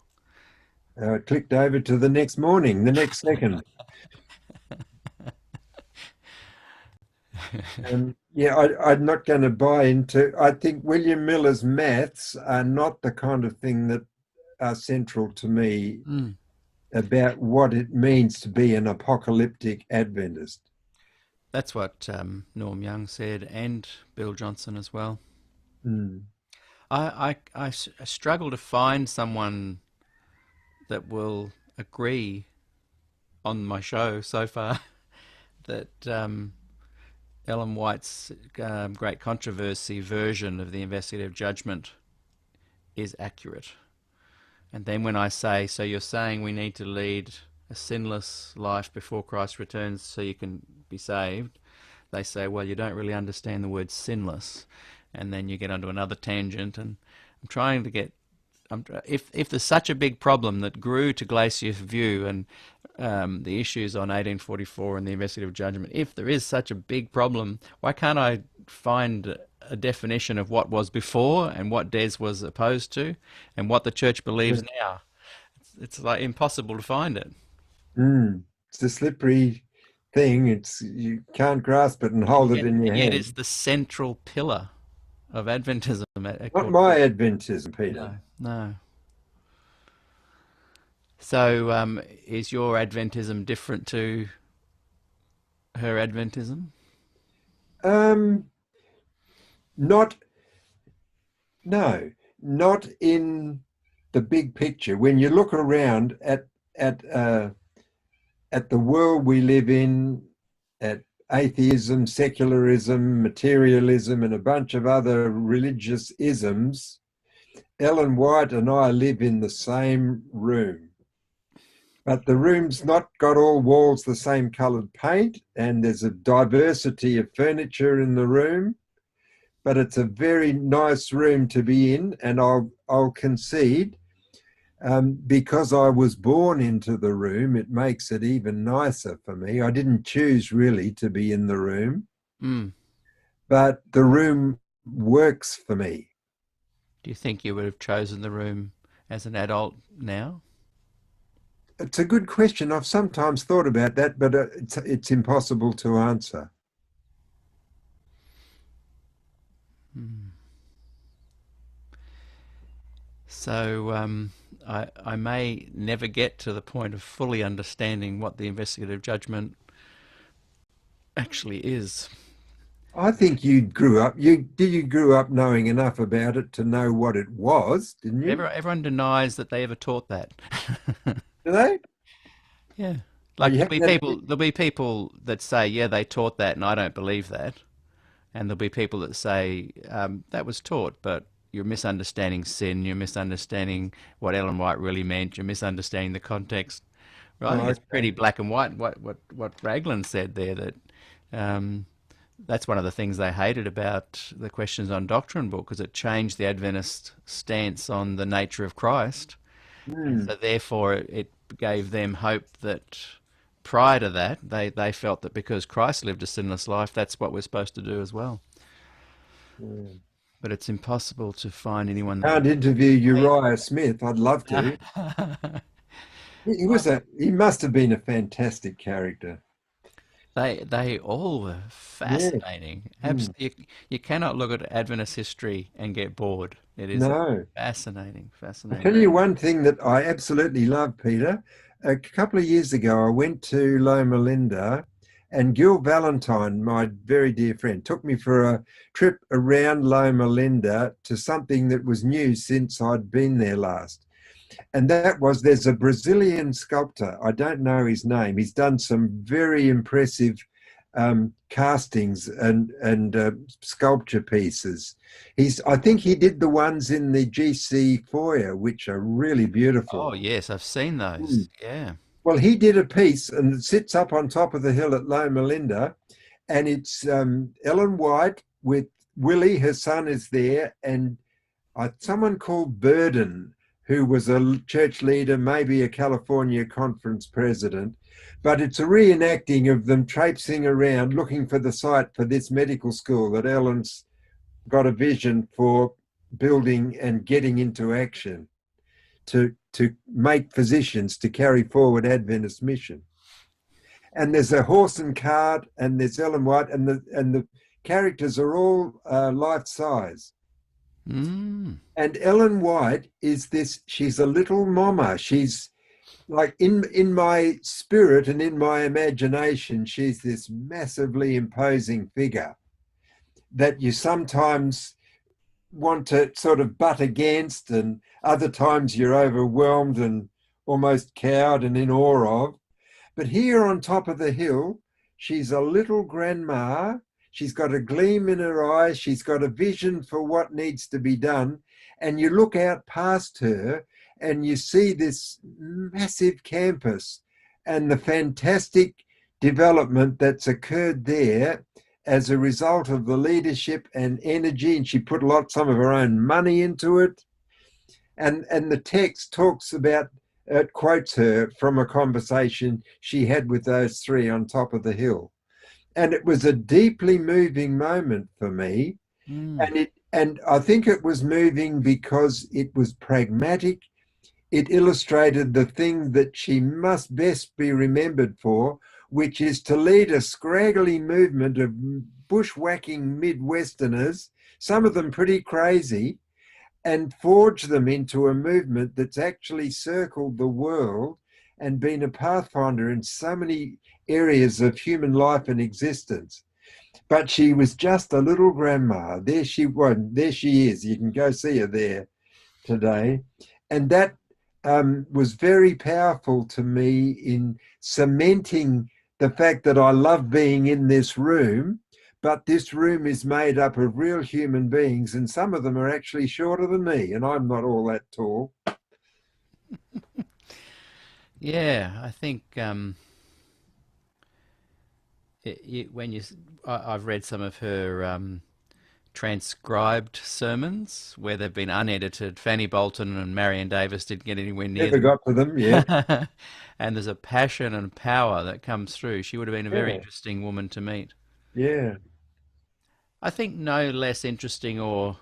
It clicked over to the next morning, the next second. I'm not going to buy into. I think William Miller's maths are not the kind of thing that are central to me about what it means to be an apocalyptic Adventist. That's what Norm Young said, and Bill Johnson as well. I struggle to find someone that will agree on my show so far that Ellen White's great controversy version of the investigative judgment is accurate. And then when I say, so you're saying we need to lead a sinless life before Christ returns so you can be saved, they say, well, you don't really understand the word sinless. And then you get onto another tangent, and I'm trying to get, if there's such a big problem that grew to Glacier's view and the issues on 1844 and the investigative judgment, if there is such a big problem, why can't I find a definition of what was before and what Des was opposed to and what the church believes now? It's like impossible to find it. It's a slippery thing. You can't grasp it and hold it in your hand. Yet it's the central pillar of Adventism. Not my Adventism, Peter. No. So is your Adventism different to her Adventism? Not in the big picture. When you look around at the world we live in, at atheism, secularism, materialism, and a bunch of other religious isms, Ellen White and I live in the same room. But the room's not got all walls the same coloured paint, and there's a diversity of furniture in the room. But it's a very nice room to be in, and I'll concede, because I was born into the room, it makes it even nicer for me. I didn't choose really to be in the room, but the room works for me. Do you think you would have chosen the room as an adult now? It's a good question. I've sometimes thought about that, but it's impossible to answer. So I may never get to the point of fully understanding what the investigative judgment actually is. I think you grew up. You grew up knowing enough about it to know what it was, didn't you? Everyone denies that they ever taught that. Do they? Yeah. Like there'll be people that say, yeah, they taught that, and I don't believe that. And there'll be people that say that was taught, but you're misunderstanding sin. You're misunderstanding what Ellen White really meant. You're misunderstanding the context. Well, I think it's pretty black and white. What Raglan said there, that that's one of the things they hated about the Questions on Doctrine book, because it changed the Adventist stance on the nature of Christ. So therefore, it gave them hope that prior to that, they felt that because Christ lived a sinless life, that's what we're supposed to do as well. But it's impossible to find anyone that can't interview Uriah Smith. I'd love to. He must have been a fantastic character. They all were fascinating. Absolutely, you cannot look at Adventist history and get bored. It is fascinating. I'll tell you one thing that I absolutely love, Peter. A couple of years ago, I went to Loma Linda, and Gil Valentine, my very dear friend, took me for a trip around Loma Linda to something that was new since I'd been there last. And that was, there's a Brazilian sculptor, I don't know his name, he's done some very impressive castings and sculpture pieces. I think he did the ones in the GC foyer, which are really beautiful. Oh, yes, I've seen Mm. those. Yeah. Well, he did a piece and it sits up on top of the hill at Loma Linda, and it's Ellen White with Willie, her son, is there, and someone called Burden, who was a church leader, maybe a California conference president. But it's a reenacting of them traipsing around looking for the site for this medical school that Ellen's got a vision for building and getting into action to make physicians to carry forward Adventist mission. And there's a horse and cart, and there's Ellen White, and the characters are all life size. Mm. And Ellen White is this, she's a little mama. She's like in my spirit and in my imagination, she's this massively imposing figure that you sometimes want to sort of butt against, and other times you're overwhelmed and almost cowed and in awe of. But here on top of the hill, she's a little grandma. She's got a gleam in her eyes. She's got a vision for what needs to be done. And you look out past her and you see this massive campus and the fantastic development that's occurred there as a result of the leadership and energy. And she put some of her own money into it. And the text talks about, it quotes her from a conversation she had with those three on top of the hill. And it was a deeply moving moment for me. Mm. And I think it was moving because it was pragmatic. It illustrated the thing that she must best be remembered for, which is to lead a scraggly movement of bushwhacking Midwesterners, some of them pretty crazy, and forge them into a movement that's actually circled the world and been a pathfinder in so many areas of human life and existence. But she was just a little grandma. There she was. There she is. You can go see her there today. And that was very powerful to me in cementing the fact that I love being in this room, but this room is made up of real human beings, and some of them are actually shorter than me, and I'm not all that tall. Yeah, I think I've read some of her transcribed sermons where they've been unedited. Fanny Bolton and Marion Davis didn't get anywhere near Never got to them, yeah. them. And there's a passion and power that comes through. She would have been a very Yeah, interesting woman to meet. yeah. I think no less interesting or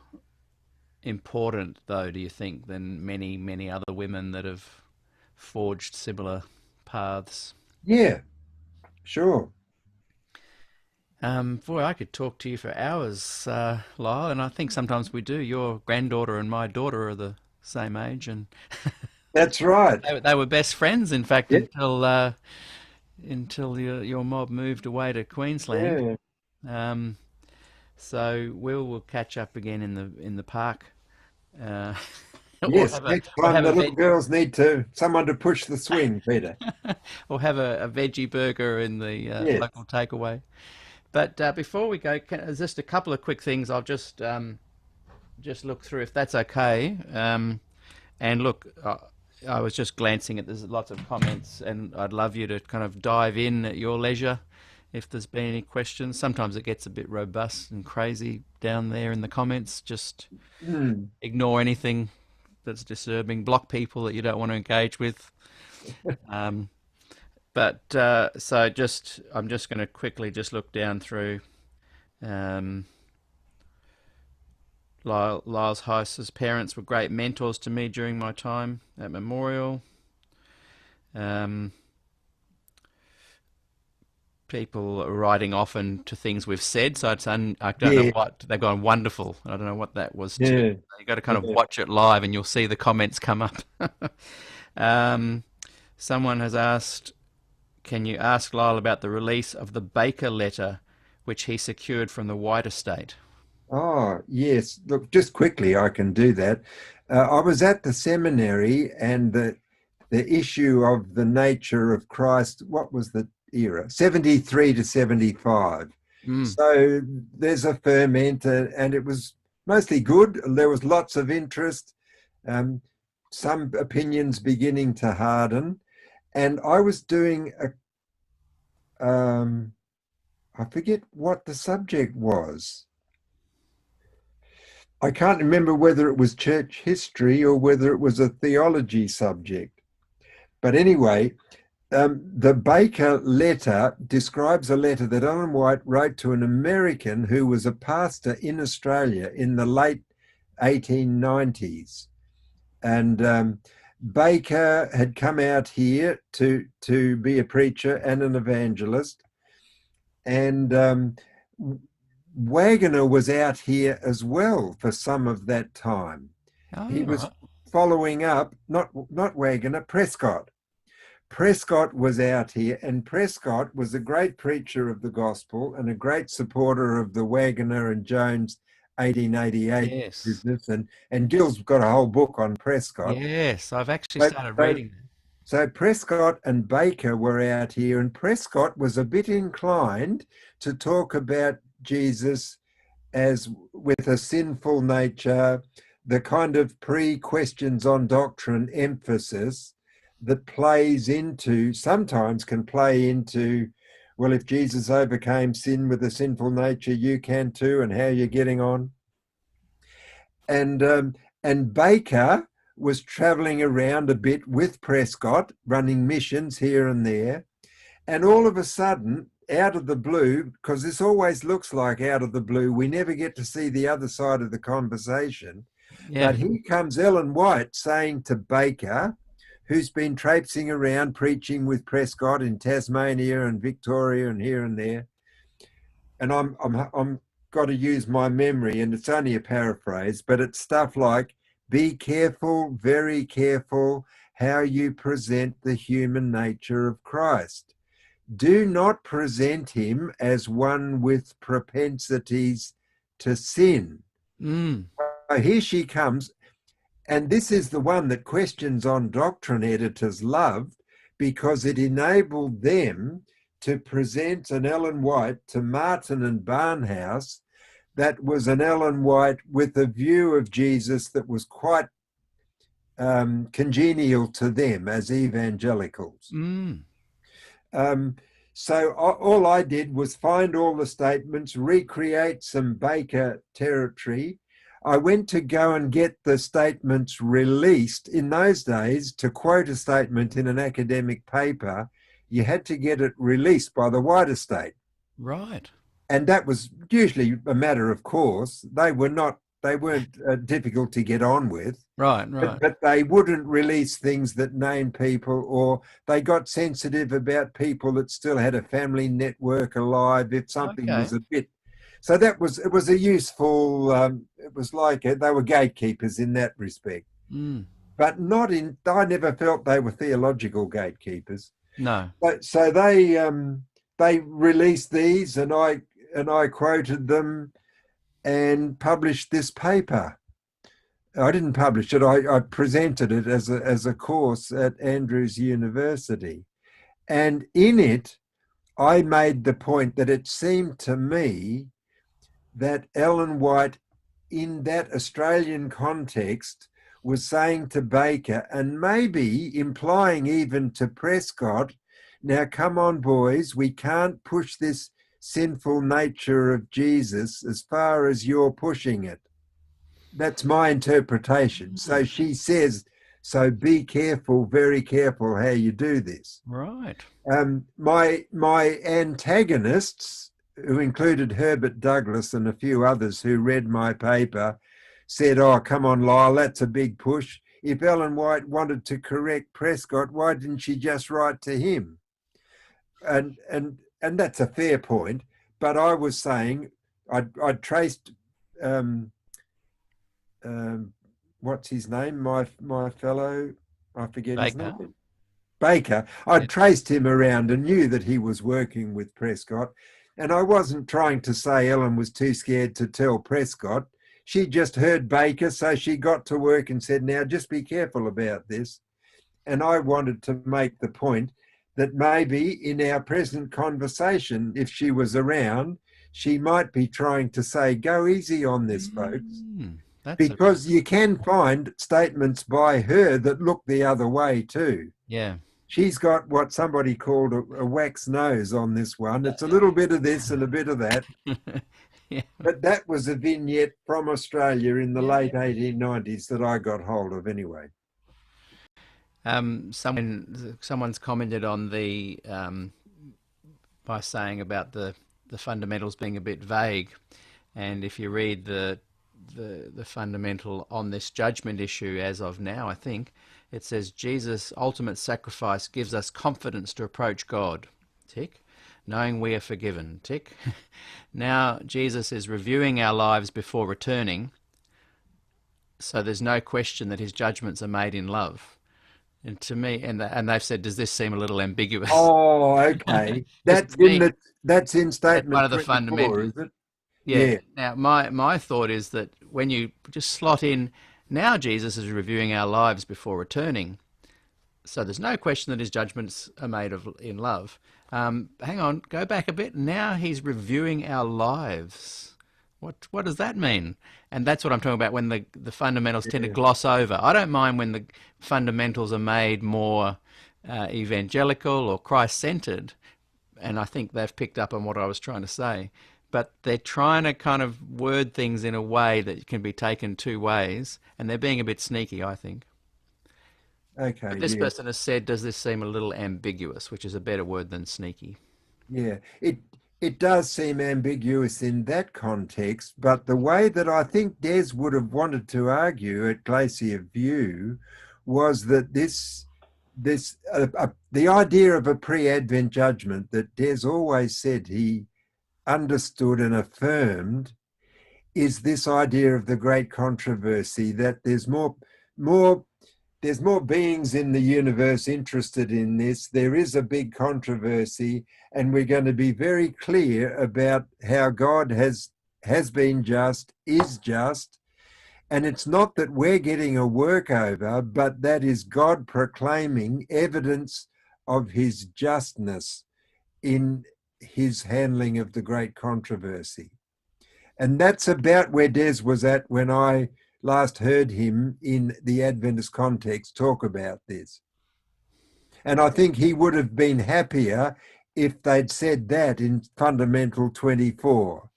important, though, do you think, than many, many other women that have forged similar paths? Yeah, sure. Boy, I could talk to you for hours, Lyle, and I think sometimes we do. Your granddaughter and my daughter are the same age, and That's right. they were best friends, in fact, Yeah, until your mob moved away to Queensland. yeah. Um, so we'll catch up again in the park, uh, or Yes, have a next time the little veg girls need someone to push the swing, Peter. or have a veggie burger in the Yes. local takeaway. But before we go, just a couple of quick things. I'll just look through if that's okay. And look, I was just glancing at there's lots of comments, and I'd love you to kind of dive in at your leisure if there's been any questions. Sometimes it gets a bit robust and crazy down there in the comments. Just Mm. ignore anything that's disturbing, block people that you don't want to engage with. Um, but so I'm just going to quickly just look down through. Um, Lyell Heise's parents were great mentors to me during my time at Memorial. Um, People are writing often to things we've said, so I don't know Yeah, what they've gone wonderful. I don't know what that was too. yeah, You got to kind of yeah. watch it live, and you'll see the comments come up. um, Someone has asked, "Can you ask Lyle about the release of the Baker letter, which he secured from the White Estate?" Oh, yes. Look, just quickly, I can do that. I was at the seminary, and the issue of the nature of Christ, what was the era, 73 to 75. Mm. So there's a ferment, and it was mostly good. There was lots of interest, some opinions beginning to harden. And I was doing I forget what the subject was. I can't remember whether it was church history or whether it was a theology subject. But anyway, the Baker letter describes a letter that Ellen White wrote to an American who was a pastor in Australia in the late 1890s. And Baker had come out here to be a preacher and an evangelist. And Waggoner was out here as well for some of that time. Oh, He was right. following up, not Waggoner, Prescott. Prescott was out here, and Prescott was a great preacher of the gospel and a great supporter of the Waggoner and Jones 1888 Yes. business. And Gill's got a whole book on Prescott. Yes, I've actually So- started so- reading that. So Prescott and Baker were out here, and Prescott was a bit inclined to talk about Jesus as with a sinful nature, the kind of pre-questions on doctrine emphasis that sometimes can play into, well, if Jesus overcame sin with a sinful nature, you can too, and how you're getting on. And Baker was traveling around a bit with Prescott, running missions here and there. And all of a sudden, out of the blue, because this always looks like out of the blue, we never get to see the other side of the conversation. Yeah. But here comes Ellen White saying to Baker, who's been traipsing around preaching with Prescott in Tasmania and Victoria and here and there. And I'm got to use my memory, and it's only a paraphrase, but it's stuff like, be careful, very careful, how you present the human nature of Christ. Do not present him as one with propensities to sin. Mm. Here she comes, and this is the one that Questions on Doctrine editors loved, because it enabled them to present an Ellen White to Martin and Barnhouse that was an Ellen White with a view of Jesus that was quite congenial to them as evangelicals. Mm. So all I did was find all the statements, recreate some Baker territory. I went to go and get the statements released. In those days, to quote a statement in an academic paper, you had to get it released by the White Estate. Right. And that was usually a matter of course. They weren't difficult to get on with. Right. But they wouldn't release things that named people, or they got sensitive about people that still had a family network alive if something was a bit. So it was a useful, it was like they were gatekeepers in that respect. Mm. But I never felt they were theological gatekeepers. No. So they released these, and I quoted them and published this paper. I didn't publish it. I presented it as a course at Andrews University. And in it, I made the point that it seemed to me that Ellen White, in that Australian context, was saying to Baker, and maybe implying even to Prescott, now come on, boys, we can't push this sinful nature of Jesus as far as you're pushing it. That's my interpretation. So she says, so be careful, very careful how you do this. Right. My antagonists, who included Herbert Douglas and a few others who read my paper, said, oh, come on, Lyell, that's a big push. If Ellen White wanted to correct Prescott, why didn't she just write to him? And that's a fair point. But I was saying, I'd traced, what's his name? My fellow, I forget his name. Baker. I'd traced him around and knew that he was working with Prescott. And I wasn't trying to say Ellen was too scared to tell Prescott. She just heard Baker, so she got to work and said, now just be careful about this. And I wanted to make the point that maybe in our present conversation, if she was around, she might be trying to say, go easy on this, folks. That's Because you can find statements by her that look the other way too. yeah. She's got what somebody called a wax nose on this one. It's a little bit of this and a bit of that. Yeah. But that was a vignette from Australia in the Yeah. late 1890s that I got hold of anyway. Someone's commented on the by saying about the fundamentals being a bit vague, and if you read the fundamental on this judgment issue as of now, I think it says Jesus' ultimate sacrifice gives us confidence to approach God. Tick. Knowing we are forgiven. Tick. Now Jesus is reviewing our lives before returning, so there's no question that his judgments are made in love. And to me, and they've said, does this seem a little ambiguous? Oh, okay. That's in statement one of the 24, fundamentals. is it? Yeah. Now, my thought is that when you just slot in, now Jesus is reviewing our lives before returning, so there's no question that his judgments are made in love. Hang on, go back a bit. Now he's reviewing our lives. What does that mean? And that's what I'm talking about when the fundamentals tend to gloss over. I don't mind when the fundamentals are made more evangelical or Christ-centered, and I think they've picked up on what I was trying to say. But they're trying to kind of word things in a way that can be taken two ways, and they're being a bit sneaky, I think. Okay. But this person has said, does this seem a little ambiguous, which is a better word than sneaky? Yeah, it does seem ambiguous in that context, but the way that I think Des would have wanted to argue at Glacier View was that the idea of a pre-Advent judgment that Des always said he understood and affirmed is this idea of the great controversy, that there's more beings in the universe interested in this. There is a big controversy, and we're going to be very clear about how God has been just, is just, and it's not that we're getting a workover, but that is God proclaiming evidence of his justness in his handling of the great controversy. And that's about where Des was at when I last heard him in the Adventist context talk about this. And I think he would have been happier if they'd said that in Fundamental 24.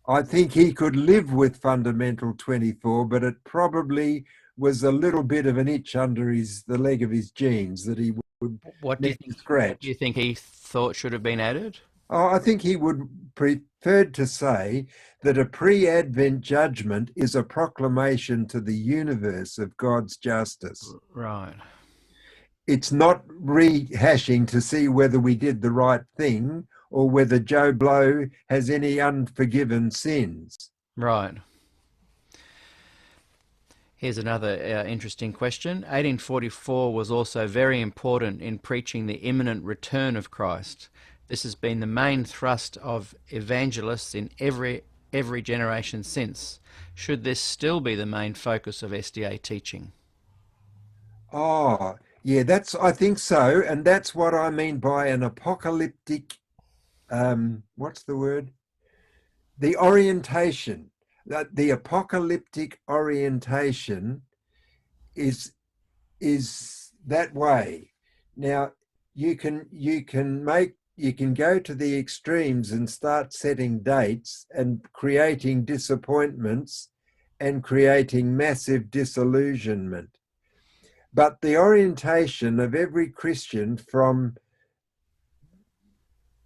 I think he could live with Fundamental 24, but it probably was a little bit of an itch under the leg of his jeans that he would need to scratch. What do you think he thought should have been added? Oh, I think he would prefer to say that a pre-Advent judgment is a proclamation to the universe of God's justice. Right. It's not rehashing to see whether we did the right thing or whether Joe Blow has any unforgiven sins. Right. Here's another interesting question. 1844 was also very important in preaching the imminent return of Christ. This has been the main thrust of evangelists in every generation since. Should this still be the main focus of SDA teaching? Oh, yeah, I think so. And that's what I mean by an apocalyptic, what's the word? The orientation. The apocalyptic orientation is that way. Now, you can go to the extremes and start setting dates and creating disappointments and creating massive disillusionment. But the orientation of every Christian from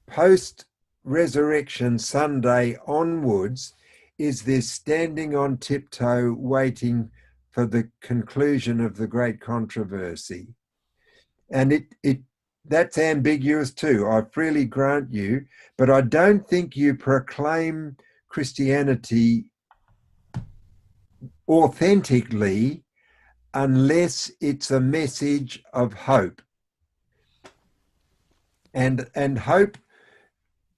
post-resurrection Sunday onwards is this standing on tiptoe waiting for the conclusion of the great controversy. And that's ambiguous too, I freely grant you, but I don't think you proclaim Christianity authentically unless it's a message of hope. And hope,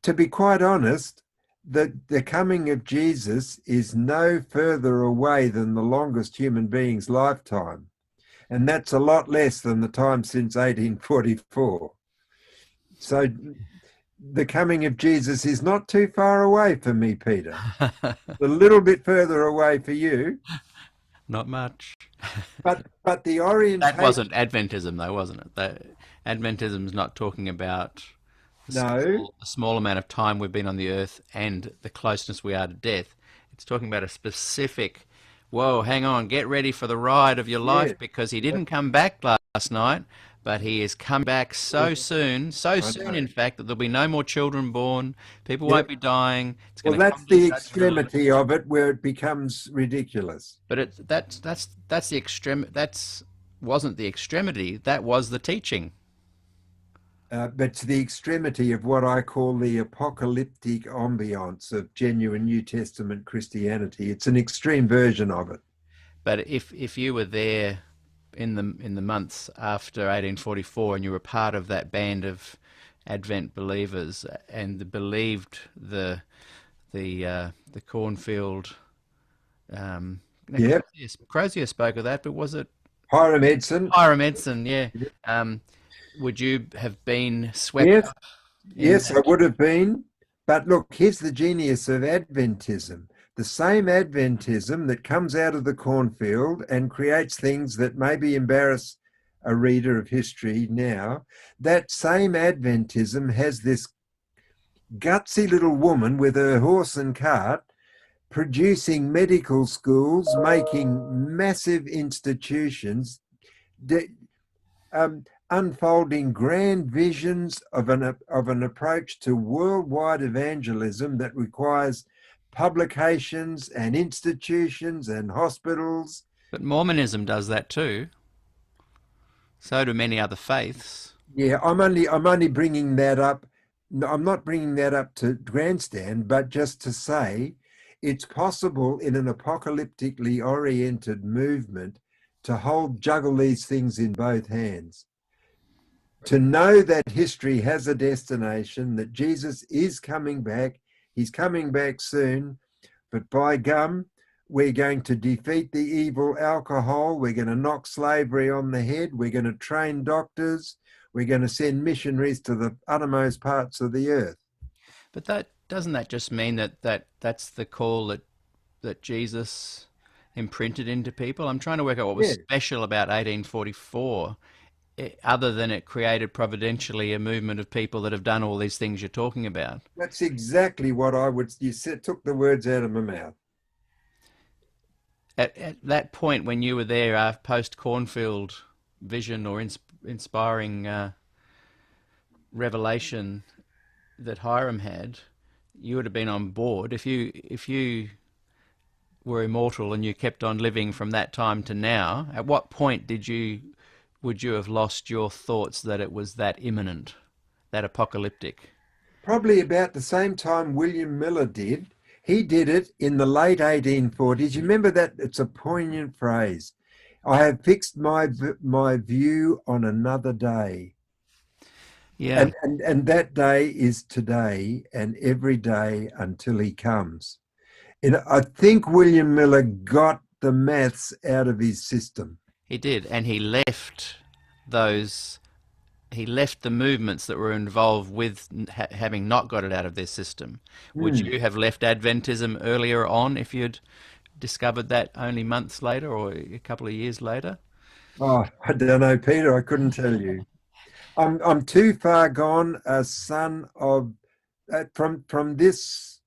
to be quite honest, the coming of Jesus is no further away than the longest human being's lifetime. And that's a lot less than the time since 1844. So the coming of Jesus is not too far away for me, Peter. A little bit further away for you, Not much. but the That orientation. wasn't Adventism, though, wasn't it? Adventism's not talking about No, the small amount of time we've been on the earth and the closeness we are to death. It's talking about a specific, whoa, hang on, get ready for the ride of your yeah, life, because he didn't come back last night, but he is coming back so soon, I know. in fact, that there'll be no more children born, people won't Yep. be dying, it's Well, going to that's come to the judge the living. extremity of it, where it becomes ridiculous. But that's the extreme. That's wasn't the extremity. That was the teaching. But to the extremity of what I call the apocalyptic ambiance of genuine New Testament Christianity. It's an extreme version of it. But if you were there in the months after 1844 and you were part of that band of Advent believers and believed the cornfield, Yeah, Crozier spoke of that, but was it Hiram Edson. Hiram Edson? Yeah. Would you have been swept Yes, up in yes, that? I would have been. But look, here's the genius of Adventism. The same Adventism that comes out of the cornfield and creates things that maybe embarrass a reader of history now, that same Adventism has this gutsy little woman with her horse and cart producing medical schools, making massive institutions, unfolding grand visions of an approach to worldwide evangelism that requires publications and institutions and hospitals. But Mormonism does that too. So do many other faiths. Yeah, I'm only bringing that up. No, I'm not bringing that up to grandstand, but just to say it's possible in an apocalyptically oriented movement to juggle these things in both hands. To know that history has a destination, that Jesus is coming back, he's coming back soon, but by gum, we're going to defeat the evil alcohol, we're going to knock slavery on the head, we're going to train doctors, we're going to send missionaries to the uttermost parts of the earth. But that doesn't that just mean that's the call that Jesus imprinted into people? I'm trying to work out what was Yeah, special about 1844, other than it created providentially a movement of people that have done all these things you're talking about. that's exactly what you said, took the words out of my mouth. At that point, when you were there, post Cornfield vision or inspiring revelation that Hiram had, you would have been on board if you were immortal and you kept on living from that time to now. At what point would you have lost your thoughts that it was that imminent, that apocalyptic? Probably about the same time William Miller did. He did it in the late 1840s. You remember that? It's a poignant phrase. I have fixed my view on another day. Yeah. And that day is today and every day until he comes. And I think William Miller got the maths out of his system. He did, and he left the movements that were involved with having not got it out of their system. Would you have left Adventism earlier on if you'd discovered that only months later or a couple of years later? Oh, I don't know, Peter. I couldn't tell you. I'm too far gone a son of from this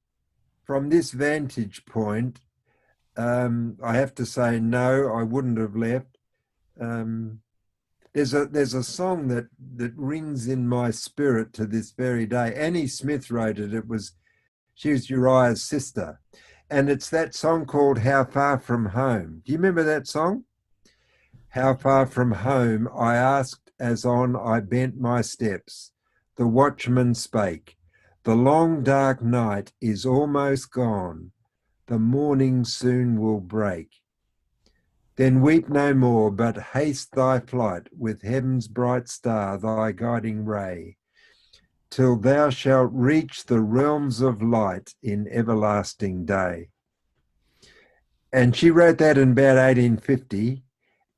vantage point. I have to say no. I wouldn't have left. There's a song that rings in my spirit to this very day. Annie Smith wrote it. She was Uriah's sister, and it's that song called "How Far From Home." Do you remember that song? How far from home, I asked as on I bent my steps. The watchman spake, the long dark night is almost gone. The morning soon will break. Then weep no more, but haste thy flight with heaven's bright star, thy guiding ray, till thou shalt reach the realms of light in everlasting day. And she wrote that in about 1850.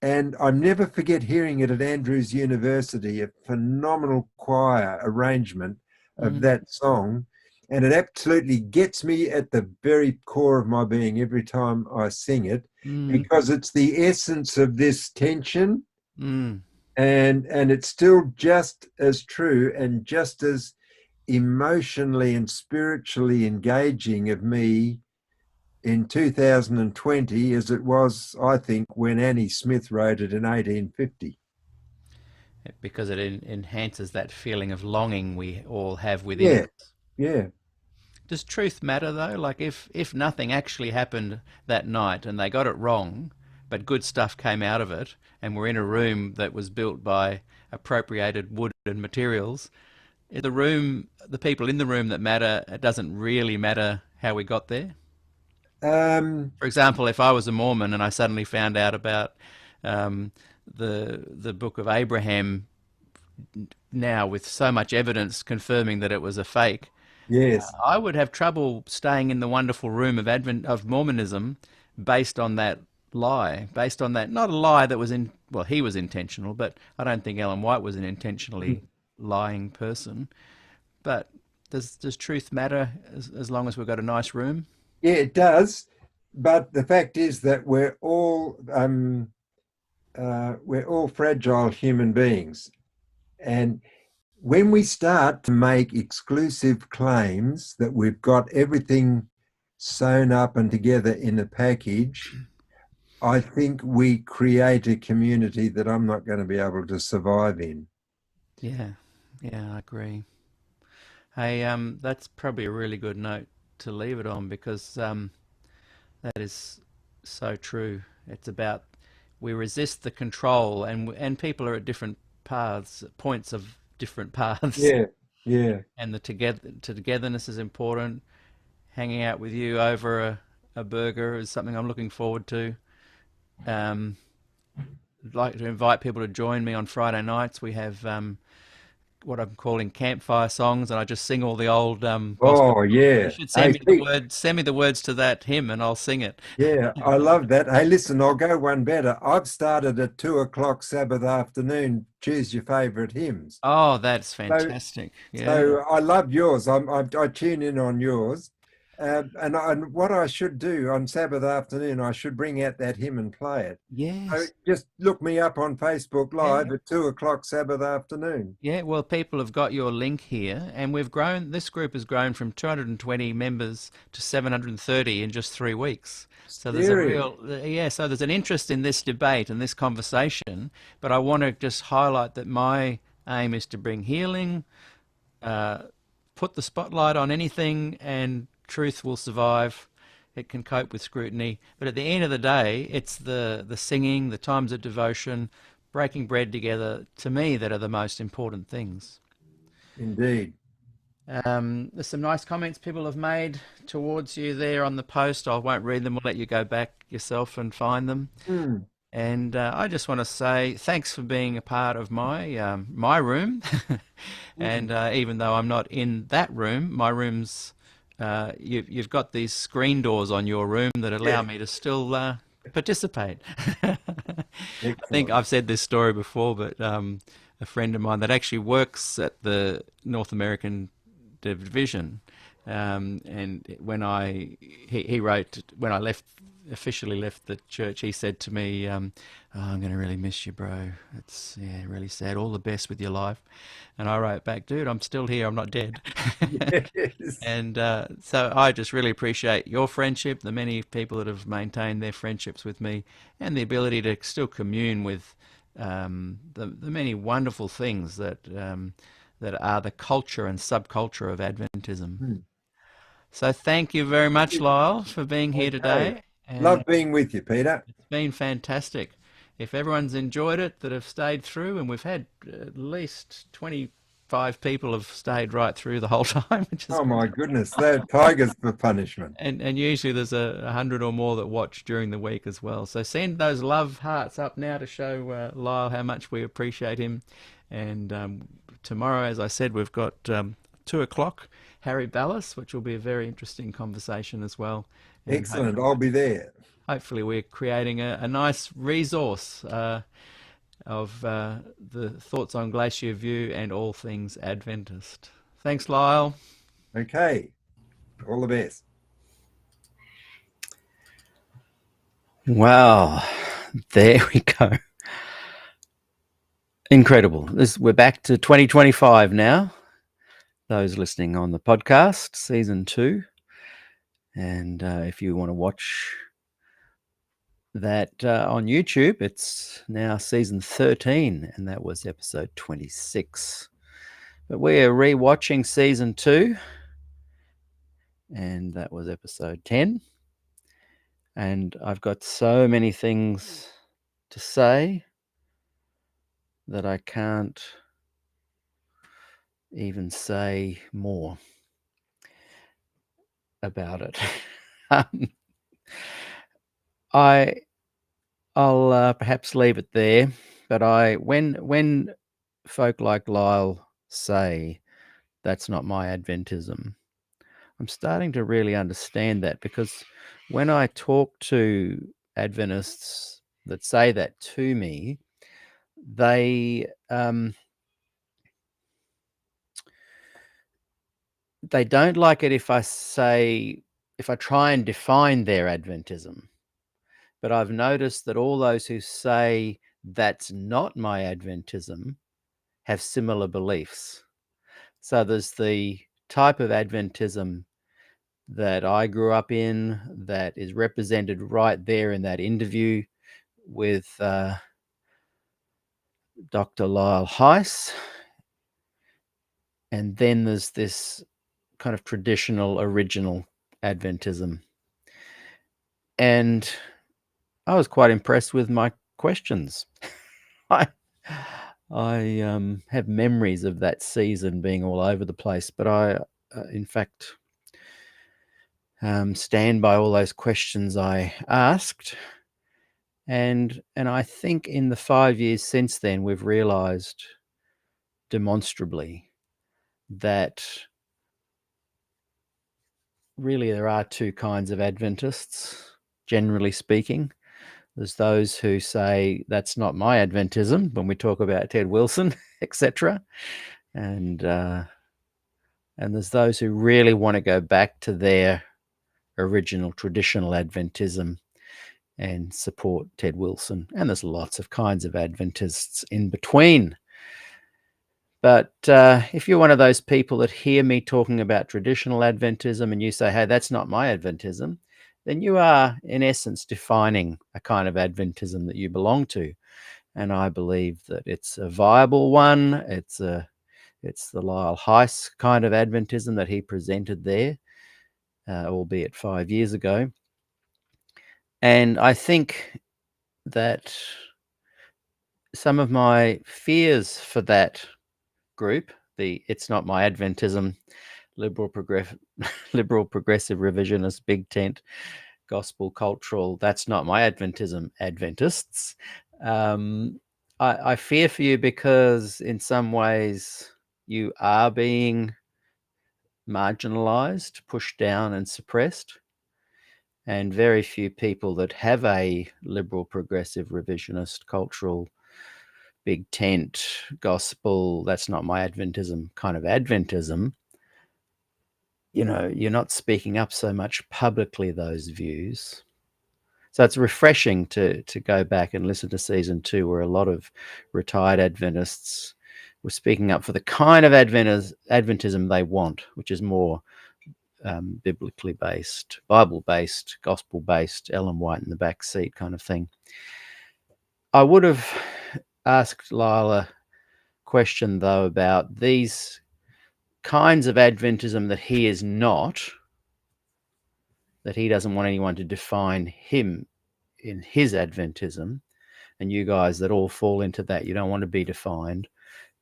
And I never forget hearing it at Andrews University, a phenomenal choir arrangement of Mm, that song. And it absolutely gets me at the very core of my being every time I sing it, mm, because it's the essence of this tension, mm. and it's still just as true and just as emotionally and spiritually engaging of me in 2020 as it was, I think, when Annie Smith wrote it in 1850. Because it enhances that feeling of longing we all have within Yeah, us. yeah. Does truth matter though? Like if nothing actually happened that night and they got it wrong, but good stuff came out of it, and we're in a room that was built by appropriated wood and materials, is the people in the room that matter, it doesn't really matter how we got there? Um, For example, if I was a Mormon and I suddenly found out about um, the book of Abraham now with so much evidence confirming that it was a fake, yes. I would have trouble staying in the wonderful room of Mormonism based on that lie, based on that, not a lie that was in, well, he was intentional, but I don't think Ellen White was an intentionally lying person. But does truth matter as long as we've got a nice room? Yeah, it does. But the fact is that we're all fragile human beings, and when we start to make exclusive claims that we've got everything sewn up and together in a package, I think we create a community that I'm not going to be able to survive in. Yeah, yeah, I agree. Hey, that's probably a really good note to leave it on because that is so true. It's about we resist the control, and people are at different paths, points of different paths, Yeah, yeah. and the togetherness is important. Hanging out with you over a burger is something I'm looking forward to. Um, I'd like to invite people to join me on Friday nights. We have what I'm calling campfire songs, and I just sing all the old gospel Oh, songs. You yeah. should Hey, send me the Pete, words. Send me the words to that hymn, and I'll sing it. yeah, I love that. Hey, listen, I'll go one better. I've started at 2 o'clock Sabbath afternoon. Choose your favorite hymns. Oh, that's So, fantastic. Yeah. so I love yours. I tune in on yours. And what I should do on Sabbath afternoon, I should bring out that hymn and play it. So Yes. just look me up on Facebook Yeah. Live at 2 o'clock Sabbath afternoon. Yeah. Well, people have got your link here, and we've grown. This group has grown from 220 members to 730 in just 3 weeks. So there's a Serious. real, yeah. So there's an interest in this debate and this conversation. But I want to just highlight that my aim is to bring healing, uh, put the spotlight on anything, and truth will survive. It can cope with scrutiny. But at the end of the day, it's the singing, the times of devotion, breaking bread together, to me, that are the most important things. Indeed. There's some nice comments people have made towards you there on the post. I won't read them. I'll let you go back yourself and find them. Hmm. And I just want to say thanks for being a part of my room. And even though I'm not in that room, my room's you've got these screen doors on your room that allow Yeah, me to still participate. I think excellent. I've said this story before, but a friend of mine that actually works at the North American division, and he wrote when I officially left the church, he said to me, oh, "I'm going to really miss you, bro. It's yeah, really sad. All the best with your life." And I wrote back, "Dude, I'm still here. I'm not dead." Yes. And so I just really appreciate your friendship, the many people that have maintained their friendships with me, and the ability to still commune with the many wonderful things that are the culture and subculture of Adventism. Hmm. So thank you very much, Lyle, for being here Okay. today, and Love being with you, Peter. it's been fantastic. If everyone's enjoyed it that have stayed through, and we've had at least 25 people have stayed right through the whole time, which is Oh great. my goodness, they're tigers for punishment. And usually there's 100 or more that watch during the week as well. So send those love hearts up now to show Lyle how much we appreciate him. And tomorrow, as I said, we've got 2 o'clock Harry Ballas, which will be a very interesting conversation as well. And Excellent. I'll be there. hopefully we're creating a nice resource of the Thoughts on Glacier View and all things Adventist. Thanks, Lyell. Okay. All the best. Wow, there we go. Incredible. We're back to 2025 now. Those listening on the podcast, season 2. And if you want to watch that on YouTube, it's now season 13, and that was episode 26. But we're rewatching season 2, and that was episode 10. And I've got so many things to say that I can't even say more about it. I'll perhaps leave it there. But when folk like Lyell say that's not my Adventism, I'm starting to really understand that, because when I talk to Adventists that say that to me, they don't like it if I try and define their Adventism. But I've noticed that all those who say that's not my Adventism have similar beliefs. So there's the type of Adventism that I grew up in that is represented right there in that interview with Dr. Lyell Heise. And then there's this kind of traditional, original Adventism. And I was quite impressed with my questions. I have memories of that season being all over the place, but I, in fact, stand by all those questions I asked. And I think in the 5 years since then, we've realized demonstrably that really there are two kinds of Adventists, generally speaking. There's those who say that's not my Adventism when we talk about Ted Wilson, etc. And there's those who really want to go back to their original traditional Adventism and support Ted Wilson. And there's lots of kinds of Adventists in between. But if you're one of those people that hear me talking about traditional Adventism and you say, hey, that's not my Adventism, then you are, in essence, defining a kind of Adventism that you belong to. And I believe that it's a viable one. It's the Lyell Heise kind of Adventism that he presented there, albeit 5 years ago. And I think that some of my fears for that group, the It's Not My Adventism, liberal progressive revisionist, big tent, gospel cultural, that's not my Adventism Adventists, I fear for you, because in some ways you are being marginalized, pushed down and suppressed. And very few people that have a liberal progressive revisionist cultural big tent gospel, that's not my Adventism kind of Adventism, you're not speaking up so much publicly those views. So it's refreshing to go back and listen to season 2, where a lot of retired Adventists were speaking up for the kind of Adventism they want, which is more biblically based, Bible based, gospel based, Ellen White in the back seat kind of thing. I would have asked Lyell a question, though, about these kinds of Adventism that he is not, that he doesn't want anyone to define him in his Adventism, and you guys that all fall into that, you don't want to be defined,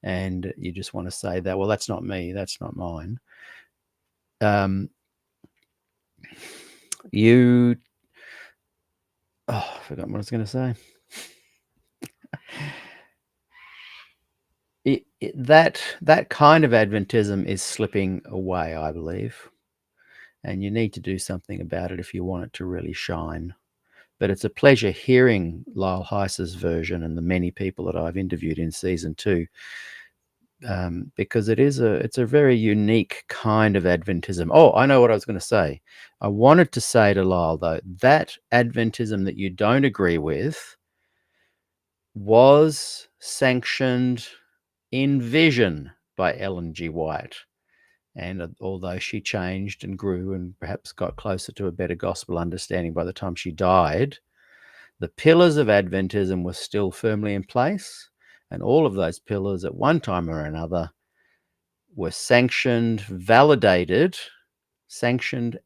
and you just want to say that, well, that's not me, that's not mine. I forgot what I was going to say. That kind of Adventism is slipping away, I believe, and you need to do something about it if you want it to really shine. But it's a pleasure hearing Lyell Heise's version and the many people that I've interviewed in season 2, because it's a very unique kind of Adventism. Oh, I know what I was going to say. I wanted to say to Lyell, though, that Adventism that you don't agree with was sanctioned in vision by Ellen G. White. And although she changed and grew and perhaps got closer to a better gospel understanding by the time she died, the pillars of Adventism were still firmly in place. And all of those pillars at one time or another were sanctioned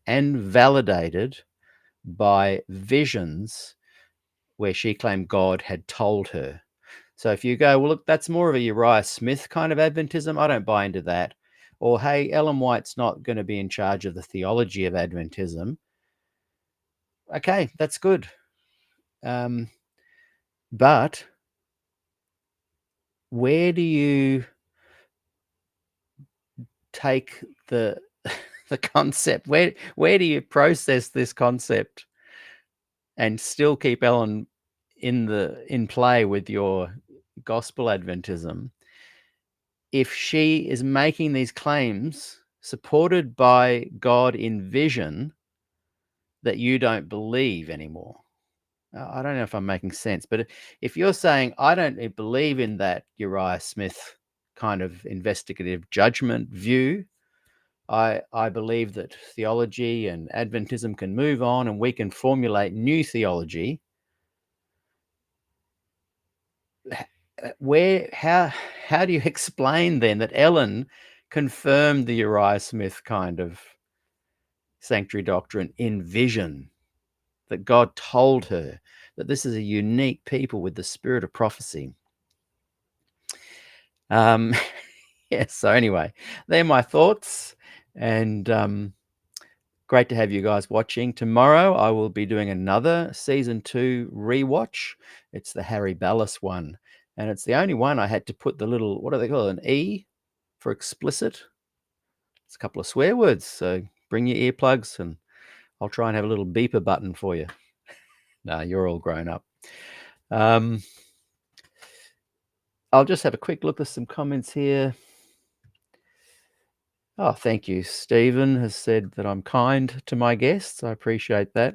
and validated by visions where she claimed God had told her. So if you go, well, look, that's more of a Uriah Smith kind of Adventism, I don't buy into that. Or, hey, Ellen White's not going to be in charge of the theology of Adventism. Okay, that's good. But where do you take the concept? Where do you process this concept and still keep Ellen in play with your gospel Adventism if she is making these claims supported by God in vision that you don't believe anymore? I don't know if I'm making sense, but if you're saying, I don't believe in that Uriah Smith kind of investigative judgment view, I believe that theology and Adventism can move on and we can formulate new theology. How do you explain then that Ellen confirmed the Uriah Smith kind of sanctuary doctrine in vision, that God told her that this is a unique people with the spirit of prophecy? Yes, so anyway, they're my thoughts, and great to have you guys watching. Tomorrow I will be doing another season 2 rewatch. It's the Harry Ballas one, and it's the only one I had to put the little, what do they call it, an E for explicit. It's a couple of swear words, so bring your earplugs and I'll try and have a little beeper button for you. No, you're all grown up. I'll just have a quick look at some comments here. Oh, thank you. Stephen has said that I'm kind to my guests. I appreciate that.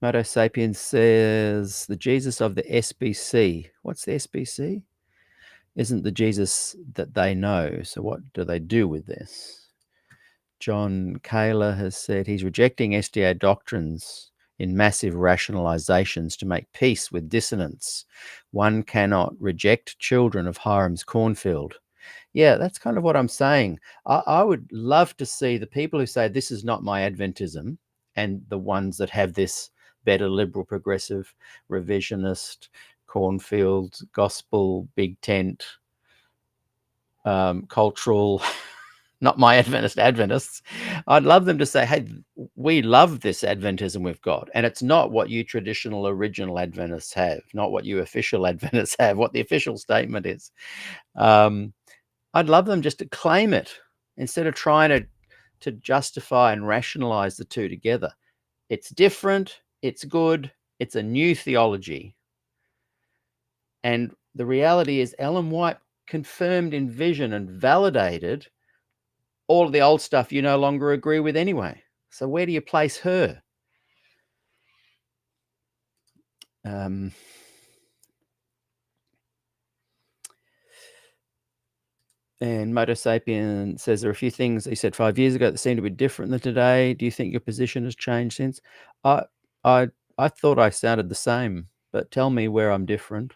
Moto Sapiens says the Jesus of the SBC. What's the SBC? Isn't the Jesus that they know. So what do they do with this? John Kaler has said he's rejecting SDA doctrines in massive rationalizations to make peace with dissonance. One cannot reject children of Hiram's cornfield. Yeah, that's kind of what I'm saying. I would love to see the people who say this is not my Adventism and the ones that have this better liberal, progressive, revisionist, cornfield, gospel, big tent, cultural, not my Adventists. I'd love them to say, hey, we love this Adventism we've got. And it's not what you traditional original Adventists have, not what you official Adventists have, what the official statement is. I'd love them just to claim it instead of trying to justify and rationalize the two together. It's different. It's good. It's a new theology. And the reality is Ellen White confirmed in vision and validated all of the old stuff you no longer agree with anyway. So where do you place her? And Moto Sapien says there are a few things he said 5 years ago that seem to be different than today. Do you think your position has changed since? I thought I sounded the same, but tell me where I'm different.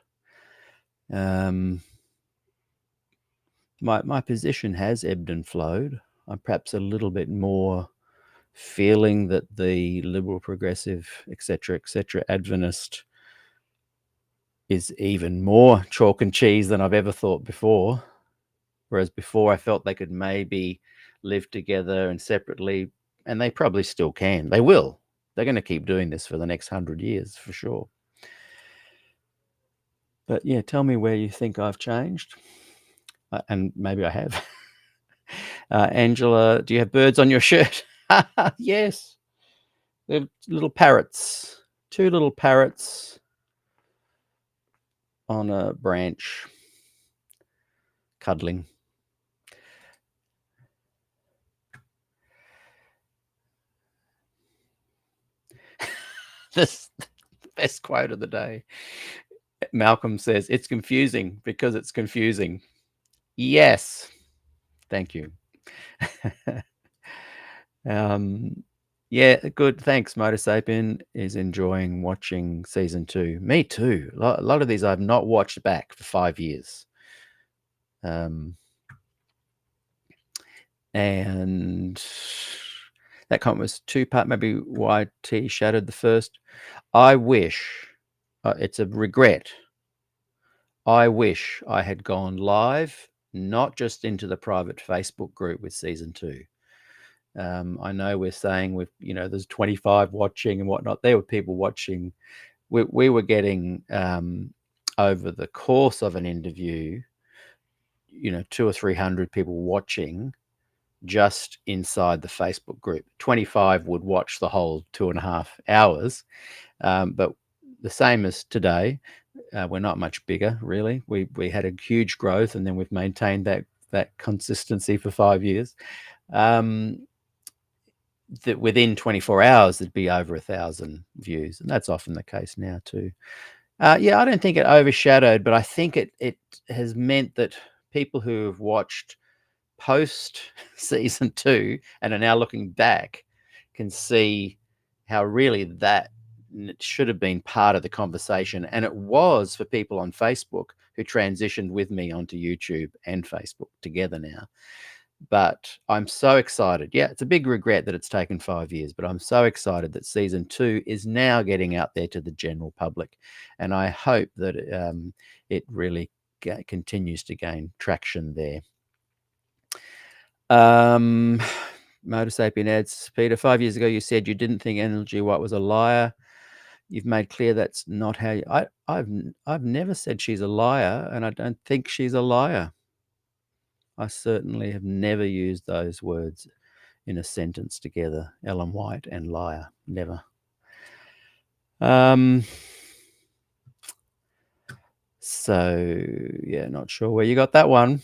My position has ebbed and flowed. I'm perhaps a little bit more feeling that the liberal, progressive, etc., Adventist is even more chalk and cheese than I've ever thought before. Whereas before I felt they could maybe live together and separately, and they probably still can. They will. They're going to keep doing this for the next 100 years for sure. But yeah, tell me where you think I've changed. And maybe I have. Angela, do you have birds on your shirt? Yes, they're little parrots, two little parrots on a branch, cuddling. This the best quote of the day. Malcolm says, "It's confusing because it's confusing." Yes, thank you. Yeah, good. Thanks. Motor Sapien is enjoying watching season 2. Me too. A lot of these I've not watched back for 5 years. And that comment was 2-part. Maybe YT shadowed the first. I wish, it's a regret. I wish I had gone live, not just into the private Facebook group with season 2. I know we're saying there's 25 watching and whatnot. There were people watching. We were getting over the course of an interview, 200 or 300 people watching just inside the Facebook group. 25 would watch the whole 2.5 hours. But the same as today, we're not much bigger, really. We had a huge growth, and then we've maintained that consistency for 5 years. That within 24 hours there'd be over 1,000 views, and that's often the case now too. Yeah, I don't think it overshadowed, but I think it has meant that people who have watched post season 2 and are now looking back can see how really that should have been part of the conversation, and it was for people on Facebook who transitioned with me onto YouTube and Facebook together now. But I'm so excited. Yeah, it's a big regret that it's taken 5 years, but I'm so excited that season 2 is now getting out there to the general public. And I hope that it really continues to gain traction there. Motor Sapien adds, Peter, 5 years ago you said you didn't think Energy White was a liar. You've made clear that's not how you... I've never said she's a liar, and I don't think she's a liar. I certainly have never used those words in a sentence together, Ellen White and liar. Never. So, yeah, not sure where you got that one.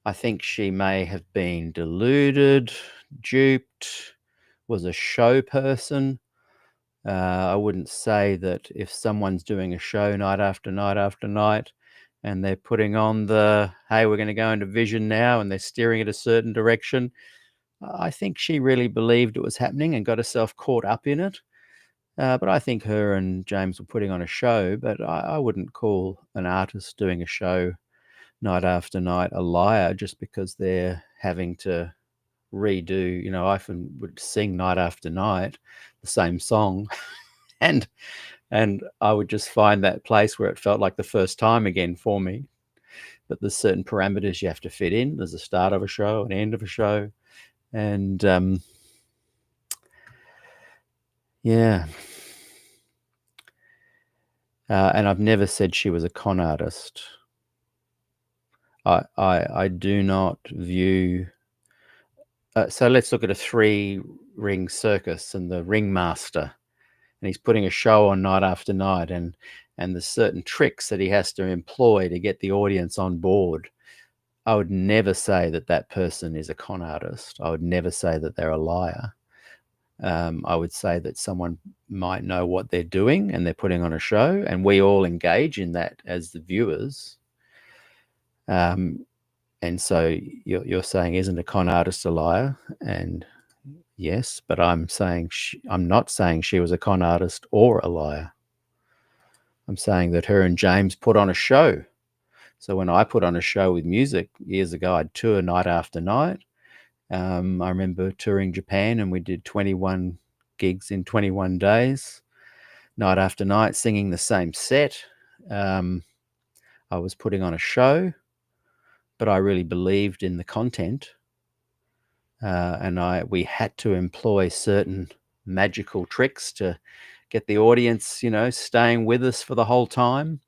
I think she may have been deluded, duped, was a show person. I wouldn't say that if someone's doing a show night after night after night, and they're putting on hey, we're going to go into vision now, and they're steering it a certain direction. I think she really believed it was happening and got herself caught up in it. But I think her and James were putting on a show, but I wouldn't call an artist doing a show night after night a liar just because they're having to redo. I often would sing night after night the same song and I would just find that place where it felt like the first time again for me. But there's certain parameters you have to fit in. There's a start of a show, an end of a show. And yeah. And I've never said she was a con artist. I do not view... so let's look at a 3-ring circus and the ringmaster. And he's putting a show on night after night, and there's certain tricks that he has to employ to get the audience on board. I would never say that person is a con artist. I would never say that they're a liar. I would say that someone might know what they're doing and they're putting on a show, and we all engage in that as the viewers. And so you're saying, isn't a con artist a liar? And yes, but I'm not saying she was a con artist or a liar. I'm saying that her and James put on a show. So when I put on a show with music years ago, I'd tour night after night. I remember touring Japan, and we did 21 gigs in 21 days, night after night, singing the same set. I was putting on a show, but I really believed in the content. And we had to employ certain magical tricks to get the audience, staying with us for the whole time.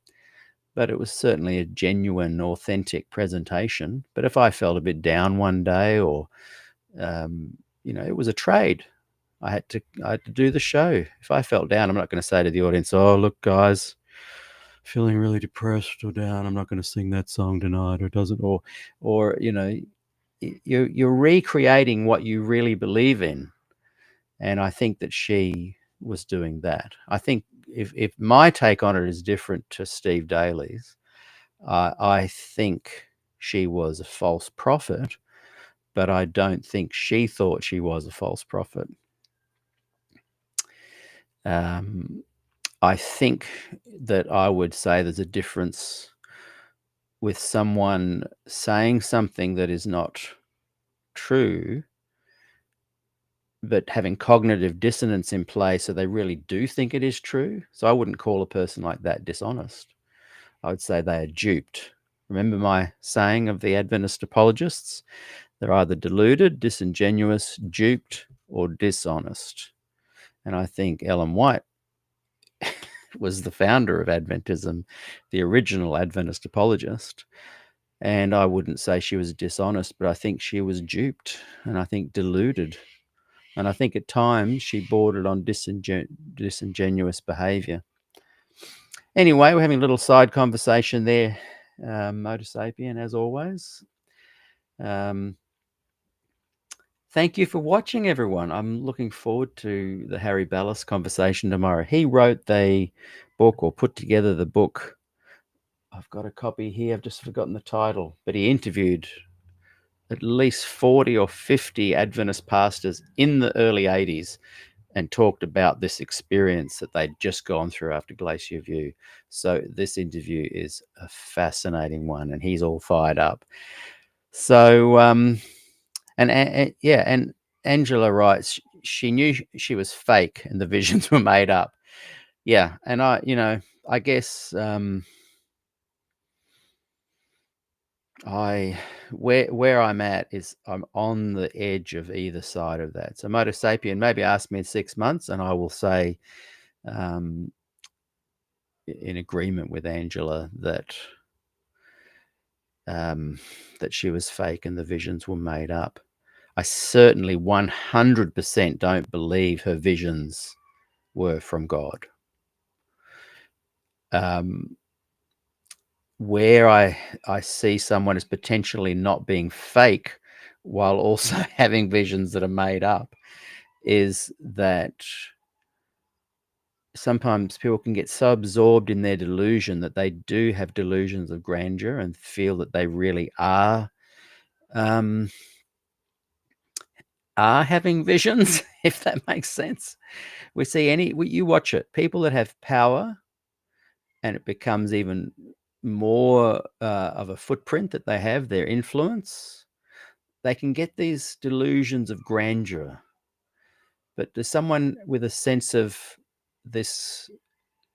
But it was certainly a genuine, authentic presentation. But if I felt a bit down one day, or it was a trade. I had to do the show. If I felt down, I'm not going to say to the audience, "Oh, look, guys, feeling really depressed or down. I'm not going to sing that song tonight," or doesn't, or you're recreating what you really believe in. And I think that she was doing that. I think if my take on it is different to Steve Daly's, I think she was a false prophet, but I don't think she thought she was a false prophet. I think that I would say there's a difference with someone saying something that is not true, but having cognitive dissonance in play, so they really do think it is true. So I wouldn't call a person like that dishonest. I would say they are duped. Remember my saying of the Adventist apologists? They're either deluded, disingenuous, duped, or dishonest. And I think Ellen White was the founder of Adventism, the original Adventist apologist. And I wouldn't say she was dishonest, but I think she was duped, and I think deluded. And I think at times she bordered on disingenuous behavior. Anyway, we're having a little side conversation there, Motor Sapien, as always. Thank you for watching, everyone. I'm looking forward to the Harry Ballas conversation tomorrow. He wrote the book, or put together the book. I've got a copy here. I've just forgotten the title, but he interviewed at least 40 or 50 Adventist pastors in the early 80s and talked about this experience that they'd just gone through after Glacier View. So this interview is a fascinating one, and he's all fired up. So, and Angela writes, she knew she was fake and the visions were made up. Yeah, and I guess where I'm at is I'm on the edge of either side of that. So Motor Sapien, maybe ask me in 6 months and I will say, in agreement with Angela, that that she was fake and the visions were made up. I certainly 100% don't believe her visions were from God. Where I see someone as potentially not being fake while also having visions that are made up is that sometimes people can get so absorbed in their delusion that they do have delusions of grandeur and feel that they really are having visions, if that makes sense. We see you watch it, people that have power and it becomes even more of a footprint that they have, their influence, they can get these delusions of grandeur. But to someone with a sense of this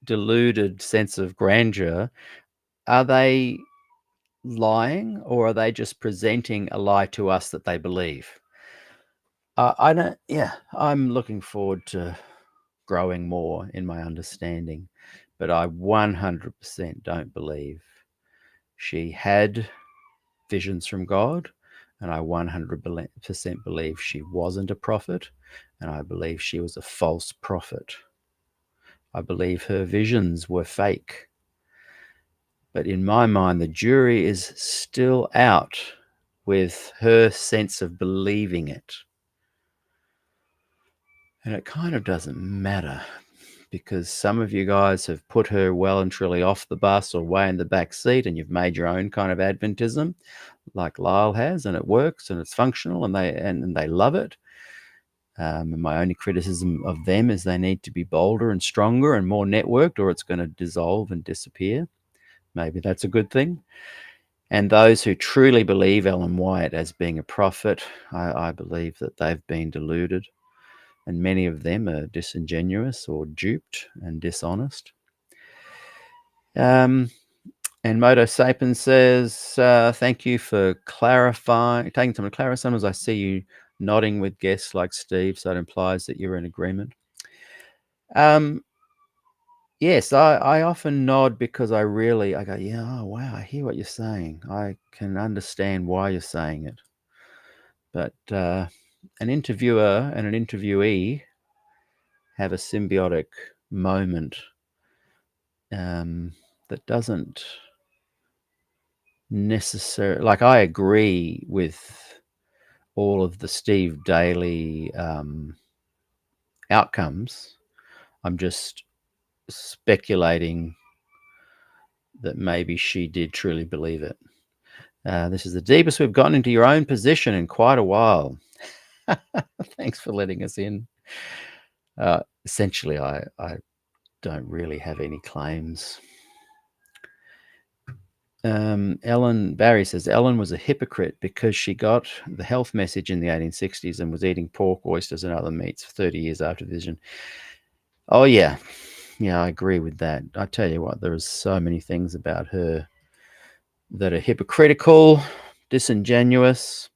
deluded sense of grandeur, are they lying, or are they just presenting a lie to us that they believe? I'm looking forward to growing more in my understanding, but I 100% don't believe she had visions from God, and I 100% believe she wasn't a prophet, and I believe she was a false prophet. I believe her visions were fake. But in my mind, the jury is still out with her sense of believing it. And it kind of doesn't matter, because some of you guys have put her well and truly off the bus or way in the back seat, and you've made your own kind of Adventism, like Lyell has, and it works and it's functional, and they love it. And my only criticism of them is they need to be bolder and stronger and more networked, or it's going to dissolve and disappear. Maybe that's a good thing. And those who truly believe Ellen White as being a prophet, I believe that they've been deluded. And many of them are disingenuous or duped and dishonest. And Moto Sapien says, thank you for taking time to clarify. Sometimes I see you nodding with guests like Steve, so it implies that you're in agreement. Yes, I often nod because I go, yeah, oh, wow, I hear what you're saying. I can understand why you're saying it. But an interviewer and an interviewee have a symbiotic moment that doesn't necessarily, like, I agree with all of the Steve Daly outcomes. I'm just speculating that maybe she did truly believe it. This is the deepest we've gotten into your own position in quite a while. Thanks for letting us in. Essentially, I don't really have any claims. Barry says, Ellen was a hypocrite because she got the health message in the 1860s and was eating pork, oysters, and other meats 30 years after the vision. Oh, yeah. Yeah, I agree with that. I tell you what, there are so many things about her that are hypocritical, disingenuous,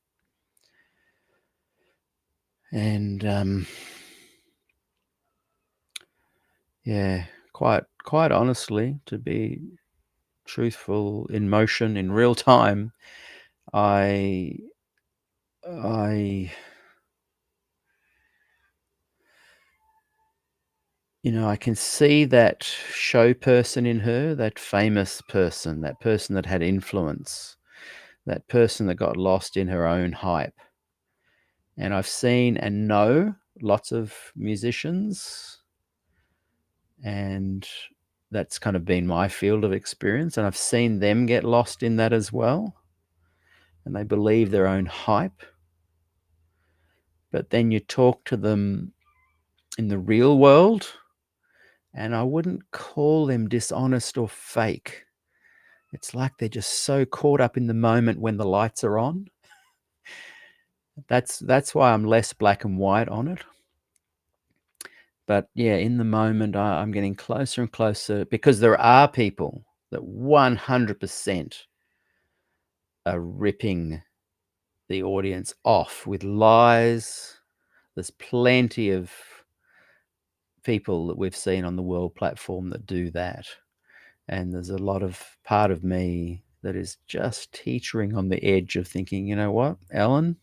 and yeah, quite honestly, to be truthful, in motion, in real time, I I can see that show person in her, that famous person, that person that had influence, that person that got lost in her own hype. And I've seen and know lots of musicians, and that's kind of been my field of experience. And I've seen them get lost in that as well. And they believe their own hype. But then you talk to them in the real world, and I wouldn't call them dishonest or fake. It's like they're just so caught up in the moment when the lights are on. That's why I'm less black and white on it. But yeah, in the moment, I'm getting closer and closer, because there are people that 100% are ripping the audience off with lies. There's plenty of people that we've seen on the world platform that do that. And there's a lot of part of me that is just teetering on the edge of thinking, you know what, Ellen?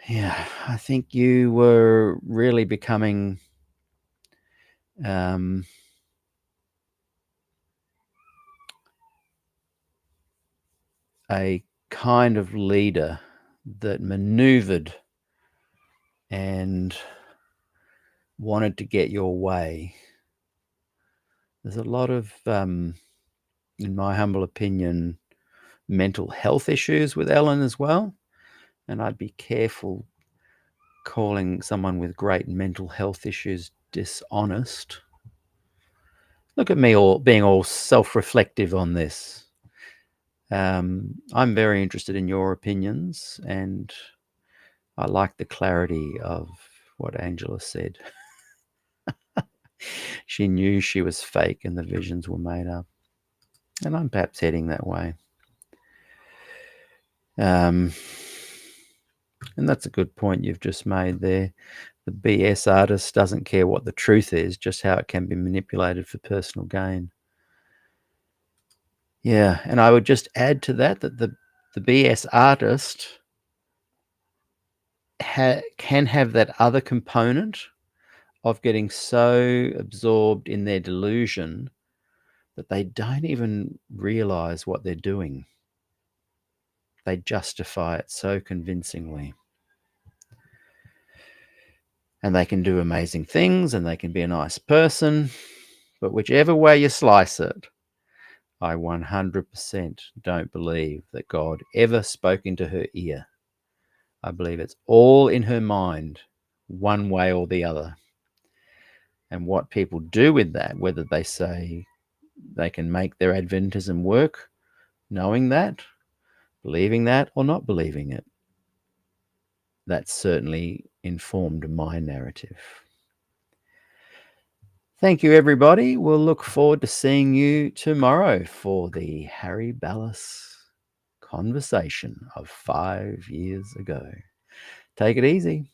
Yeah, I think you were really becoming a kind of leader that maneuvered and wanted to get your way. There's a lot of, in my humble opinion, mental health issues with Ellen as well. And I'd be careful calling someone with great mental health issues dishonest. Look at me being all self-reflective on this. I'm very interested in your opinions, and I like the clarity of what Angela said. She knew she was fake and the visions were made up. And I'm perhaps heading that way. And that's a good point you've just made there. The BS artist doesn't care what the truth is, just how it can be manipulated for personal gain. Yeah, and I would just add to that the BS artist can have that other component of getting so absorbed in their delusion that they don't even realize what they're doing. They justify it so convincingly. And they can do amazing things, and they can be a nice person, but whichever way you slice it, I 100% don't believe that God ever spoke into her ear. I believe it's all in her mind, one way or the other. And what people do with that, whether they say they can make their Adventism work, knowing that, believing that, or not believing it, that certainly informed my narrative. Thank you, everybody. We'll look forward to seeing you tomorrow for the Harry Ballas conversation of 5 years ago. Take it easy.